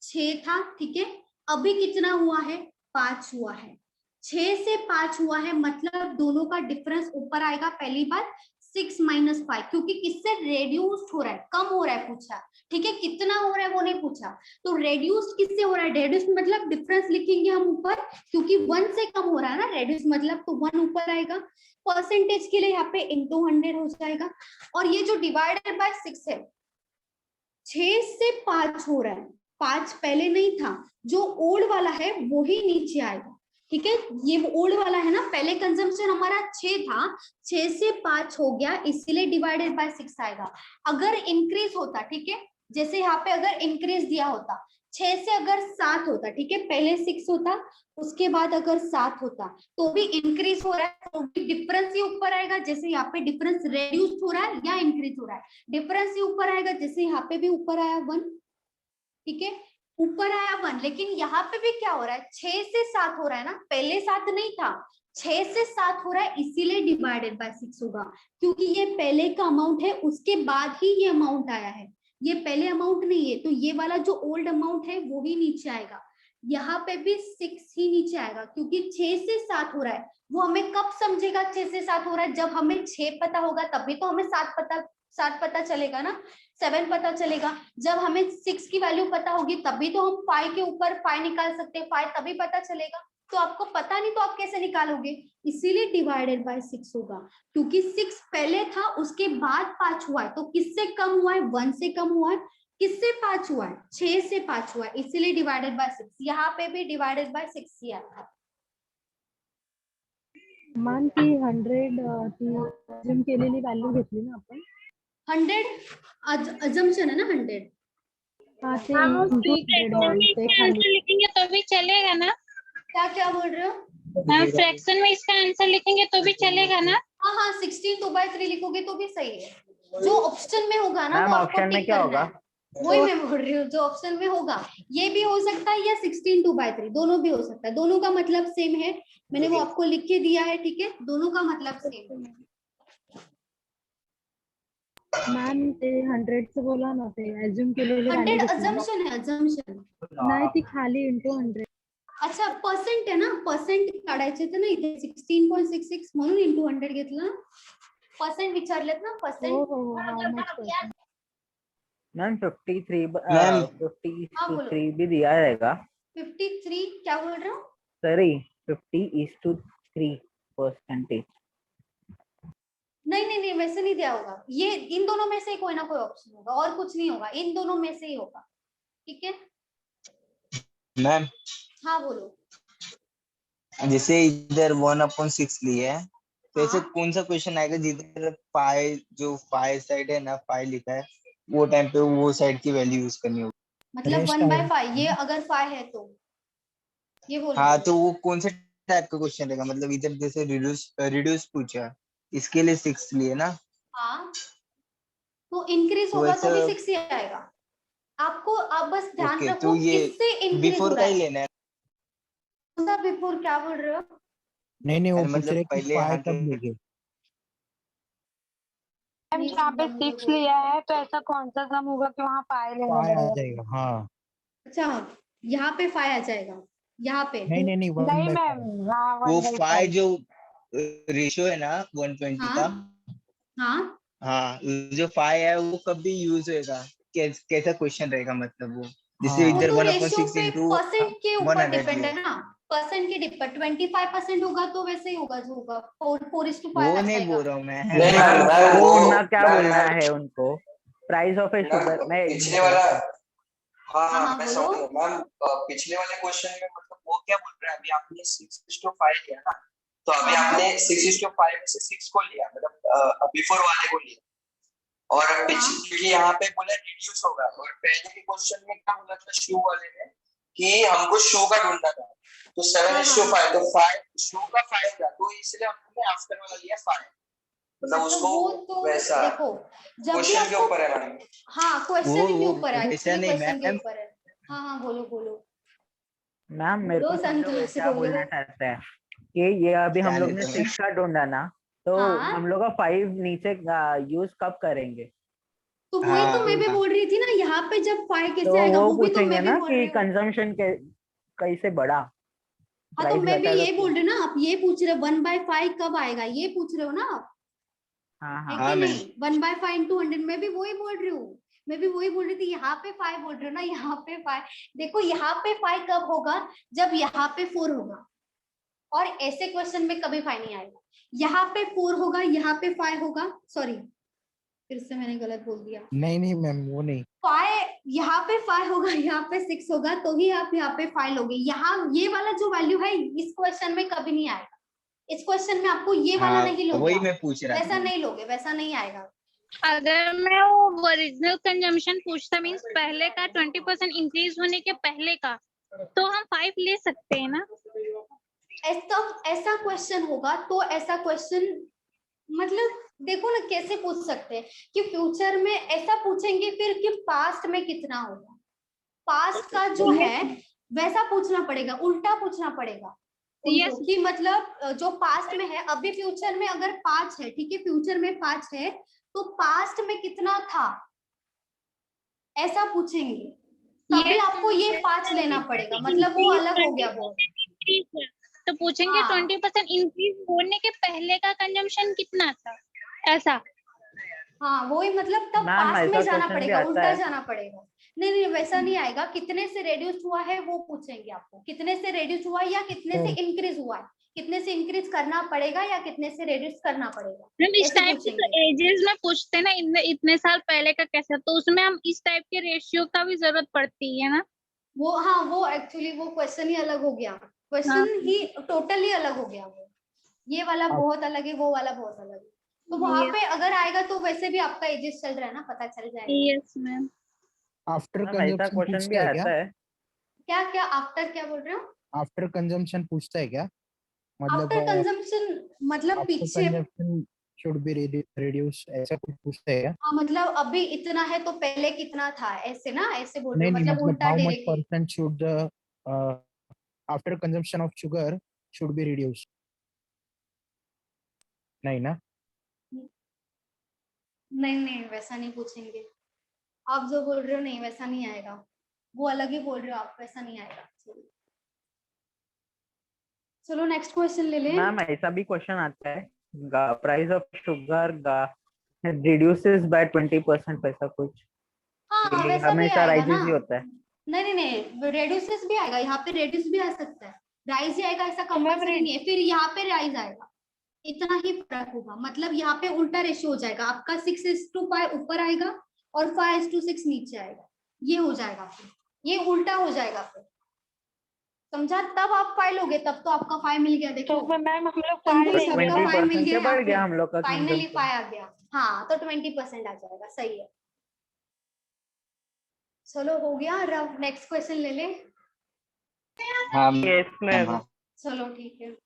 6 था, ठीक है। अभी कितना हुआ है, 5 हुआ है। 6 से 5 हुआ है, मतलब दोनों का डिफरेंस ऊपर आएगा। पहली बात 6 - 5, क्योंकि किससे रेड्यूस हो रहा है, कम हो रहा है पूछा, ठीक है। कितना हो रहा है वो नहीं पूछा। तो रेड्यूस किससे हो रहा है, रेड्यूस मतलब डिफरेंस लिखेंगे हम ऊपर, क्योंकि 1 से कम हो रहा है ना रेड्यूस, मतलब तो 1 ऊपर आएगा। परसेंटेज के लिए यहाँ पे into 100 हो जाएगा। और ये जो डिवाइडेड बाय 6 है, 6 से 5 हो रहा है, 5 पहले नहीं था, जो ओल्ड वाला है वो ही नीचे आएगा, ठीक है। ये ओल्ड वाला है ना, पहले कंजम्पशन हमारा 6 था, 6 से 5 हो गया, इसीलिए डिवाइडेड बाय 6 आएगा। अगर इंक्रीज होता, ठीक है, जैसे यहाँ पे अगर इंक्रीज दिया होता, 6 से अगर 7 होता, ठीक है, पहले 6 होता, उसके बाद अगर 7 होता, तो भी इंक्रीज हो रहा है, तो भी डिफरेंस ही ऊपर आएगा। जैसे यहाँ पे डिफरेंस रेड्यूस हो रहा है या इंक्रीज हो रहा है, डिफरेंस ही ऊपर आएगा। जैसे यहाँ पे भी ऊपर आया 1, ठीक है, ऊपर आया 1, लेकिन यहाँ पे भी क्या हो रहा है, 6 से 7 हो रहा है ना, पहले 7 नहीं था, 6 से 7 हो रहा है, इसीलिए डिवाइडेड बाय 6 होगा, क्योंकि ये पहले का अमाउंट है, उसके बाद ही ये अमाउंट आया है, ये पहले अमाउंट नहीं है। तो ये वाला जो ओल्ड अमाउंट है वो ही नीचे आएगा, यहाँ पे भी 6 ही नीचे आएगा, क्योंकि 6 से 7 हो रहा है। वो हमें कब समझेगा 6 से 7 हो रहा है, जब हमें 6 पता होगा, तभी तो हमें 7 पता चलेगा ना, 7 पता चलेगा। जब हमें 6 की वैल्यू पता होगी, तभी तो हम 5 के ऊपर 5 निकाल सकते हैं, 5 तभी पता चलेगा। तो आपको पता नहीं तो आप कैसे निकालोगे, इसीलिए डिवाइडेड बाय 6 होगा, क्योंकि 6 पहले था, उसके बाद 5 हुआ है। तो किससे कम हुआ है, 1 से कम हुआ है। किससे 5 हुआ है, 6 से 5 हुआ है, इसीलिए डिवाइडेड बाय 6। यहाँ पे भी डिवाइडेड बाय 6 ही आता है। मान की 100 ती अजून केलेली व्हॅल्यू घेतली ना आपण, 100 अजम्पशन है ना 100। हाँ ते हाँ, वो into 100 मान ते इसका खाली आंसर लिखेंगे तो भी चलेगा ना? क्या बोल रहे हो? हाँ, फ्रैक्शन में इसका आंसर लिखेंगे तो भी चलेगा ना? हाँ 16 2/3 लिखोगे तो भी सही है। जो ऑप्शन में होगा ना मैम वो आपको ऑप्शन में टिक क्या करना होगा? है। वही मैं बोल रही हूँ, जो ऑप्शन में होगा ये भी हो सकता है या 16 2/3, दोनों भी हो सकता है। दोनों का मतलब सेम है, मैंने वो आपको लिख के दिया है, ठीक है, दोनों का मतलब सेम है। मॅम ते 100 चं बोला ना, ते अज्यूम केलेली व्हॅल्यू 100 घेतली ना. अजम्पशन है, अजम्पशन। नाही ती खाली into 100. अच्छा पर्सेंट आहे ना, पर्सेंट काढायचे तर ना इथे 16.66 म्हणून into 100 घेतलं ना, पर्सेंट विचारलेत ना, हो पर्सेंट। हो हो how much percent? Ma'am 53 ma'am 53 भी दिया रहेगा। 53 क्या बोल रहे हो? सॉरी 50:3%। नहीं वैसे नहीं दिया होगा, ये इन दोनों में से कोई ना कोई ऑप्शन होगा, और कुछ नहीं होगा, इन दोनों में से ही होगा, ठीक है। मैम हाँ बोलो। जैसे इधर 1/6 लिया है, तो ऐसे हाँ। कौन सा क्वेश्चन आएगा जिधर पाई, जो पाई साइड है ना, पाई लिखा है, वो टाइम पे वो साइड की वैल्यू यूज करनी होगी। मतलब Rest 1/5, ये अगर 5 है तो ये बोल रहे हाँ, हो? तो वो कौन से टाइप का क्वेश्चन रहेगा, मतलब इधर जैसे रिड्यूस पूछा, इसके लिए 6 लिए ना, हाँ तो इंक्रीज तो होगा तो भी ऐसा 6 ही आएगा। आपको आप बस ध्यान ओके, रखो तो ये किससे इंक्रीज बिफोर हो का रहा ही है। लेना है। बिफोर क्या बोल रहे हो? नहीं वो अरे पूछ मतलब रहे कि पहले 5 कब 100 लेंगे। मैम यहाँ पे 6 लिया है तो ऐसा कौन सा सम होगा कि वहाँ पाए लेना 5 आ पड़ेगा? जाएगा हाँ। अच्छा यहाँ पे 5 आ जाएगा, यहाँ पे नहीं 1/5 नहीं मैम, हाँ वो 5 1/5। जो रेशियो है ना 120 का, हाँ हाँ जो 5 है वो कभी यूज होएगा, कैसा क्वेश्चन रहेगा, मतलब वो जैसे हाँ वो इधर तो रेशियो 1/6 पे इंटू परसेंट के ऊपर 100 डिपेंड है लिया, ना, परसेंट के डिपेंड। 25% होगा तो वैसे ही होगा, जो होगा 4:5 वो आ नहीं जाएगा। बोल रहा हूँ मैं। नहीं मैम, वो वो उनका क्या मैम बोलना मैम है उनको, प्राइस ऑफ ए शुगर में पिछले वाला हाँ हाँ, हाँ मैं बोलो। समझ गया मैम। पिछले वाले क्वेश्चन में मतलब वो क्या बोल रहे हैं, अभी आपने 6:5 लिया ना, तो अभी हाँ, आपने 6:5 में से 6 को लिया, मतलब बिफोर वाले को लिया, और हाँ। क्योंकि यहाँ पे बोला रिड्यूस होगा, और पहले के क्वेश्चन में क्या बोला था शू वाले ने कि हमको शू का ढूंढना था, तो 7:5, तो 5 शू का 5 था, तो इसलिए हमने आफ्टर वाला लिया 5, मतलब मतलब उसको वो तो वैसा देखो, जब भी क्वेश्चन के आपको, ऊपर है मैम। हाँ क्वेश्चन के वो ऊपर है, वैसा एक्चुअली नहीं क्वेश्चन के मैम। ऊपर है। हाँ हाँ, बोलो बोलो मैम मेरे को बोलो समझो मैं संतोष, क्या बोलो। बोलना चाहता है कि ये अभी हम लोग जाने ने दो 6 का ढूंढा ना, तो हाँ। हम लोग का 5 नीचे यूज कब करेंगे? तो वही तो मैं भी हाँ बोल रही थी ना, यहाँ पे जब 5 तो कैसे आएगा, वो वो भी तो पूछेंगे मैं भी ना बोल रही कि हूँ। कंजम्पशन के कैसे बढ़ा, हाँ तो प्राइस मैं भी घटा ये तो। बोल रही हूँ ना, आप ये पूछ रहे हो 1/5 कब आएगा, ये पूछ रहे हो ना आप, हाँ है हाँ कि मैम। नहीं? 1/5 into 100, मैं भी वही बोल रही हूँ। मैं भी वही बोल रही थी, यहाँ पे 5 बोल रही हूँ ना, यहाँ पे 5। देखो यहाँ पे 5 कब होगा, जब यहाँ पे 4 होगा, और ऐसे क्वेश्चन में कभी 5 नहीं आएगा। यहाँ पे 4 होगा, यहाँ पे 5 होगा, सॉरी फिर से मैंने गलत बोल दिया। नहीं नहीं मैम वो नहीं, 5 यहाँ पे 5 होगा, यहाँ पे 6 होगा, तो ही आप यहाँ पे 5 लोगे। यहाँ ये वाला जो वैल्यू है इस क्वेश्चन में कभी नहीं आएगा। इस क्वेश्चन में आपको ये वाला हाँ नहीं लोगे वही आप। मैं पूछ रहा वैसा था। नहीं लोगे, वैसा नहीं आएगा। अगर मैं वो ओरिजिनल कंजम्पशन पूछता मींस पहले का 20% इंक्रीज होने के पहले का, तो हम 5 ले सकते हैं ना? ऐसा क्वेश्चन होगा तो ऐसा क्वेश्चन, मतलब देखो ना कैसे पूछ सकते हैं कि फ्यूचर में ऐसा पूछेंगे फिर कि पास्ट में कितना होगा। पास्ट का जो है वैसा पूछना पड़ेगा, उल्टा पूछना पड़ेगा उनको, कि मतलब जो पास्ट में है, अभी फ्यूचर में अगर 5 है, ठीक है, फ्यूचर में 5 है, तो पास्ट में कितना था, ऐसा पूछेंगे, तभी आपको ये 5 लेना पड़ेगा, मतलब वो अलग हो गया बहुत। तो पूछेंगे हाँ। 20% इंक्रीज होने के पहले का कंजम्पशन कितना था, ऐसा। हाँ वही, मतलब तब मैम पास्ट में ऐसा जाना क्वेश्चन भी पड़ेगा, आता उल्टा है। जाना पड़ेगा। नहीं नहीं वैसा नहीं आएगा, कितने से रेड्यूस हुआ है वो पूछेंगे आपको, कितने से रेड्यूस हुआ या कितने से इंक्रीज हुआ है, कितने से इंक्रीज करना पड़ेगा या कितने से रेड्यूस करना पड़ेगा, मैम इस ऐसे टाइप के पूछेंगे। एजेस में पूछते हैं ना, इतने साल पहले का कैसा, तो उसमें हम इस टाइप के रेशियो का भी जरूरत पड़ती है ना। वो हाँ, वो एक्चुअली वो क्वेश्चन ही अलग हो गया, क्वेश्चन ही टोटली अलग हो गया। वो ये वाला बहुत अलग है, वो वाला बहुत अलग है। तो वहां पे अगर आएगा तो वैसे भी आपका एजेस चल रहा है ना, पता चल जाएगा। Yes ma'am. आफ्टर मैम ऐसा कंजम्पशन क्वेश्चन भी पूछता है क्या? आता है। क्या क्या आफ्टर क्या बोल रहे हो? आफ्टर कंजम्पशन पूछता है क्या? मतलब आफ्टर कंजम्पशन मतलब आफ्टर पीछे, कंजम्पशन शुड बी रिड्यूस, ऐसा कुछ पूछता है क्या? मतलब अभी इतना है तो पहले कितना था, ऐसे ना, ऐसे बोल रहे नहीं हो, नहीं, मतलब मतलब उल्टा how much directly. Percent should the after consumption of sugar should be reduce, नहीं ना? नहीं नहीं वैसा नहीं पूछेंगे, आप जो बोल रहे हो नहीं वैसा नहीं आएगा, वो अलग ही बोल रहे हो आप, वैसा नहीं आएगा। चलो नेक्स्ट क्वेश्चन ले लें। मैम ऐसा भी क्वेश्चन आता है, price of sugar reduces by 20%, ऐसा कुछ। हाँ ये वैसा भी हमेशा आएगा ना। राइजेस ही होता है। नहीं नहीं नहीं, रेड्यूसेस भी आएगा, यहाँ पे रेड्यूस भी आ सकता है, राइज ही आएगा, ऐसा कंपल्सरी नहीं है। फिर यहाँ पे राइज आएगा, इतना ही फर्क होगा, मतलब यहाँ पे उल्टा रेशियो हो जाएगा आपका, 6:5 ऊपर आएगा और 5:6 नीचे आएगा, ये हो जाएगा, फिर ये उल्टा हो जाएगा। फिर समझा? तब आप 5 लोगे, तब तो आपका 5 मिल गया। देखो तो मैम हम लोग संतोष, आपका 5 मिल 20% गया से यहाँ बढ़ पे, गया हम लोग का फाइनली कंजम्पशन। 5 आ गया। हाँ तो 20% आ जाएगा, सही है। चलो हो गया, अब नेक्स्ट क्वेश्चन ले ले। हाँ यस मैम। चलो ठीक है।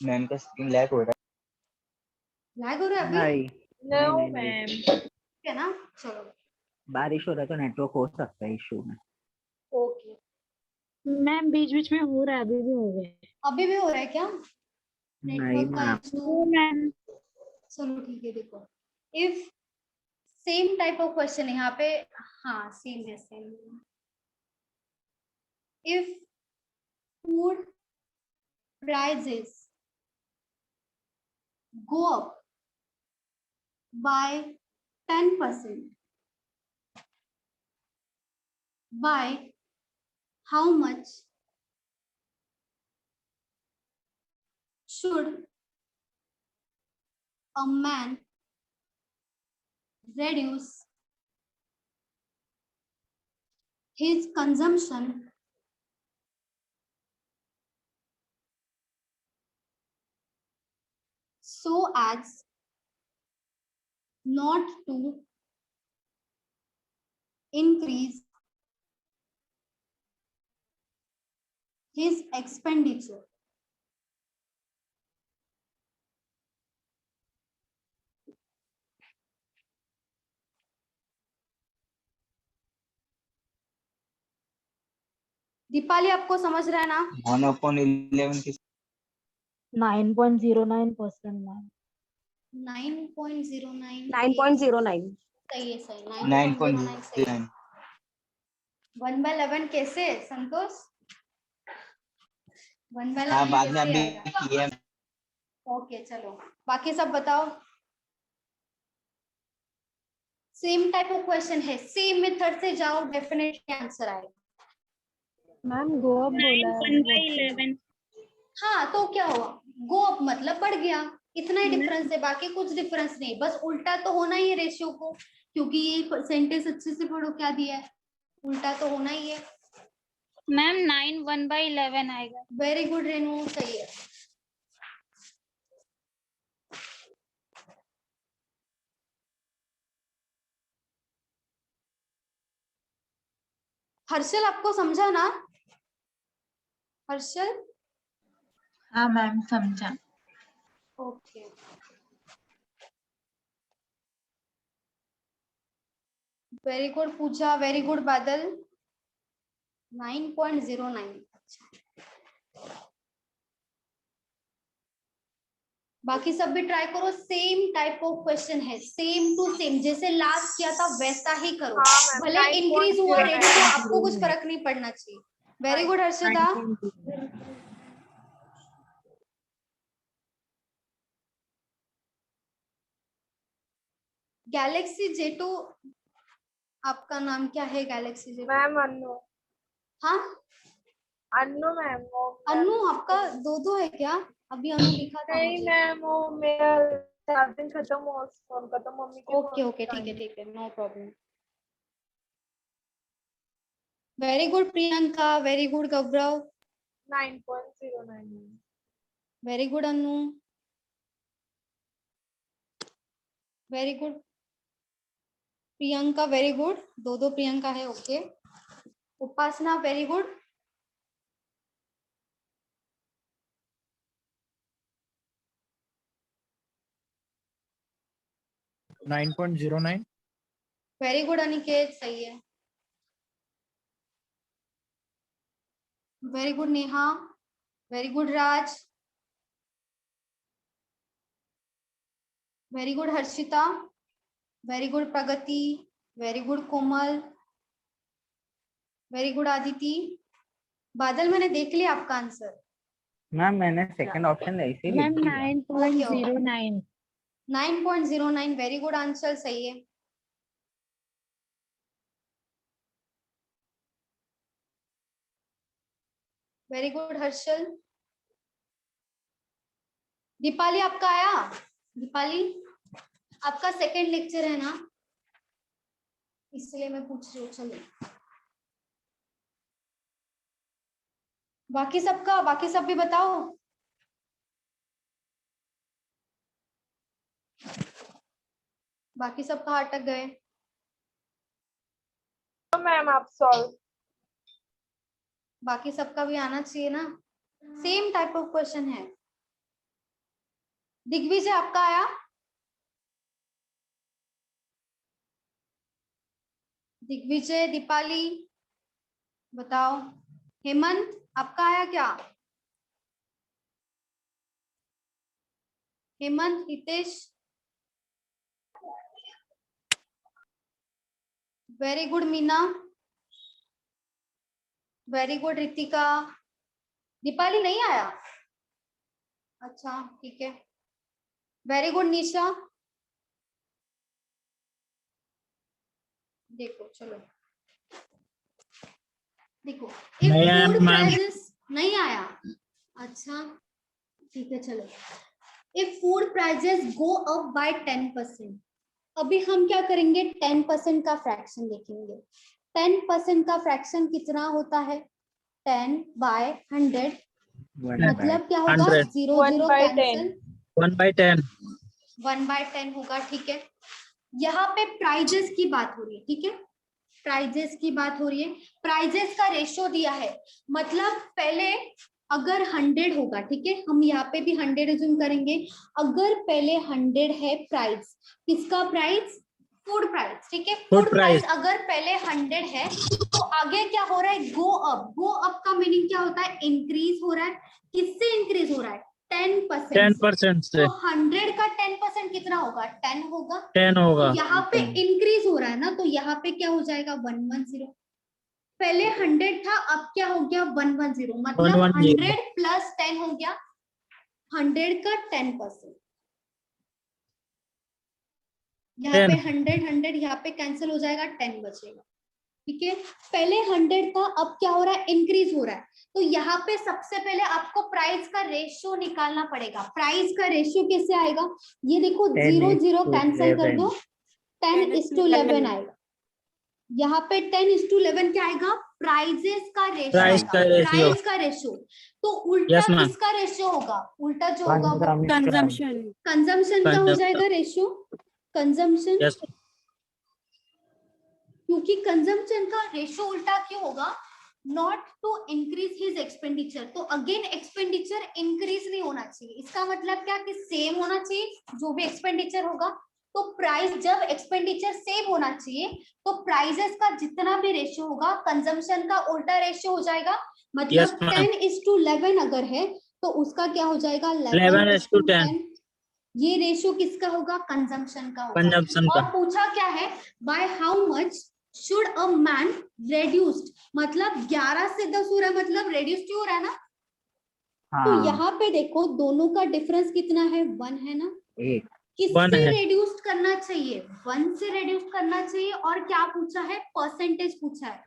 मैम का स्क्रीन लैग हो रहा लैग हो रहा है अभी? नहीं नहीं नहीं, ठीक है ना, चलो। बारिश हो रहा है तो नेटवर्क हो सकता है इशू में। ओके, मैम बीच बीच में हो रहा है, अभी भी हो गया है। अभी भी हो रहा है क्या? नहीं नेटवर्क का मैम। इशू। मैम चलो ठीक है, देखो if same type of question यहाँ पे, हाँ सेम है same. If food prices go up by 10%, by how much should a man reduce his consumption so as not to increase his expenditure? Deepali आपको समझ रहा है ना? 1/11 की 9.09% मैम। 9.09 9.09 सही है, सही 9.09 सही है। 9.09 1/11 कैसे संतोष? 1/11 हाँ बाद में कैसे अभी आएगा? किया। ओके चलो, बाकी सब बताओ। सेम टाइप ऑफ क्वेश्चन है, सेम मेथड से जाओ, डेफिनेटली आंसर आएगा। मैम गो अप बोला है। 1/11। हाँ तो क्या हुआ, गो अप मतलब बढ़ गया, इतना ही डिफरेंस है, बाकी कुछ डिफरेंस नहीं, बस उल्टा तो होना ही है रेशियो को, क्योंकि ये सेंटेंस अच्छे से पढ़ो क्या दिया है, उल्टा तो होना ही है। मैम 9 1/11 आएगा। वेरी गुड रेनू, सही है। हर्षल आपको समझा ना? हर्षल? हाँ मैम समझा। Okay very good Pooja, very good बादल। 9.09। बाकी सब भी ट्राई करो, सेम टाइप ऑफ क्वेश्चन है, सेम टू सेम, जैसे लास्ट किया था वैसा ही करो। हाँ मैम, भले इंक्रीज हुआ 9.09 रेट हुआ, आपको कुछ फर्क नहीं पड़ना चाहिए। Very good Harshita. Galaxy J2, आपका नाम क्या है? Galaxy J2 ma'am Annu. हाँ अन्नू मैम। अनु, आपका दो है क्या? अभी अनु लिखा था नहीं मुझे। मैम, वो मेरा चार्जिंग खत्म हुआ उस फोन का, तो मम्मी के ओके ओके ठीक है, no problem. Very good Priyanka, very good Gaurav, 9.09। Very good Anu, very good Priyanka, very good, दो प्रियंका है। Okay Upasana, very good.. 9.09। Very good Aniket, सही है। Very good Neha, very good Raj, very good Harshita, very good Pragati, very good Komal, very good Aditi. Badal मैंने देख लिया आपका आंसर। मैम मैंने second option ऐसे लिख मैम दिया। 9.09। 9.09 वेरी गुड आंसर, सही है। Very good Harshal. दीपाली आपका आया? दीपाली आपका सेकंड लेक्चर है ना, इसलिए मैं पूछ रही हूँ। चलिए बाकी सब भी बताओ। बाकी सब कहाँ अटक गए? मैम आप सॉल्व। बाकी सबका भी आना चाहिए ना, सेम टाइप ऑफ क्वेश्चन है। दिग्विजय आपका आया? दिग्विजय, दीपाली, बताओ हेमंत, आपका आया क्या? Hemant, Hitesh, very good Meena, very good Ritika. Deepali नहीं आया? अच्छा ठीक है, वेरी गुड निशा। देखो चलो, देखो if नहीं आया food मैम। prices नहीं आया, अच्छा ठीक है चलो। if food prices go up by 10%, अभी हम क्या करेंगे, 10% का फ्रैक्शन देखेंगे। 10% का फ्रैक्शन कितना होता है? 10 by 100, मतलब क्या होगा? 100 0 0 कैंसिल, 1/10 1 by 10 होगा, ठीक है। यहाँ पे प्राइजेस की बात हो रही है, ठीक है, प्राइजेस की बात हो रही है। प्राइजेस का रेशियो दिया है, मतलब पहले अगर 100 होगा, ठीक है, हम यहाँ पे भी 100 रिज्यूम करेंगे। अगर पहले 100 है प्राइस, किसका प्राइस? फूड प्राइस, ठीक है। फूड प्राइस अगर पहले 100 है तो आगे क्या हो रहा है? Go up. गो अप का मीनिंग क्या होता है? इंक्रीज हो रहा है। किससे इंक्रीज हो रहा है? 10% से। तो 100 का 10% कितना होगा? 10 होगा। 10 होगा। तो यहाँ पे इंक्रीज हो रहा है ना, तो यहाँ पे क्या हो जाएगा? 110। पहले 100 था, अब क्या हो गया? 110, मतलब 100 प्लस 10 हो गया 100 का 10%। यहाँ पे 100 यहाँ पे कैंसिल हो जाएगा, 10 बचेगा, ठीक है। पहले 100 था, अब क्या हो रहा है? इंक्रीज हो रहा है। तो यहाँ पे सबसे पहले आपको प्राइस का रेशियो निकालना पड़ेगा। प्राइस का रेशियो कैसे आएगा? ये देखो 0 0 कैंसिल कर दो, 10:11 आएगा। यहाँ पे 10:11 क्या आएगा? प्राइजेस का रेशियो आएगा। प्राइस का रेशियो। तो उल्टा किसका रेशियो होगा? उल्टा जो होगा वो कंजम्पशन का हो जाएगा रेशियो। कंजम्पशन, क्योंकि कंजम्पशन का रेशियो उल्टा क्यों होगा? Not to increase his expenditure. तो अगेन एक्सपेंडिचर इंक्रीज नहीं होना चाहिए। इसका मतलब क्या कि सेम होना चाहिए जो भी एक्सपेंडिचर होगा। तो प्राइस, जब एक्सपेंडिचर सेम होना चाहिए तो प्राइजेस का जितना भी रेशियो होगा कंजम्पशन का उल्टा रेशियो हो जाएगा। मतलब 10:11 अगर है तो उसका क्या हो जाएगा? 11:10। ये रेशियो किसका होगा? कंजम्पशन का होगा। और पूछा क्या है? By how much should a man reduced, मतलब 11 से 10 हो रहा है, मतलब रेड्यूस्ड हो रहा है ना। तो यहाँ पे देखो दोनों का डिफरेंस कितना है? 1 है ना। किससे रेड्यूस करना चाहिए? 1 से रेड्यूस करना चाहिए। और क्या पूछा है? परसेंटेज पूछा है।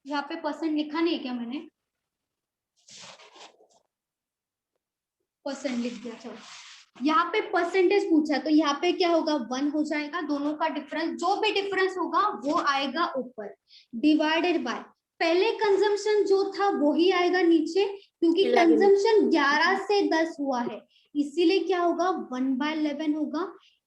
यहाँ पे परसेंट लिखा नहीं है क्या मैंने? परसेंट लिख दिया, चलो। यहाँ पे परसेंटेज पूछा है तो यहाँ पे क्या होगा? 1 हो जाएगा। दोनों का डिफरेंस, जो भी डिफरेंस होगा वो आएगा ऊपर, डिवाइडेड बाय पहले कंजम्पशन जो था वो ही आएगा नीचे, क्योंकि कंजम्पशन 11 से 10 हुआ है, इसीलिए क्या होगा? 1/11 होगा।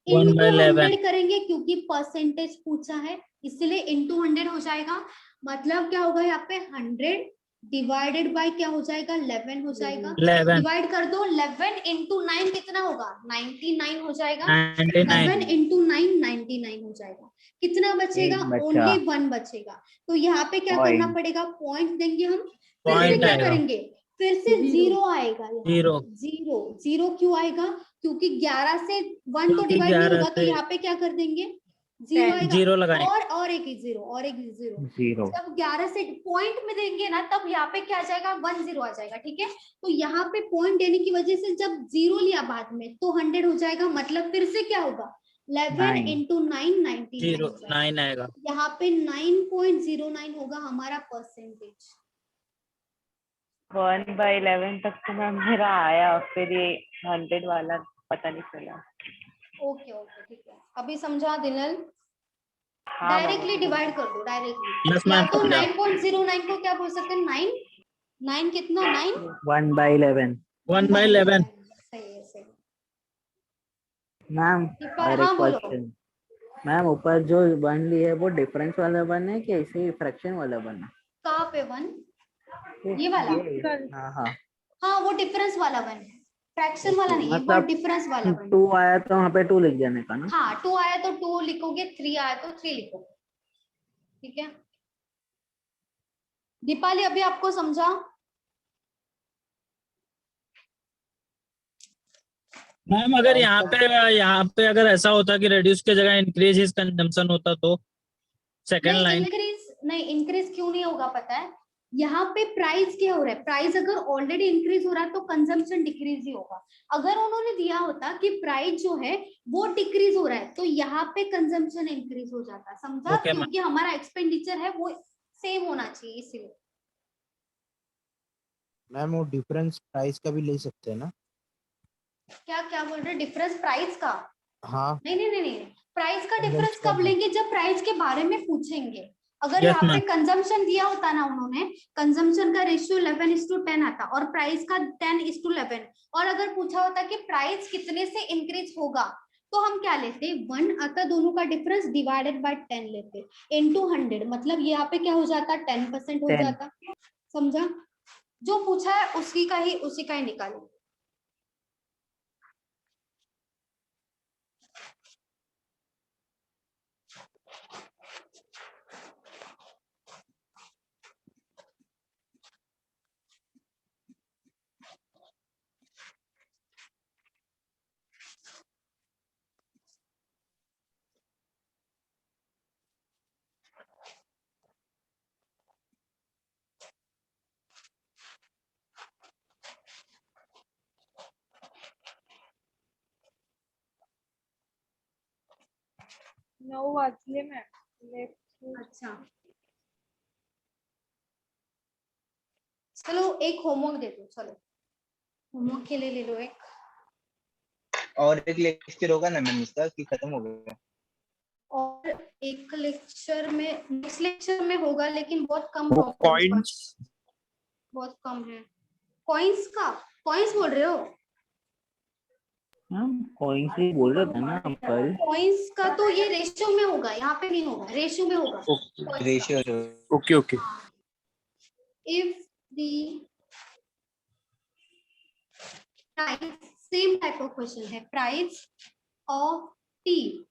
इनटू 100 करेंगे क्योंकि परसेंटेज पूछा है, इसीलिए इनटू 100 हो जाएगा। मतलब क्या होगा यहाँ पे? 100 डिवाइडेड बाय क्या हो जाएगा? 11 हो जाएगा। डिवाइड कर दो, 11 इंटू 9 कितना होगा? 99 हो जाएगा। 11 इंटू 9 99 हो जाएगा। कितना बचेगा? ओनली 1 बचेगा। तो यहाँ पे क्या करना पड़ेगा? पॉइंट देंगे हम। फिर से क्या करेंगे? फिर से 0 आएगा। 0 क्यों आएगा? क्योंकि 11 से 1 तो डिवाइड नहीं होगा, तो यहाँ पे क्या कर देंगे? 0 आएगा। और एक 0 और एक 0। जब 11 से पॉइंट में देंगे ना, तब यहाँ पे क्या आ जाएगा? 1 0 आ जाएगा, ठीक है। तो यहाँ पे पॉइंट देने की वजह से जब 0 लिया बाद में तो 100 हो जाएगा। मतलब फिर से क्या होगा? 11 इंटू 9 99 आएगा। यहाँ पे 9.09 होगा हमारा परसेंटेज। 1/11 तक तो मैम मेरा आया, फिर ये 100 वाला पता नहीं चला। ओके ओके ठीक है, अभी समझा दिनल। डायरेक्टली डिवाइड कर दो, डायरेक्टली। या तो 9.09 को क्या बोल सकते हैं? 9 कितना? 9 1/11 सही है, सही। मैम और एक क्वेश्चन मैम, ऊपर जो 1 ली है वो डिफरेंस वाला 1 है कि ऐसे फ्रैक्शन वाला 1 है? कहाँ पे 1? ये वाला? हाँ वो डिफरेंस वाला 1 है, फ्रैक्शन वाला नहीं है, वो डिफरेंस वाला 1। 2 आया तो वहाँ पे 2 लिख जाने का ना? हाँ 2 आया तो 2 लिखोगे, 3 आया तो 3 लिखोगे, ठीक है। दीपाली अभी आपको समझा? मैम अगर यहाँ पे अगर ऐसा होता कि रेड्यूस की जगह इंक्रीज हिज कंजम्पशन होता तो सेकंड नहीं लाइन इंक्रीज क्यों नहीं होगा पता है? यहाँ पे प्राइस क्या हो रहा है? प्राइस अगर ऑलरेडी इंक्रीज हो रहा है तो कंजम्पशन डिक्रीज ही होगा। अगर उन्होंने दिया होता कि प्राइस जो है वो डिक्रीज हो रहा है तो यहाँ पे कंजम्पशन इंक्रीज हो जाता। समझा? Okay, क्योंकि हमारा एक्सपेंडिचर है वो सेम होना चाहिए इसलिए। मैम वो डिफरेंस प्राइस का भी ले सकते हैं ना? क्या क्या बोल रहे? डिफरेंस प्राइस का? हाँ नहीं प्राइस का डिफरेंस कब लेंगे? जब प्राइस के बारे में पूछेंगे। अगर Yes, यहाँ पे ma'am. कंजम्पशन दिया होता ना उन्होंने, कंजम्पशन का रेशियो 11:10 आता और प्राइस का 10:11, और अगर पूछा होता कि प्राइस कितने से इंक्रीज होगा तो हम क्या लेते? 1 आता, दोनों का डिफरेंस डिवाइडेड बाय 10 लेते इनटू 100, मतलब यहाँ पे क्या हो जाता? 10% हो 10. जाता। समझा? जो पूछा है उसी का ही निकालेंगे। नऊ वाचले मॅम. अच्छा चलो एक होमवर्क दे दो। चलो होमवर्क के लिए ले लो एक। और एक लेक्चर होगा ना मैम इसका कि खत्म हो गया? और एक लेक्चर में, नेक्स्ट लेक्चर में होगा लेकिन बहुत कम वो टॉपिक है, कॉइन्स बहुत कम है। कॉइन्स का? कॉइन्स बोल रहे हो? हम कॉइन्स ही बोल रहे थे ना हम कल. कॉइन्स का तो ये रेशियो में होगा, यहाँ पे नहीं होगा, रेशियो में होगा। Ratio okay If the price, same type of question है, price of tea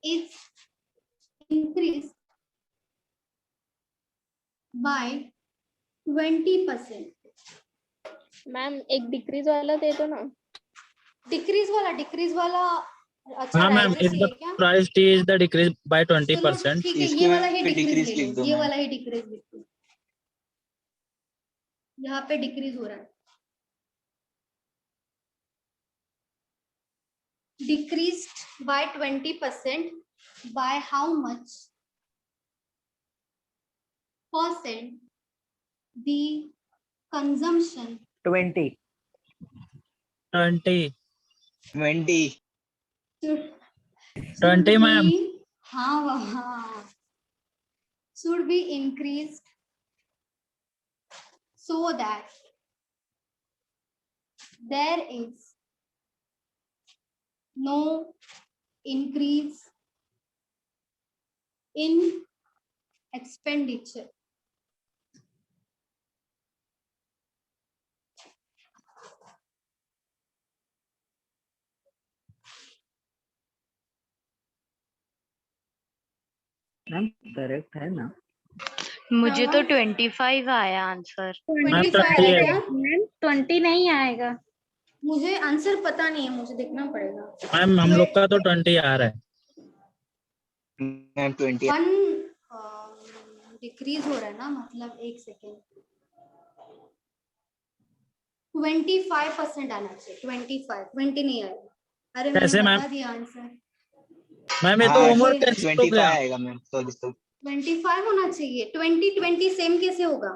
is increased by 20%. Ma'am एक डिक्रीज वाला दे दो ना। डिक्रीज वाला अच्छा हाँ मैम, राइट इफ द क्या? Price T is the decrease by चलो 20%. ठीक है, इसके ये वाला ही पे डिक्रीज decrease ले लिख लो, दो ये मैम। वाला ही डिक्रीज लिख दो। यहाँ पे डिक्रीज हो रहा है। Decreased by 20% by how much percent the consumption 20. 20 should 20 ma'am. be, हाँ should be increased so that there is no increase in expenditure. Ma'am correct है ना? मुझे तो 25 आया आंसर। 25 आएगा क्या? मैम 20 नहीं आएगा। मुझे आंसर पता नहीं है, मुझे देखना पड़ेगा। मैम हम लोग का तो 20 आ रहा है। मैम 20 1 डिक्रीज हो रहा है ना, मतलब एक सेकेंड, 25% आना चाहिए। 25, 20 नहीं आएगा। अरे मैंने कैसे बता मैम? दिया आंसर। मैम ये तो होमवर्क कैंसिल हो 25 गया। आएगा मैम। सॉरी 25 होना चाहिए। 20 सेम कैसे होगा?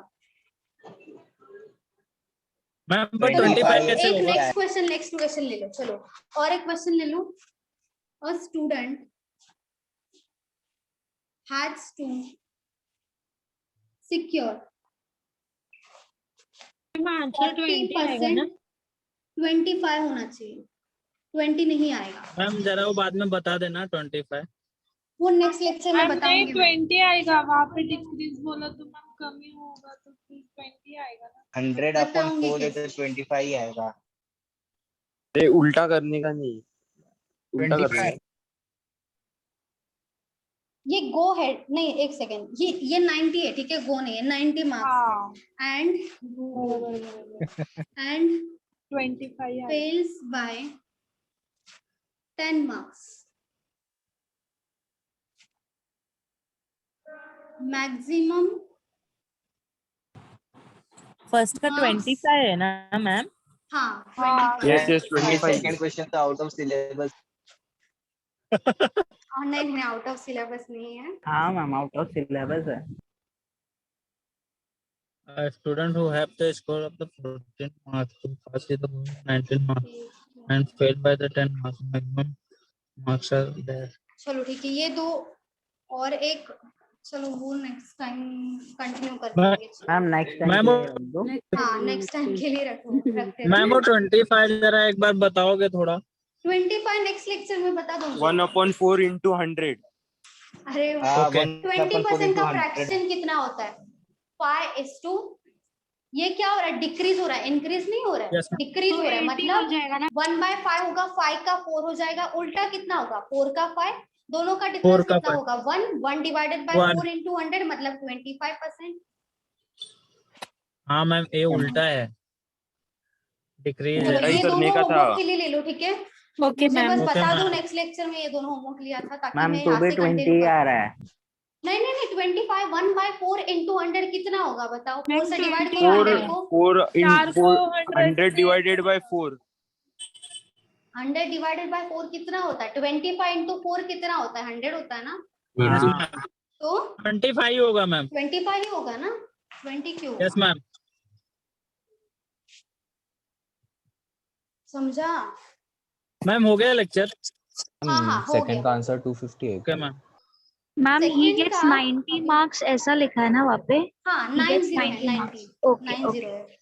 मैम पर चलो 25 कैसे एक होगा? नेक्स्ट क्वेश्चन ले लो। चलो और एक क्वेश्चन ले लो। A student has to secure answer 20 आएगा ना? 25 होना चाहिए, 20 नहीं आएगा। मैम जरा वो बाद में बता देना 25। वो नेक्स्ट लेक्चर में नहीं बताऊंगी मैं। 20 आएगा, वहाँ पे डिक्रीज बोला तो मैम कमी होगा तो फिर 20 आएगा ना। 100/4 है तो 25 ही आएगा। उल्टा करने का नहीं, उल्टा करने 25 ये गो है नहीं, एक सेकेंड, ये 90 है, ठीक है, गो नहीं है, 90 marks and 25 fails by 10 marks. Maximum first का 25 है ना मैम? हाँ, Yes, 25. Second question तो out of syllabus. नहीं आउट ऑफ सिलेबस नहीं है। हाँ मैम, आउट ऑफ सिलेबस है। A student who have the score of the 14 marks to pass with the 19 marks and fail by the 10 marks, maximum marks are there. चलो ठीक है, ये दो और एक, चलो वो नेक्स्ट टाइम कंटिन्यू कर देंगे। मैम नेक्स्ट टाइम मैम हाँ, नेक्स्ट टाइम के लिए रखते हैं। मैम वो 25 जरा एक बार बताओगे थोड़ा? 25 नेक्स्ट लेक्चर में बता दूंगी। 1/4 into 100. अरे Okay. 20% का फ्रैक्शन कितना होता है? 5:2। ये क्या हो रहा है? डिक्रीज हो रहा है, इंक्रीज नहीं हो रहा है, Yes, ma'am. डिक्रीज हो रहा है, मतलब 1/5 होगा, 5 का 4 हो जाएगा, उल्टा कितना होगा? 4 का 5, दोनों का डिफरेंस 4 का कितना 5. होगा? 1 डिवाइडेड बाय 1. 4 into 100 मतलब 25%। हाँ मैम, ये उल्टा है, डिक्रीज चलो है। ये दोनों होमवर्क के लिए ले लो, ठीक है? ओके मुझे बस मैम। बता दो नेक्स्ट लेक्चर में ये दोनों होमवर्क लिया था, ताकि मैम मैं तो यहाँ भी से 20 कंटिन्यू आ करूँ। रहा है। नहीं 25 1/4 into 100 कितना होगा बताओ? 4 से डिवाइड करो 4 100 को। 100 divided by 4. 100 डिवाइडेड बाय 4 कितना होता है? 25 into 4 कितना होता है? 100 होता है ना? हाँ, तो 25 होगा मैम। 25 ही होगा ना? 20 क्यों? Yes ma'am. समझा? मैम हो गया लेक्चर? हाँ हाँ हो सेकंड गया। का आंसर 250 है। Okay ma'am. मैम ही Second गेट्स का 90 मार्क्स ऐसा लिखा है ना वहाँ पे? हाँ He gets 90 है, 90 marks. 90 Okay, 90 okay. है।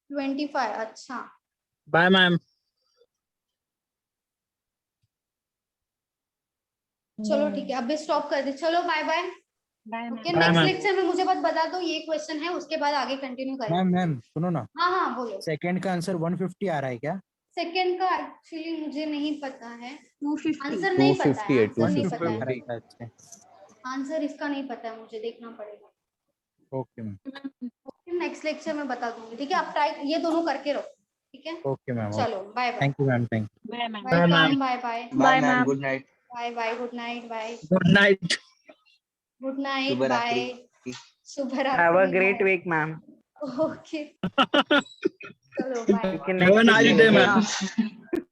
25 अच्छा। Bye ma'am. चलो ठीक है, अभी स्टॉप कर दे। चलो bye bye. Okay, Bye, next ma'am. Lecture में मुझे बस बता दो ये क्वेश्चन है, उसके बाद आगे कंटिन्यू करेंगे। मैम सुनो ना, हाँ हाँ बोलो। सेकंड का आंसर 150 आ रहा है क्या? सेकंड का एक्चुअली मुझे नहीं पता है, 250. आंसर नहीं पता 250 है, है, आंसर नहीं 250 पता है, आ रहा है, अच्छा आंसर इसका नहीं पता है, मुझे देखना पड़ेगा। Okay ma'am. Okay, next lecture में बता दूंगी, ठीक है? आप ट्राई ये दोनों करके रहो, ठीक है? Okay ma'am. चलो bye bye. Thank you ma'am, thank you. Bye ma'am. Welcome, ma'am. Bye bye. Bye, ma'am. Good night. Bye bye, good night, bye good night. Good night, शुभ बाय रात्रि। शुभ हैव अ रात्रि। Great week ma'am. Okay चलो bye. You can Have a next nice week day, meet ma'am. again.